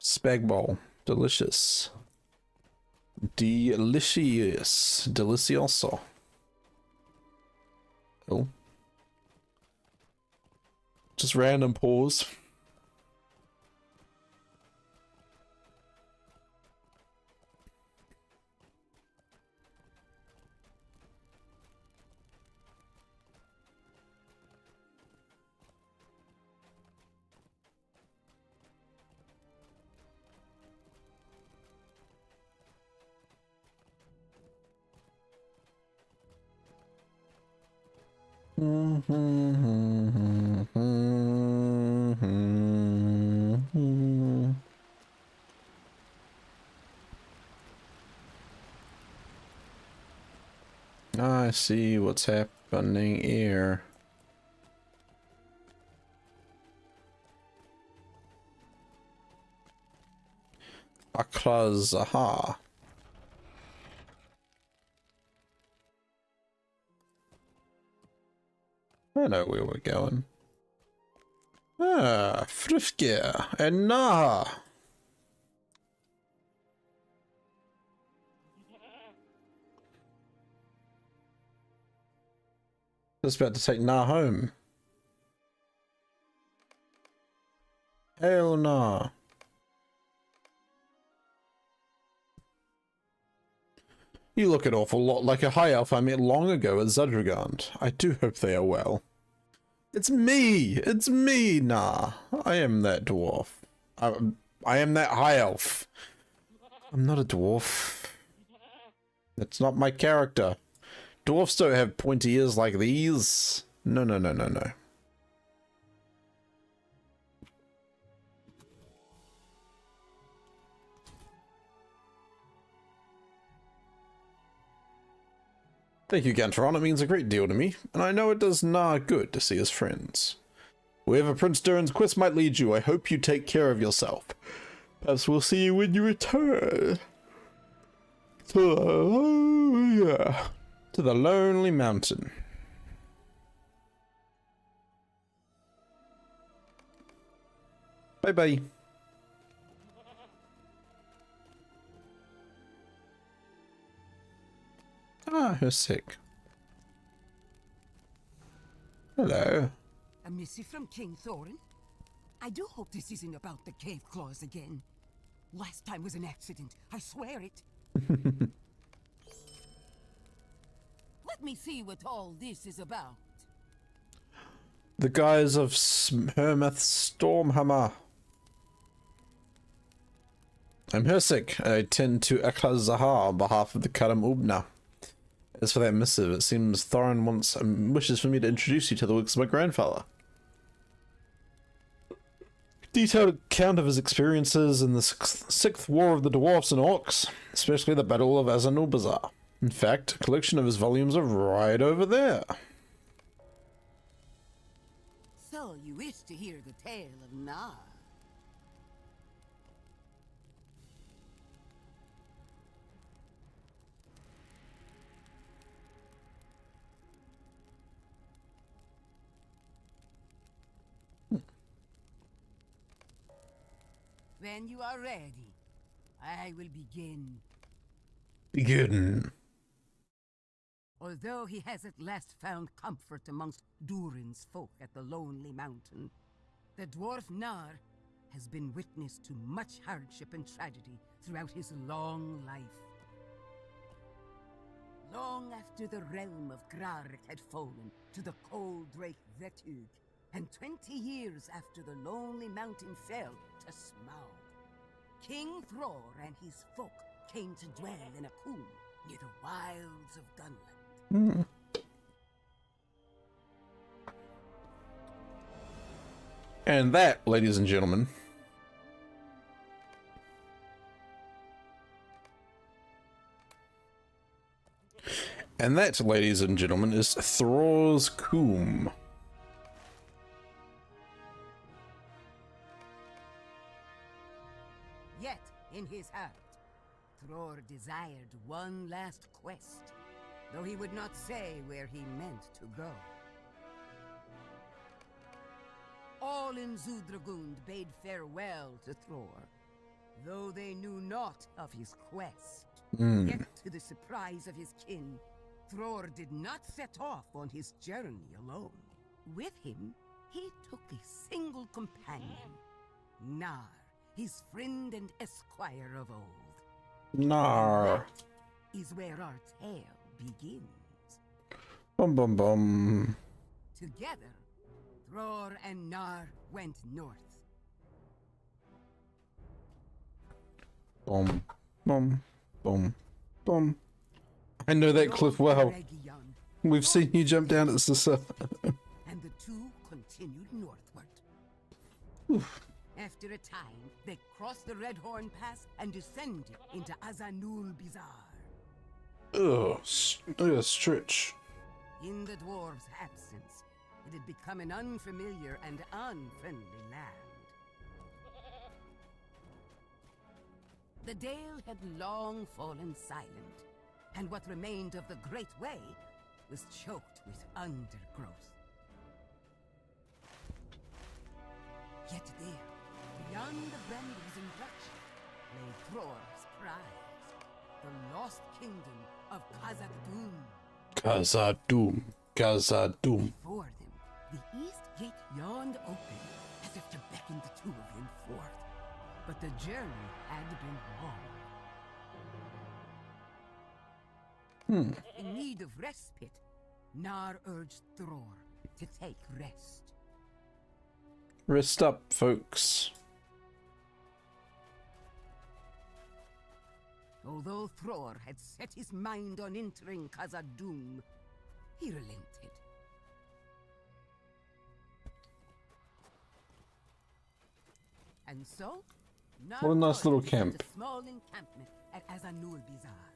[SPEAKER 2] Spag bowl. Delicious. Delicious. Delicioso. Oh. Just random pause. I see what's happening here. Aklas, aha. I know where we're going. Ah, Frifke and Naha. Just about to take Nah home. Hell nah. You look an awful lot like a high elf I met long ago at Zudragand. I do hope they are well. It's me! It's me, Nah. I am that dwarf. I am that high elf. I'm not a dwarf. That's not my character. Dwarfs don't have pointy ears like these. No, no, no, no, no. Thank you, Gantoran. It means a great deal to me, and I know it does Nah good to see his friends. Wherever Prince Durin's quest might lead you, I hope you take care of yourself. Perhaps we'll see you when you return. To the Lonely Mountain. Bye-bye. Ah, who's sick? Hello.
[SPEAKER 11] A missive from King Thorin? I do hope this isn't about the cave claws again. Last time was an accident, I swear it. Let me see what all this is about.
[SPEAKER 2] The guys of Hermeth Stormhammer. I'm Hirsik. I tend to Akla Zahar on behalf of the Karam Ubna. As for that missive, it seems Thorin wishes for me to introduce you to the works of my grandfather. Detailed account of his experiences in the Sixth War of the Dwarfs and Orcs, especially the Battle of Azanulbazar. In fact, a collection of his volumes are right over there.
[SPEAKER 11] So you wish to hear the tale of Nah? When you are ready, I will begin.
[SPEAKER 2] Begin.
[SPEAKER 11] Although he has at last found comfort amongst Durin's folk at the Lonely Mountain, the dwarf Nar has been witness to much hardship and tragedy throughout his long life. Long after the realm of Grark had fallen to the cold Drake Vetug, and 20 years after the Lonely Mountain fell to Smaug, King Thror and his folk came to dwell in a coombe near the wilds of Gunland.
[SPEAKER 2] And that, ladies and gentlemen, is Thror's Coombe.
[SPEAKER 11] Yet, in his heart, Thror desired one last quest, though he would not say where he meant to go. all in Zudragund bade farewell to Thror, though they knew naught of his quest. Yet, to the surprise of his kin, Thror did not set off on his journey alone. With him, he took a single companion, Nar, his friend and esquire of old.
[SPEAKER 2] Nar.
[SPEAKER 11] That is where our tale begins.
[SPEAKER 2] Bum bum bum.
[SPEAKER 11] Together, Thror and Nar went north.
[SPEAKER 2] Bum bum bum bum. I know that cliff well. We've seen you jump down at the surface.
[SPEAKER 11] And the two continued northward. After a time, they crossed the Redhorn Pass and descended into Azanul Bizarre.
[SPEAKER 2] Ugh, stretch.
[SPEAKER 11] In the dwarves' absence, it had become an unfamiliar and unfriendly land. The dale had long fallen silent, and what remained of the Great Way was choked with undergrowth. Yet there, beyond the brambles and brush, lay Thror's prize, the lost kingdom of Khazad-dûm.
[SPEAKER 2] Khazad-dûm.
[SPEAKER 11] Before them, the east gate yawned open, as if to beckon the two of them forth. But the journey had been long. In need of respite, Nar urged Thror to take rest.
[SPEAKER 2] Rest up, folks.
[SPEAKER 11] Although Thror had set his mind on entering Khazad-dûm, he relented. And so, Nar
[SPEAKER 2] What a nice little
[SPEAKER 11] joined
[SPEAKER 2] camp.
[SPEAKER 11] a small encampment at Azanul Bizarre.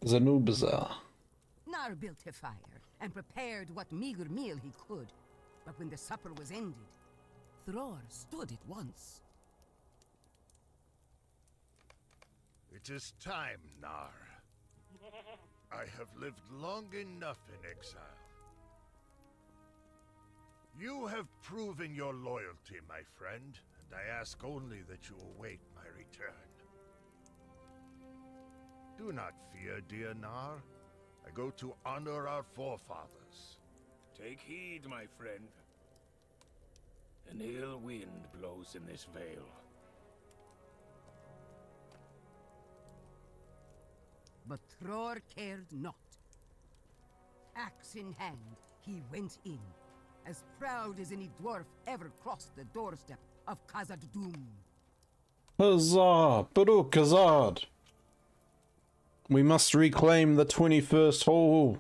[SPEAKER 2] Zanul Bazaar.
[SPEAKER 11] Nar built a fire and prepared what meager meal he could. But when the supper was ended, Thror stood at once.
[SPEAKER 8] It is time, Nar. I have lived long enough in exile. You have proven your loyalty, my friend, and I ask only that you await my return. Do not fear, dear Nar. I go to honor our forefathers.
[SPEAKER 3] Take heed, my friend. An ill wind blows in this vale.
[SPEAKER 11] But Thror cared not. Axe in hand, he went in, as proud as any dwarf ever crossed the doorstep of Khazad-dûm.
[SPEAKER 2] Huzzah! Baruch Khazad! We must reclaim the 21st hall.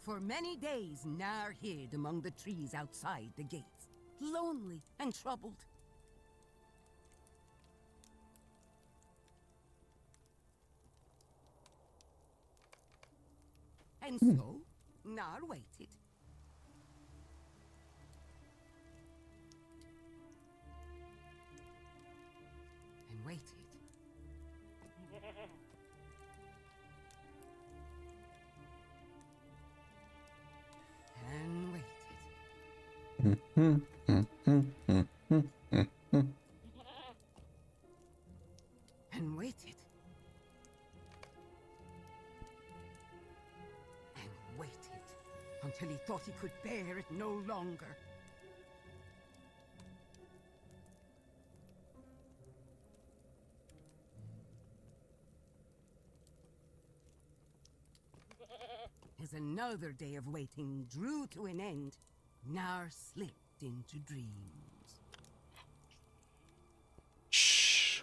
[SPEAKER 11] For many days, Nar hid among the trees outside the gates, lonely and troubled. And so, Nar waited. And waited. And waited. And waited. And waited until he thought he could bear it no longer. As another day of waiting drew to an end, Nar slipped into dreams.
[SPEAKER 2] Shh.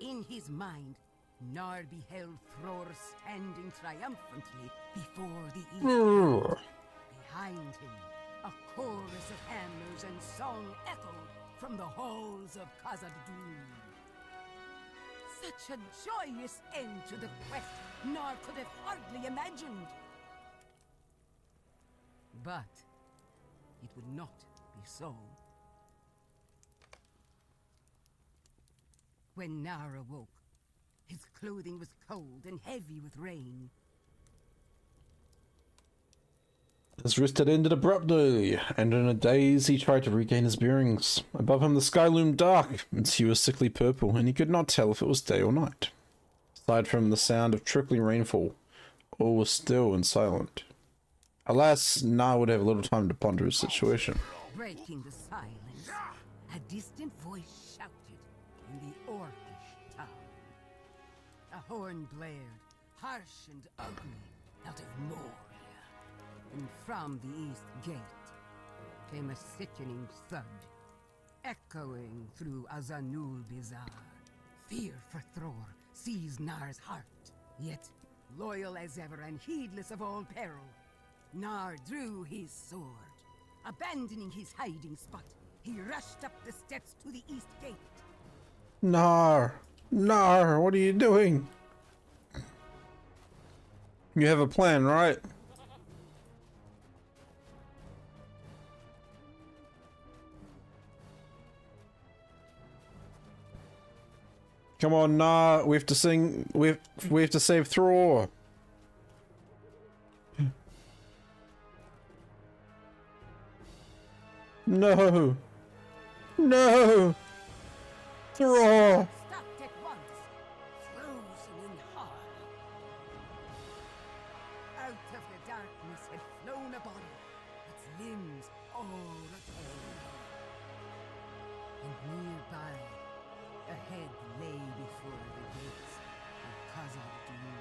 [SPEAKER 11] In his mind, Nar beheld Thror standing triumphantly before the east. Behind him, a chorus of hammers and song echoed from the halls of Khazad-dûm. Such a joyous end to the quest Nar could have hardly imagined. But it would not be so. When Nar awoke, His clothing was cold and heavy with rain.
[SPEAKER 2] His wrist had ended abruptly, and in a daze he tried to regain his bearings. Above him the sky loomed dark, its hue was sickly purple, and he could not tell if it was day or night. Aside from the sound of trickling rainfall, all was still and silent. Alas, Nar would have little time to ponder his situation.
[SPEAKER 11] Breaking the silence, a distant voice shouted in the Orcish tongue. A horn blared, harsh and ugly, out of Moria. And from the east gate came a sickening thud, echoing through Azanul Bizarre. Fear for Thror seized Nar's heart, yet loyal as ever and heedless of all peril, Nar drew his sword. Abandoning his hiding spot, he rushed up the steps to the east gate.
[SPEAKER 2] Nar! Nar, what are you doing? You have a plan, right? Come on, Nar, we have to sing, we have to save Thror. No! No! Thror!
[SPEAKER 11] Stopped at once, frozen in horror. Out of the darkness had flown a body, its limbs all a-tearing. And nearby, a head lay before the gates of Khazad-dûm.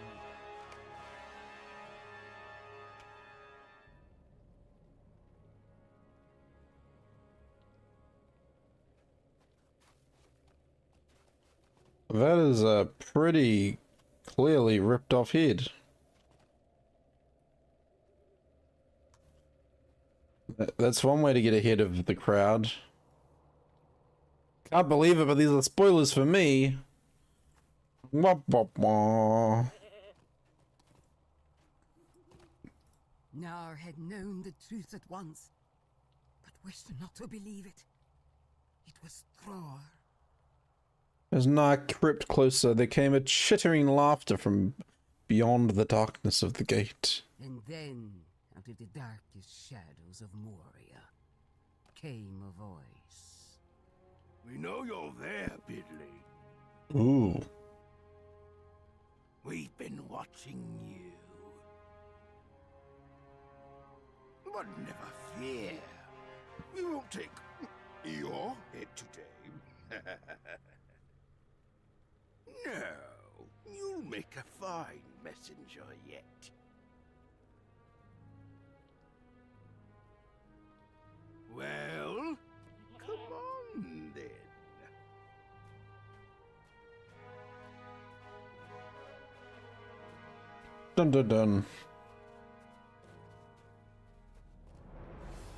[SPEAKER 2] That is a pretty clearly ripped off head. That's one way to get ahead of the crowd. Can't believe it, but these are spoilers for me. Wah, wah, wah.
[SPEAKER 11] Nar had known the truth at once, but wished not to believe it. It was Thror.
[SPEAKER 2] As Nar crept closer, there came a chittering laughter from beyond the darkness of the gate.
[SPEAKER 11] And then, out of the darkest shadows of Moria, came a voice.
[SPEAKER 8] We know you're there, Bidley.
[SPEAKER 2] Ooh.
[SPEAKER 8] We've been watching you. But never fear. We won't take your head today. No, you'll make a fine messenger yet. Well, come on then.
[SPEAKER 2] Dun dun dun.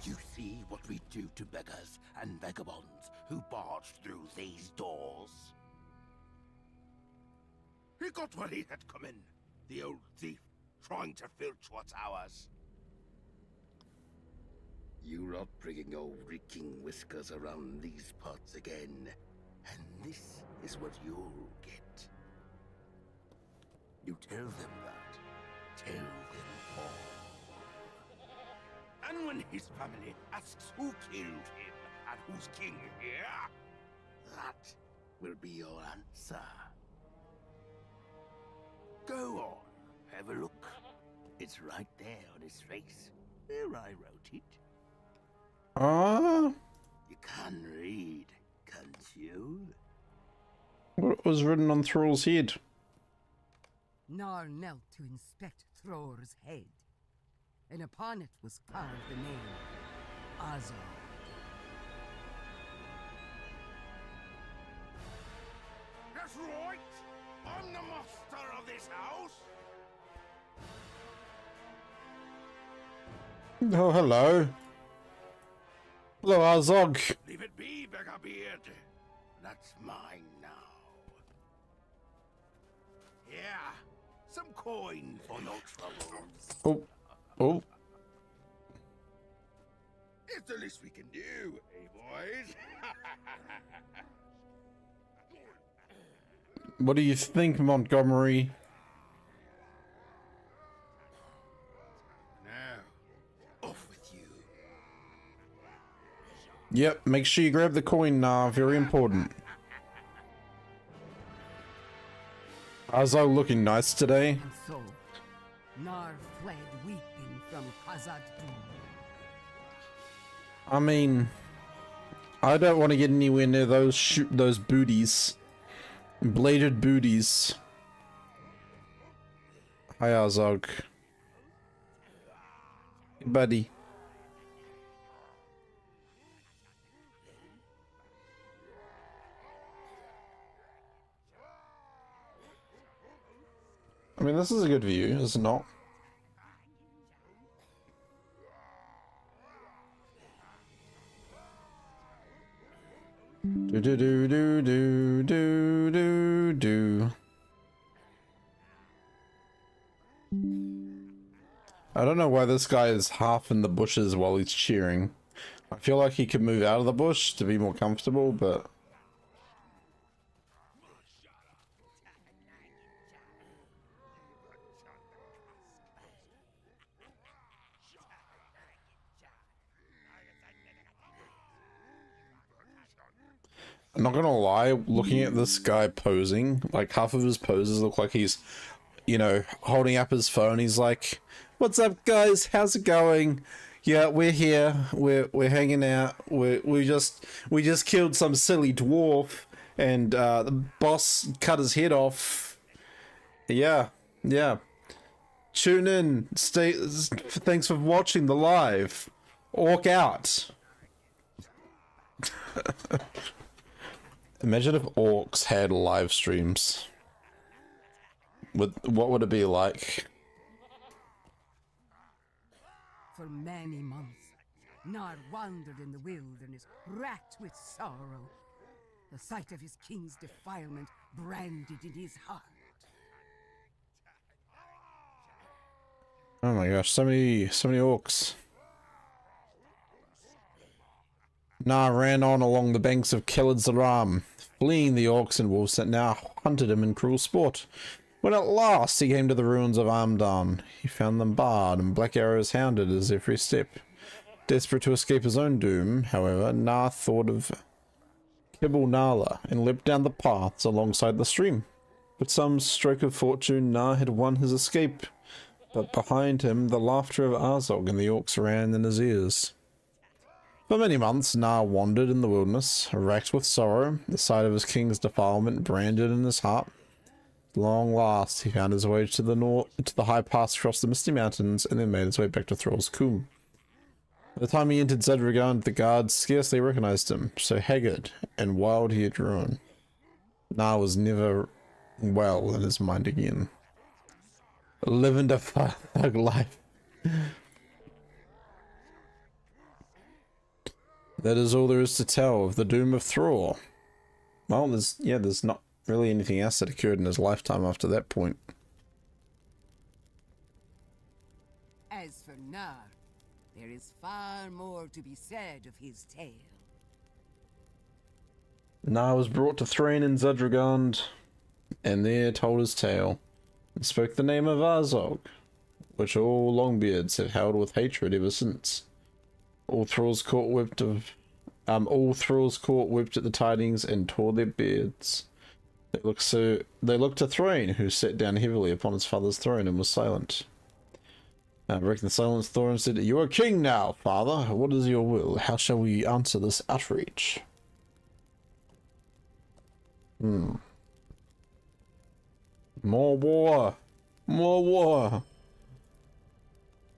[SPEAKER 8] You see what we do to beggars and vagabonds who barge through these doors? He got what he had coming. The old thief, trying to filch what's ours. You're not bringing your reeking whiskers around these parts again. And this is what you'll get. You tell them that. Tell them all. And when his family asks who killed him and who's king here, that will be your answer. Go on, have a look. It's right there on his face. There I wrote it. You can read, can't you?
[SPEAKER 2] What was written on Thrall's head?
[SPEAKER 11] Nar knelt to inspect Thror's head, and upon it was carved the name Azog.
[SPEAKER 8] That's right! I'm the master of this house!
[SPEAKER 2] Oh, hello. Hello, Azog.
[SPEAKER 8] Leave it be, Beggarbeard. That's mine now. Yeah, some coin for no trouble.
[SPEAKER 2] Oh. Oh.
[SPEAKER 8] It's the least we can do, eh, boys?
[SPEAKER 2] What do you think, Montgomery?
[SPEAKER 8] Now, off with you.
[SPEAKER 2] Yep, make sure you grab the coin now. Very important. How's I looking nice today?
[SPEAKER 11] And so, Nar fled weeping from Khazad-dûm.
[SPEAKER 2] I mean, I don't want to get anywhere near those booties. Bladed booties. Hi, Azog. Hey, buddy. I mean, this is a good view, is it not? Do do do do do do do do. I don't know why this guy is half in the bushes while he's cheering. I feel like he could move out of the bush to be more comfortable, but... I'm not gonna lie, looking at this guy posing, like half of his poses look like he's, you know, holding up his phone. He's like, "What's up, guys? How's it going? Yeah, we're here. We're hanging out. We just killed some silly dwarf, and the boss cut his head off. Yeah. Tune in. Stay. Thanks for watching the live. Orc out." Imagine if orcs had live streams. What would it be like?
[SPEAKER 11] For many months, Nar wandered in the wilderness, racked with sorrow. The sight of his king's defilement branded in his heart.
[SPEAKER 2] Oh my gosh, so many orcs. Nar ran on along the banks of Kelad, fleeing the orcs and wolves that now hunted him in cruel sport. When at last he came to the ruins of Amdan, he found them barred and black arrows hounded his every step. Desperate to escape his own doom, however, Nar thought of Kibble Nala and leapt down the paths alongside the stream. With some stroke of fortune, Nar had won his escape, but behind him the laughter of Azog and the orcs ran in his ears. For many months, Nar wandered in the wilderness, racked with sorrow, the sight of his king's defilement branded in his heart. At long last, he found his way to the high pass across the misty mountains, and then made his way back to Thrall's Coombe. By the time he entered Zedragond, the guards scarcely recognized him, so haggard and wild he had grown. Nar was never well in his mind again. Living a thug life. That is all there is to tell of the doom of Thrall. Well, there's not really anything else that occurred in his lifetime after that point.
[SPEAKER 11] As for Nar, there is far more to be said of his tale.
[SPEAKER 2] Nar was brought to Thrain in Zedragond, and there told his tale, and spoke the name of Azog, which all Longbeards have held with hatred ever since. All Thrall's court wept at the tidings and tore their beards. They looked to Thrain, who sat down heavily upon his father's throne and was silent. Breaking the silence, Thorin said, "You are king now, father. What is your will? How shall we answer this outrage?" More war! More war!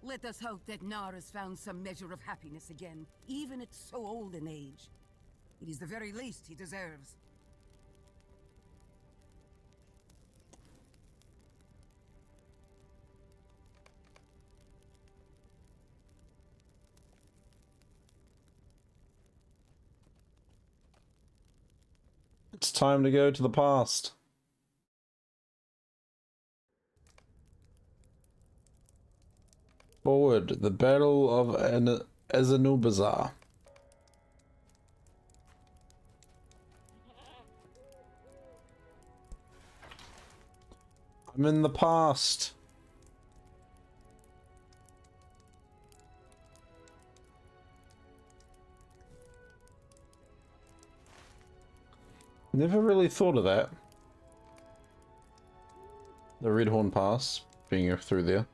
[SPEAKER 11] Let us hope that Nar has found some measure of happiness again, even at so old an age. It is the very least he deserves.
[SPEAKER 2] It's time to go to the past. Forward, the Battle of Azanubazar. I'm in the past. Never really thought of that. The Redhorn Pass being through there.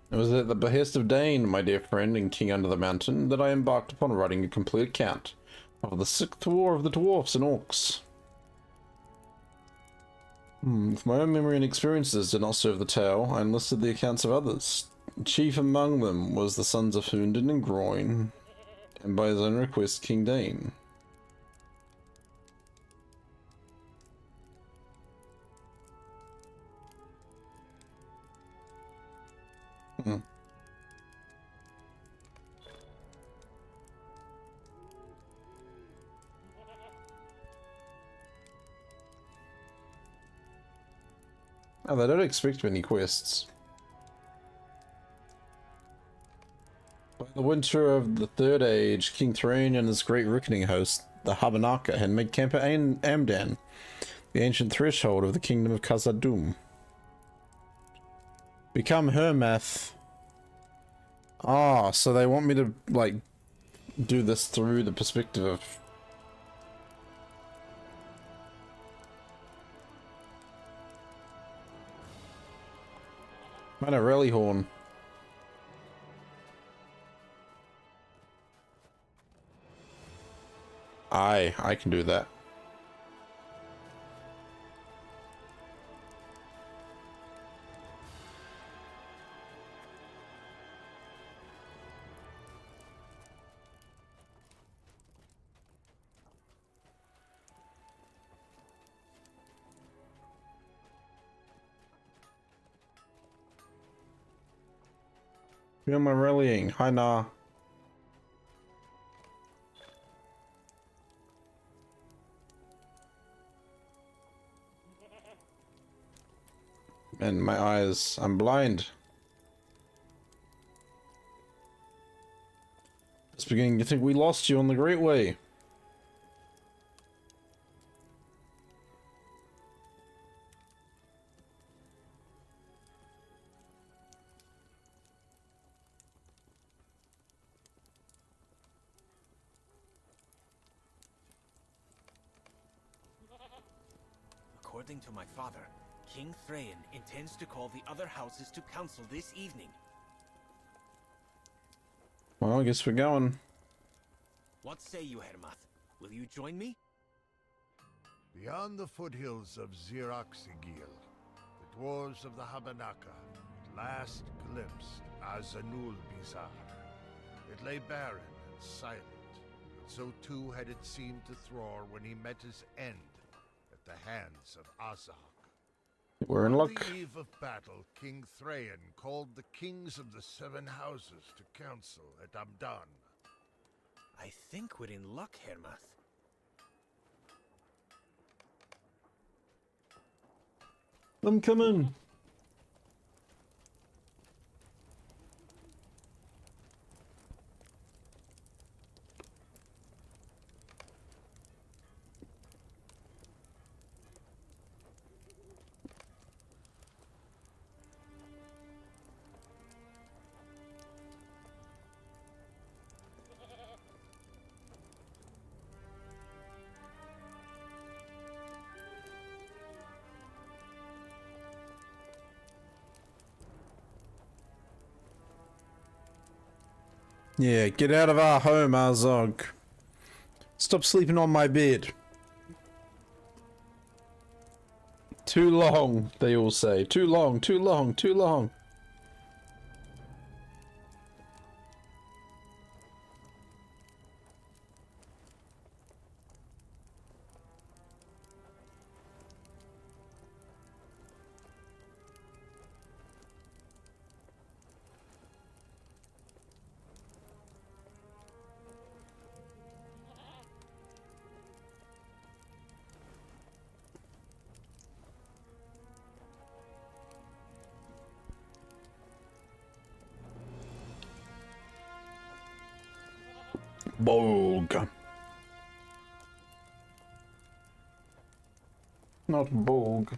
[SPEAKER 2] It was at the behest of Dane, my dear friend and King Under the Mountain, that I embarked upon writing a complete account of the Sixth War of the Dwarfs and Orcs. If my own memory and experiences did not serve the tale, I enlisted the accounts of others. Chief among them was the sons of Hundin and Groin, and by his own request, King Dane. Oh, they don't expect many quests. By the winter of the Third Age, King Thrain and his great reckoning host, the Habanaka, had made camp at Amdan, the ancient threshold of the kingdom of Khazad-dûm. Become Hermath. Ah, so they want me to, like, do this through the perspective of... Man, a rally horn. I can do that. Who am I rallying? Hi, nah. And my eyes, I'm blind. It's beginning to think we lost you on the Great Way.
[SPEAKER 12] According to my father, King Thrain intends to call the other houses to council this evening.
[SPEAKER 2] Well, I guess we're going.
[SPEAKER 12] What say you, Hermath? Will you join me?
[SPEAKER 8] Beyond the foothills of Xiraxigil, the dwarves of the Habanaka at last glimpsed Azanul Bizarre. It lay barren and silent, but so too had it seemed to Thror when he met his end at the hands of Azog.
[SPEAKER 2] We're in luck.
[SPEAKER 8] On the eve of battle, King Thrain called the kings of the Seven Houses to council at Amdan.
[SPEAKER 12] I think we're in luck, Hermath.
[SPEAKER 2] I'm coming. Yeah, get out of our home, Azog. Stop sleeping on my bed. Too long, they all say. Too long, too long, too long. Bog. Not bog.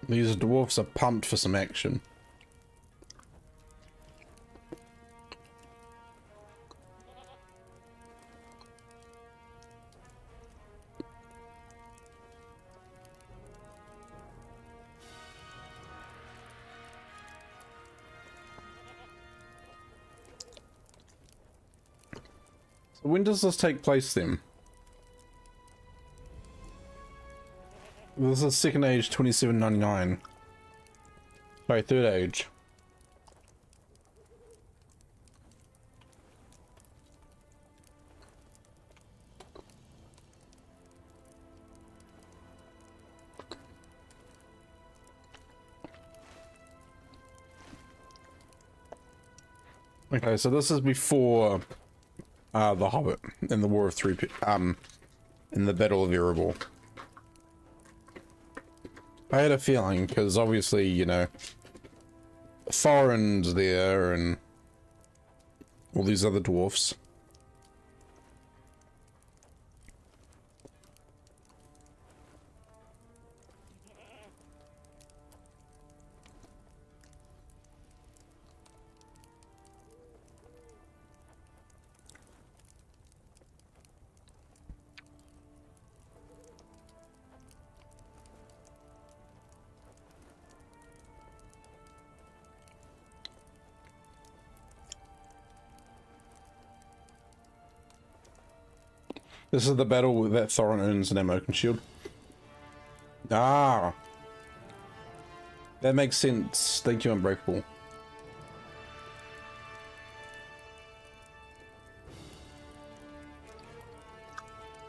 [SPEAKER 2] These dwarfs are pumped for some action. So when does this take place then? This is second age 2799. Sorry, third age. Okay, so this is before the Hobbit in the War of Three in the Battle of Erebor. I had a feeling, because obviously, you know, Thorin's there and all these other dwarfs. This is the battle that Thorin earns an Amoken Shield. Ah! That makes sense. Thank you, Unbreakable.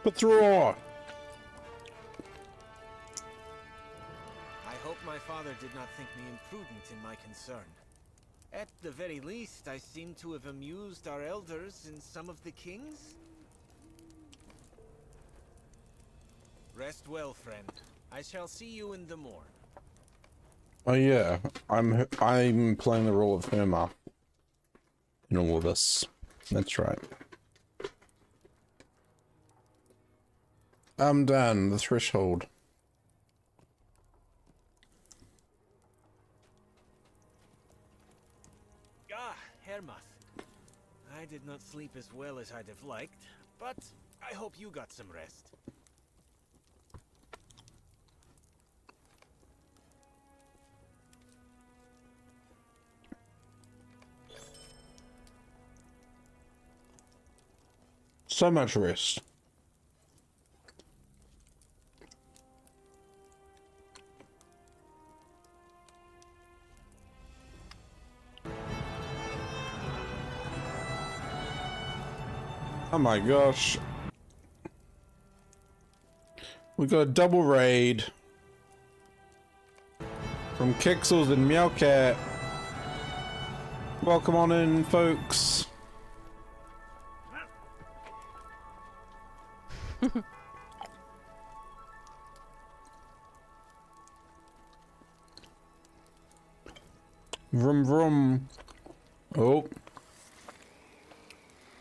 [SPEAKER 2] But through.
[SPEAKER 12] I hope my father did not think me imprudent in my concern. At the very least, I seem to have amused our elders and some of the kings. Rest well, friend. I shall see you in the morn.
[SPEAKER 2] Oh yeah, I'm playing the role of Herma in all of this. That's right. I'm done. The threshold.
[SPEAKER 12] Ah, Hermath. I did not sleep as well as I'd have liked, but I hope you got some rest.
[SPEAKER 2] So much rest. Oh my gosh. We got a double raid from Kixels and Meowcat. Welcome on in, folks. Vroom vroom. Oh.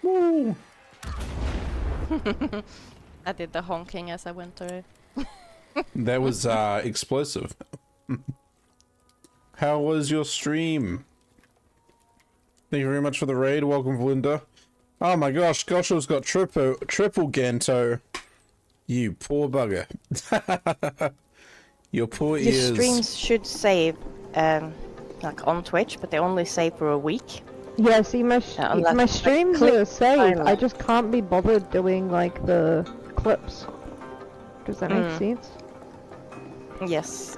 [SPEAKER 2] Woo.
[SPEAKER 13] I did the honking as I went through.
[SPEAKER 2] That was explosive. How was your stream? Thank you very much for the raid. Welcome, Valinda. Oh my gosh, Gosho's got triple Ganto. You poor bugger. Your poor
[SPEAKER 13] Your
[SPEAKER 2] ears.
[SPEAKER 13] streams should save, like on Twitch, but they only save for a week.
[SPEAKER 14] Yeah, see, my streams are saved. I just can't be bothered doing like the clips. Does that make sense?
[SPEAKER 13] Yes.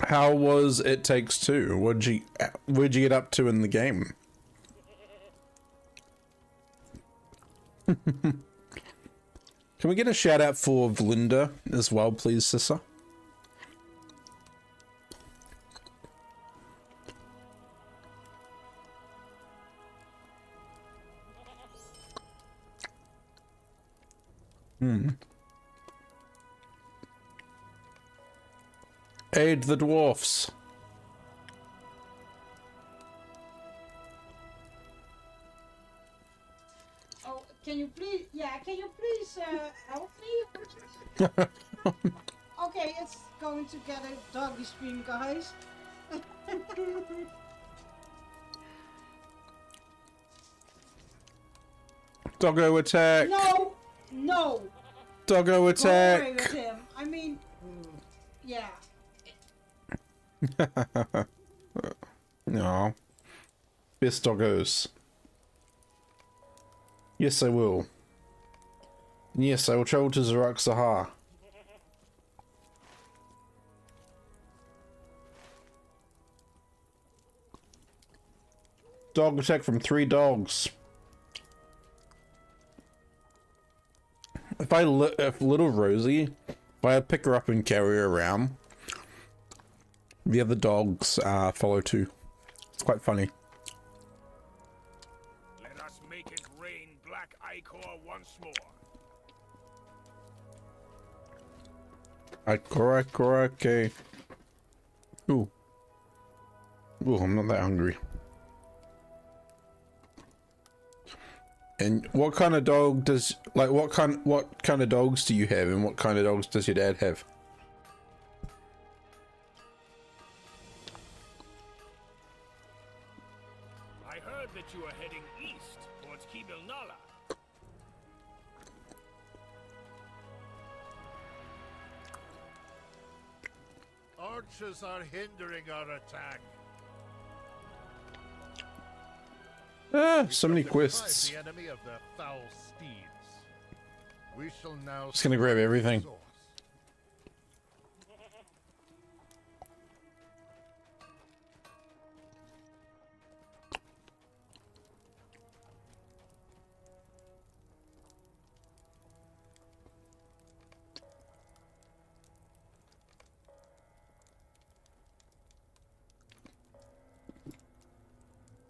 [SPEAKER 2] How was It Takes Two? What'd you get up to in the game? Can we get a shout out for Valinda as well, please, Sissa? Aid the dwarfs.
[SPEAKER 15] Oh, can you please help me? Okay, it's going to get a doggy stream, guys.
[SPEAKER 2] Doggo attack.
[SPEAKER 15] No, no.
[SPEAKER 2] Doggo attack.
[SPEAKER 15] Go away with him. I mean, yeah.
[SPEAKER 2] No. Best doggos. Yes, I will. Yes, I will travel to Zarak Sahar. Dog attack from 3 dogs. If little Rosie, if I pick her up and carry her around, the other dogs follow too. It's quite funny.
[SPEAKER 3] Let us make it rain black ichor once more.
[SPEAKER 2] Okay. Ooh. Ooh, I'm not that hungry. And what kind of dog does, like, what kind of dogs do you have, and what kind of dogs does your dad have?
[SPEAKER 3] I heard that you are heading east towards Kibil Nala.
[SPEAKER 8] Archers are hindering our attack.
[SPEAKER 2] So many quests.
[SPEAKER 8] The enemy of their foul steeds. We shall now
[SPEAKER 2] Just gonna grab everything.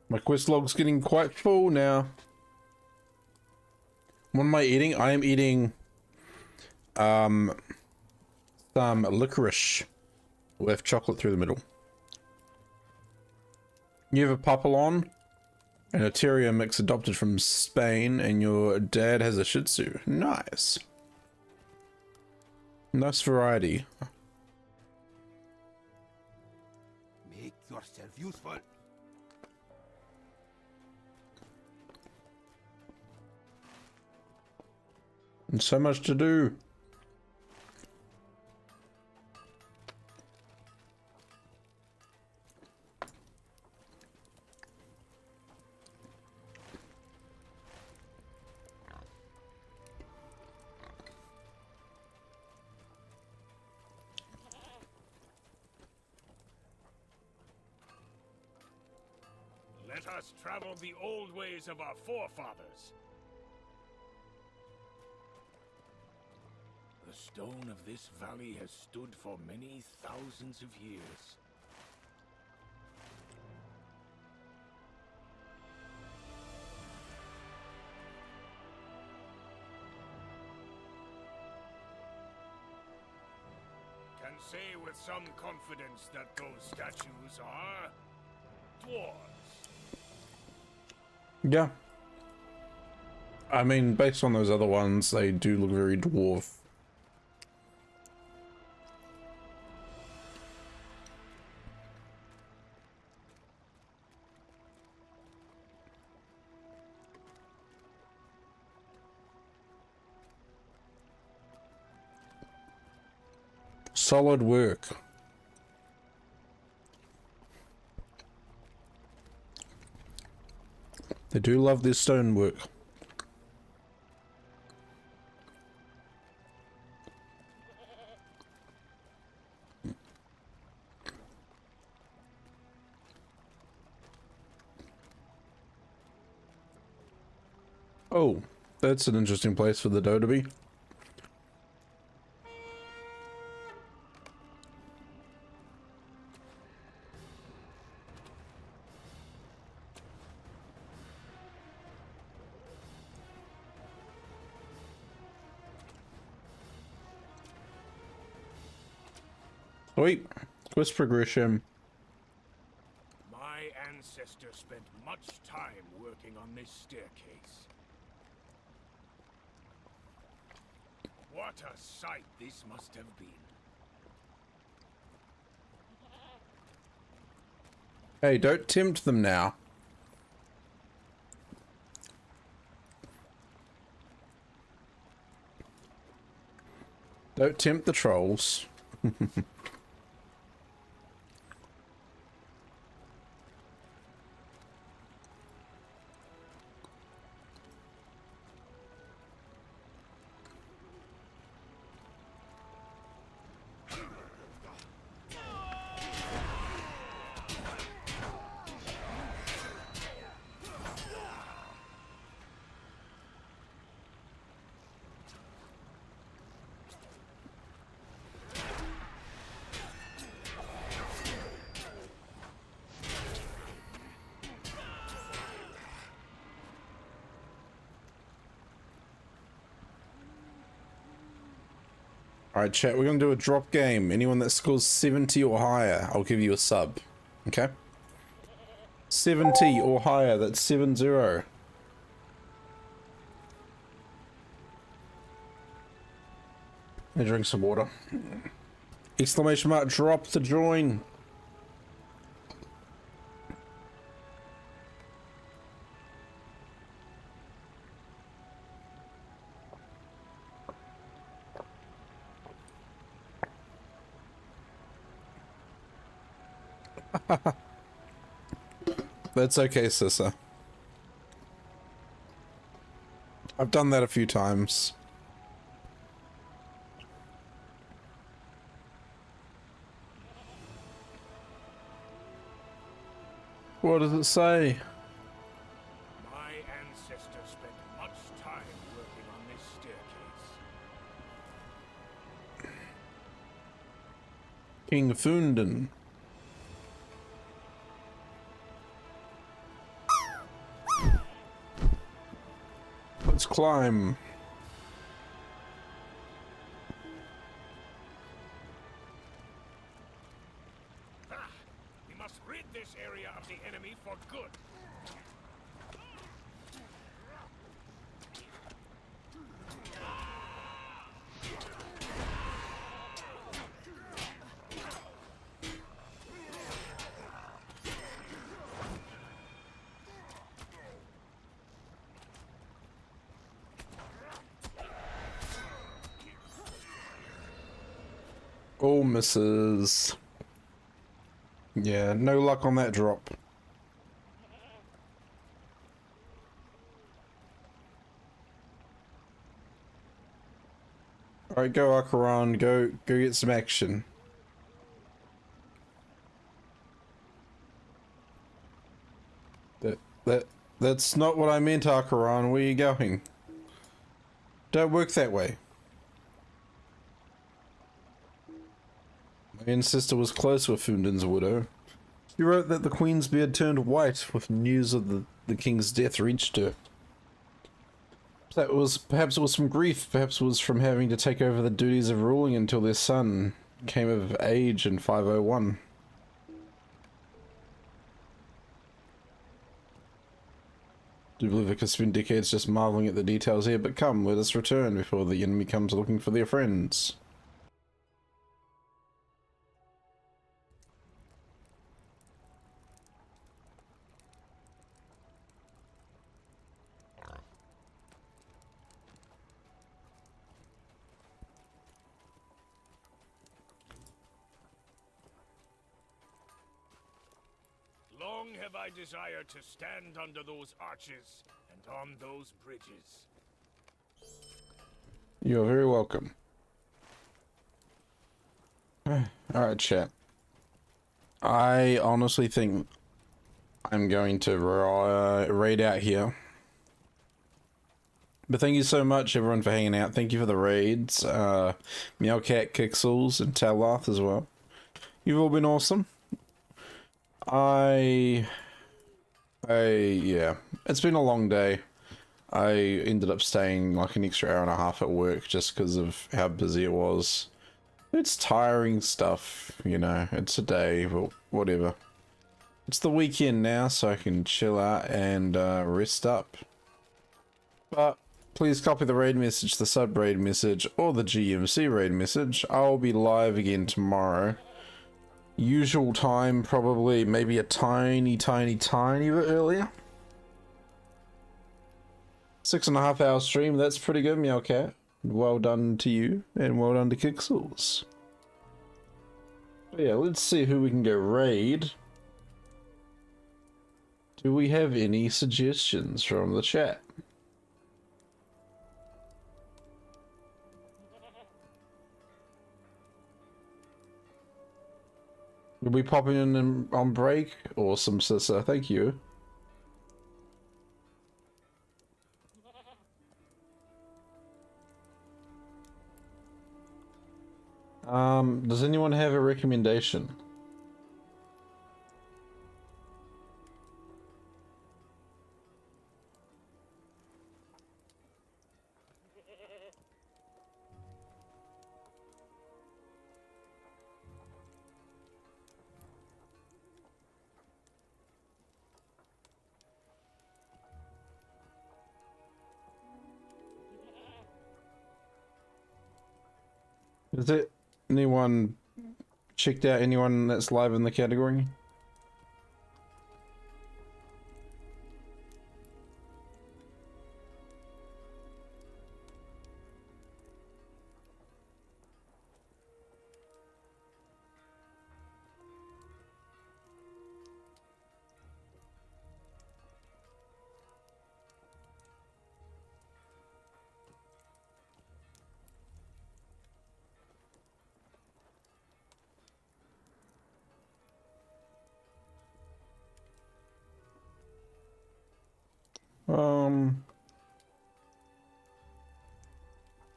[SPEAKER 2] My quest log's getting quite full now. What am I eating? I am eating some licorice with chocolate through the middle. You have a Papillon and a terrier mix adopted from Spain, and your dad has a Shih Tzu. Nice. Nice variety.
[SPEAKER 16] Make yourself useful.
[SPEAKER 2] And so much to do.
[SPEAKER 3] Let us travel the old ways of our forefathers. The stone of this valley has stood for many thousands of years. Can say with some confidence that those statues are dwarves.
[SPEAKER 2] Yeah. I mean, based on those other ones, they do look very dwarf. Solid work. They do love this stonework. Oh, that's an interesting place for the dough to be. Sweet. Quest progression.
[SPEAKER 3] My ancestor spent much time working on this staircase. What a sight this must have been.
[SPEAKER 2] Hey, don't tempt them now. Don't tempt the trolls. Alright, chat, we're gonna do a drop game. Anyone that scores 70 or higher, I'll give you a sub. Okay? 70 or higher, that's 7-0. Let me drink some water. Exclamation mark, drop to join. That's okay, Sissa. I've done that a few times. What does it say?
[SPEAKER 3] My ancestor spent much time working on this staircase.
[SPEAKER 2] King Funden. Let's climb.
[SPEAKER 3] We must rid this area of the enemy for good.
[SPEAKER 2] Oh, misses. Yeah, no luck on that drop. Alright, go Akaran, go get some action. That's not what I meant, Arkaran. Where are you going? Don't work that way. My ancestor was close with Fundan's widow. He wrote that the Queen's beard turned white with news of the king's death reached her. Perhaps it was from grief, perhaps it was from having to take over the duties of ruling until their son came of age in 501. Do believe I could spend decades just marveling at the details here, but come, let us return before the enemy comes looking for their friends.
[SPEAKER 3] Long have I desired to stand under those arches and on those bridges.
[SPEAKER 2] You are very welcome. Alright, chat. I honestly think I'm going to raid out here. But thank you so much, everyone, for hanging out. Thank you for the raids. Meowcat, Kixels, and Talath as well. You've all been awesome. Yeah, it's been a long day. I ended up staying like an extra hour and a half at work just because of how busy it was. It's tiring stuff, you know, it's a day, but whatever. It's the weekend now, so I can chill out and rest up. But please copy the raid message, the sub raid message, or the GMC raid message. I'll be live again tomorrow. Usual time, probably, maybe a tiny bit earlier. 6.5 hour stream, that's pretty good, Meowcat. Well done to you, and well done to Kixels. Yeah, let's see who we can go raid. Do we have any suggestions from the chat? Will we pop in on break? Awesome, sister. Thank you. Does anyone have a recommendation? Is it anyone checked out anyone that's live in the category?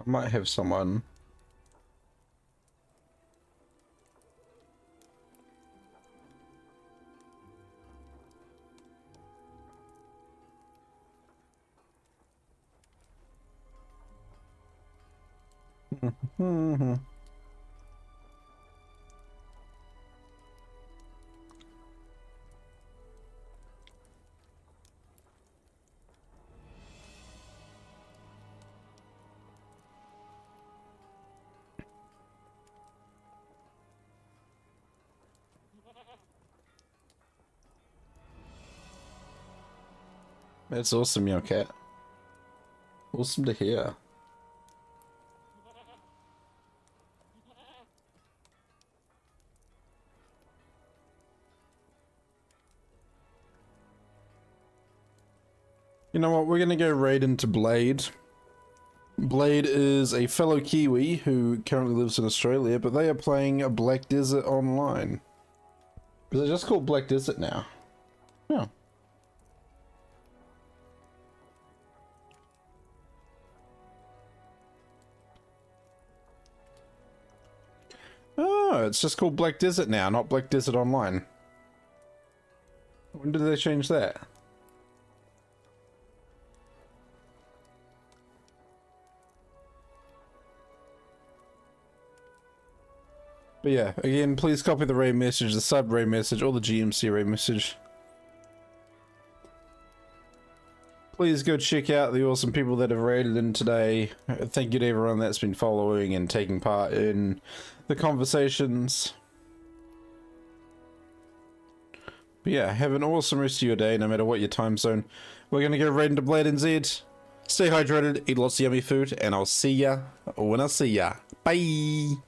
[SPEAKER 2] I might have someone. That's awesome, Meowcat. Awesome to hear. You know what, we're gonna go raid into Blade. Blade is a fellow Kiwi who currently lives in Australia, but they are playing a Black Desert online. Is it just called Black Desert now? Yeah. it's just called Black Desert now, not Black Desert Online. When did they change that? But yeah, again, please copy the raid message, the sub raid message, or the GMC raid message. Please go check out the awesome people that have raided in today. Thank you to everyone that's been following and taking part in the conversations. But yeah, have an awesome rest of your day, no matter what your time zone. We're gonna go raid into Blade NZ. Stay hydrated, eat lots of yummy food, and I'll see ya when I see ya. Bye!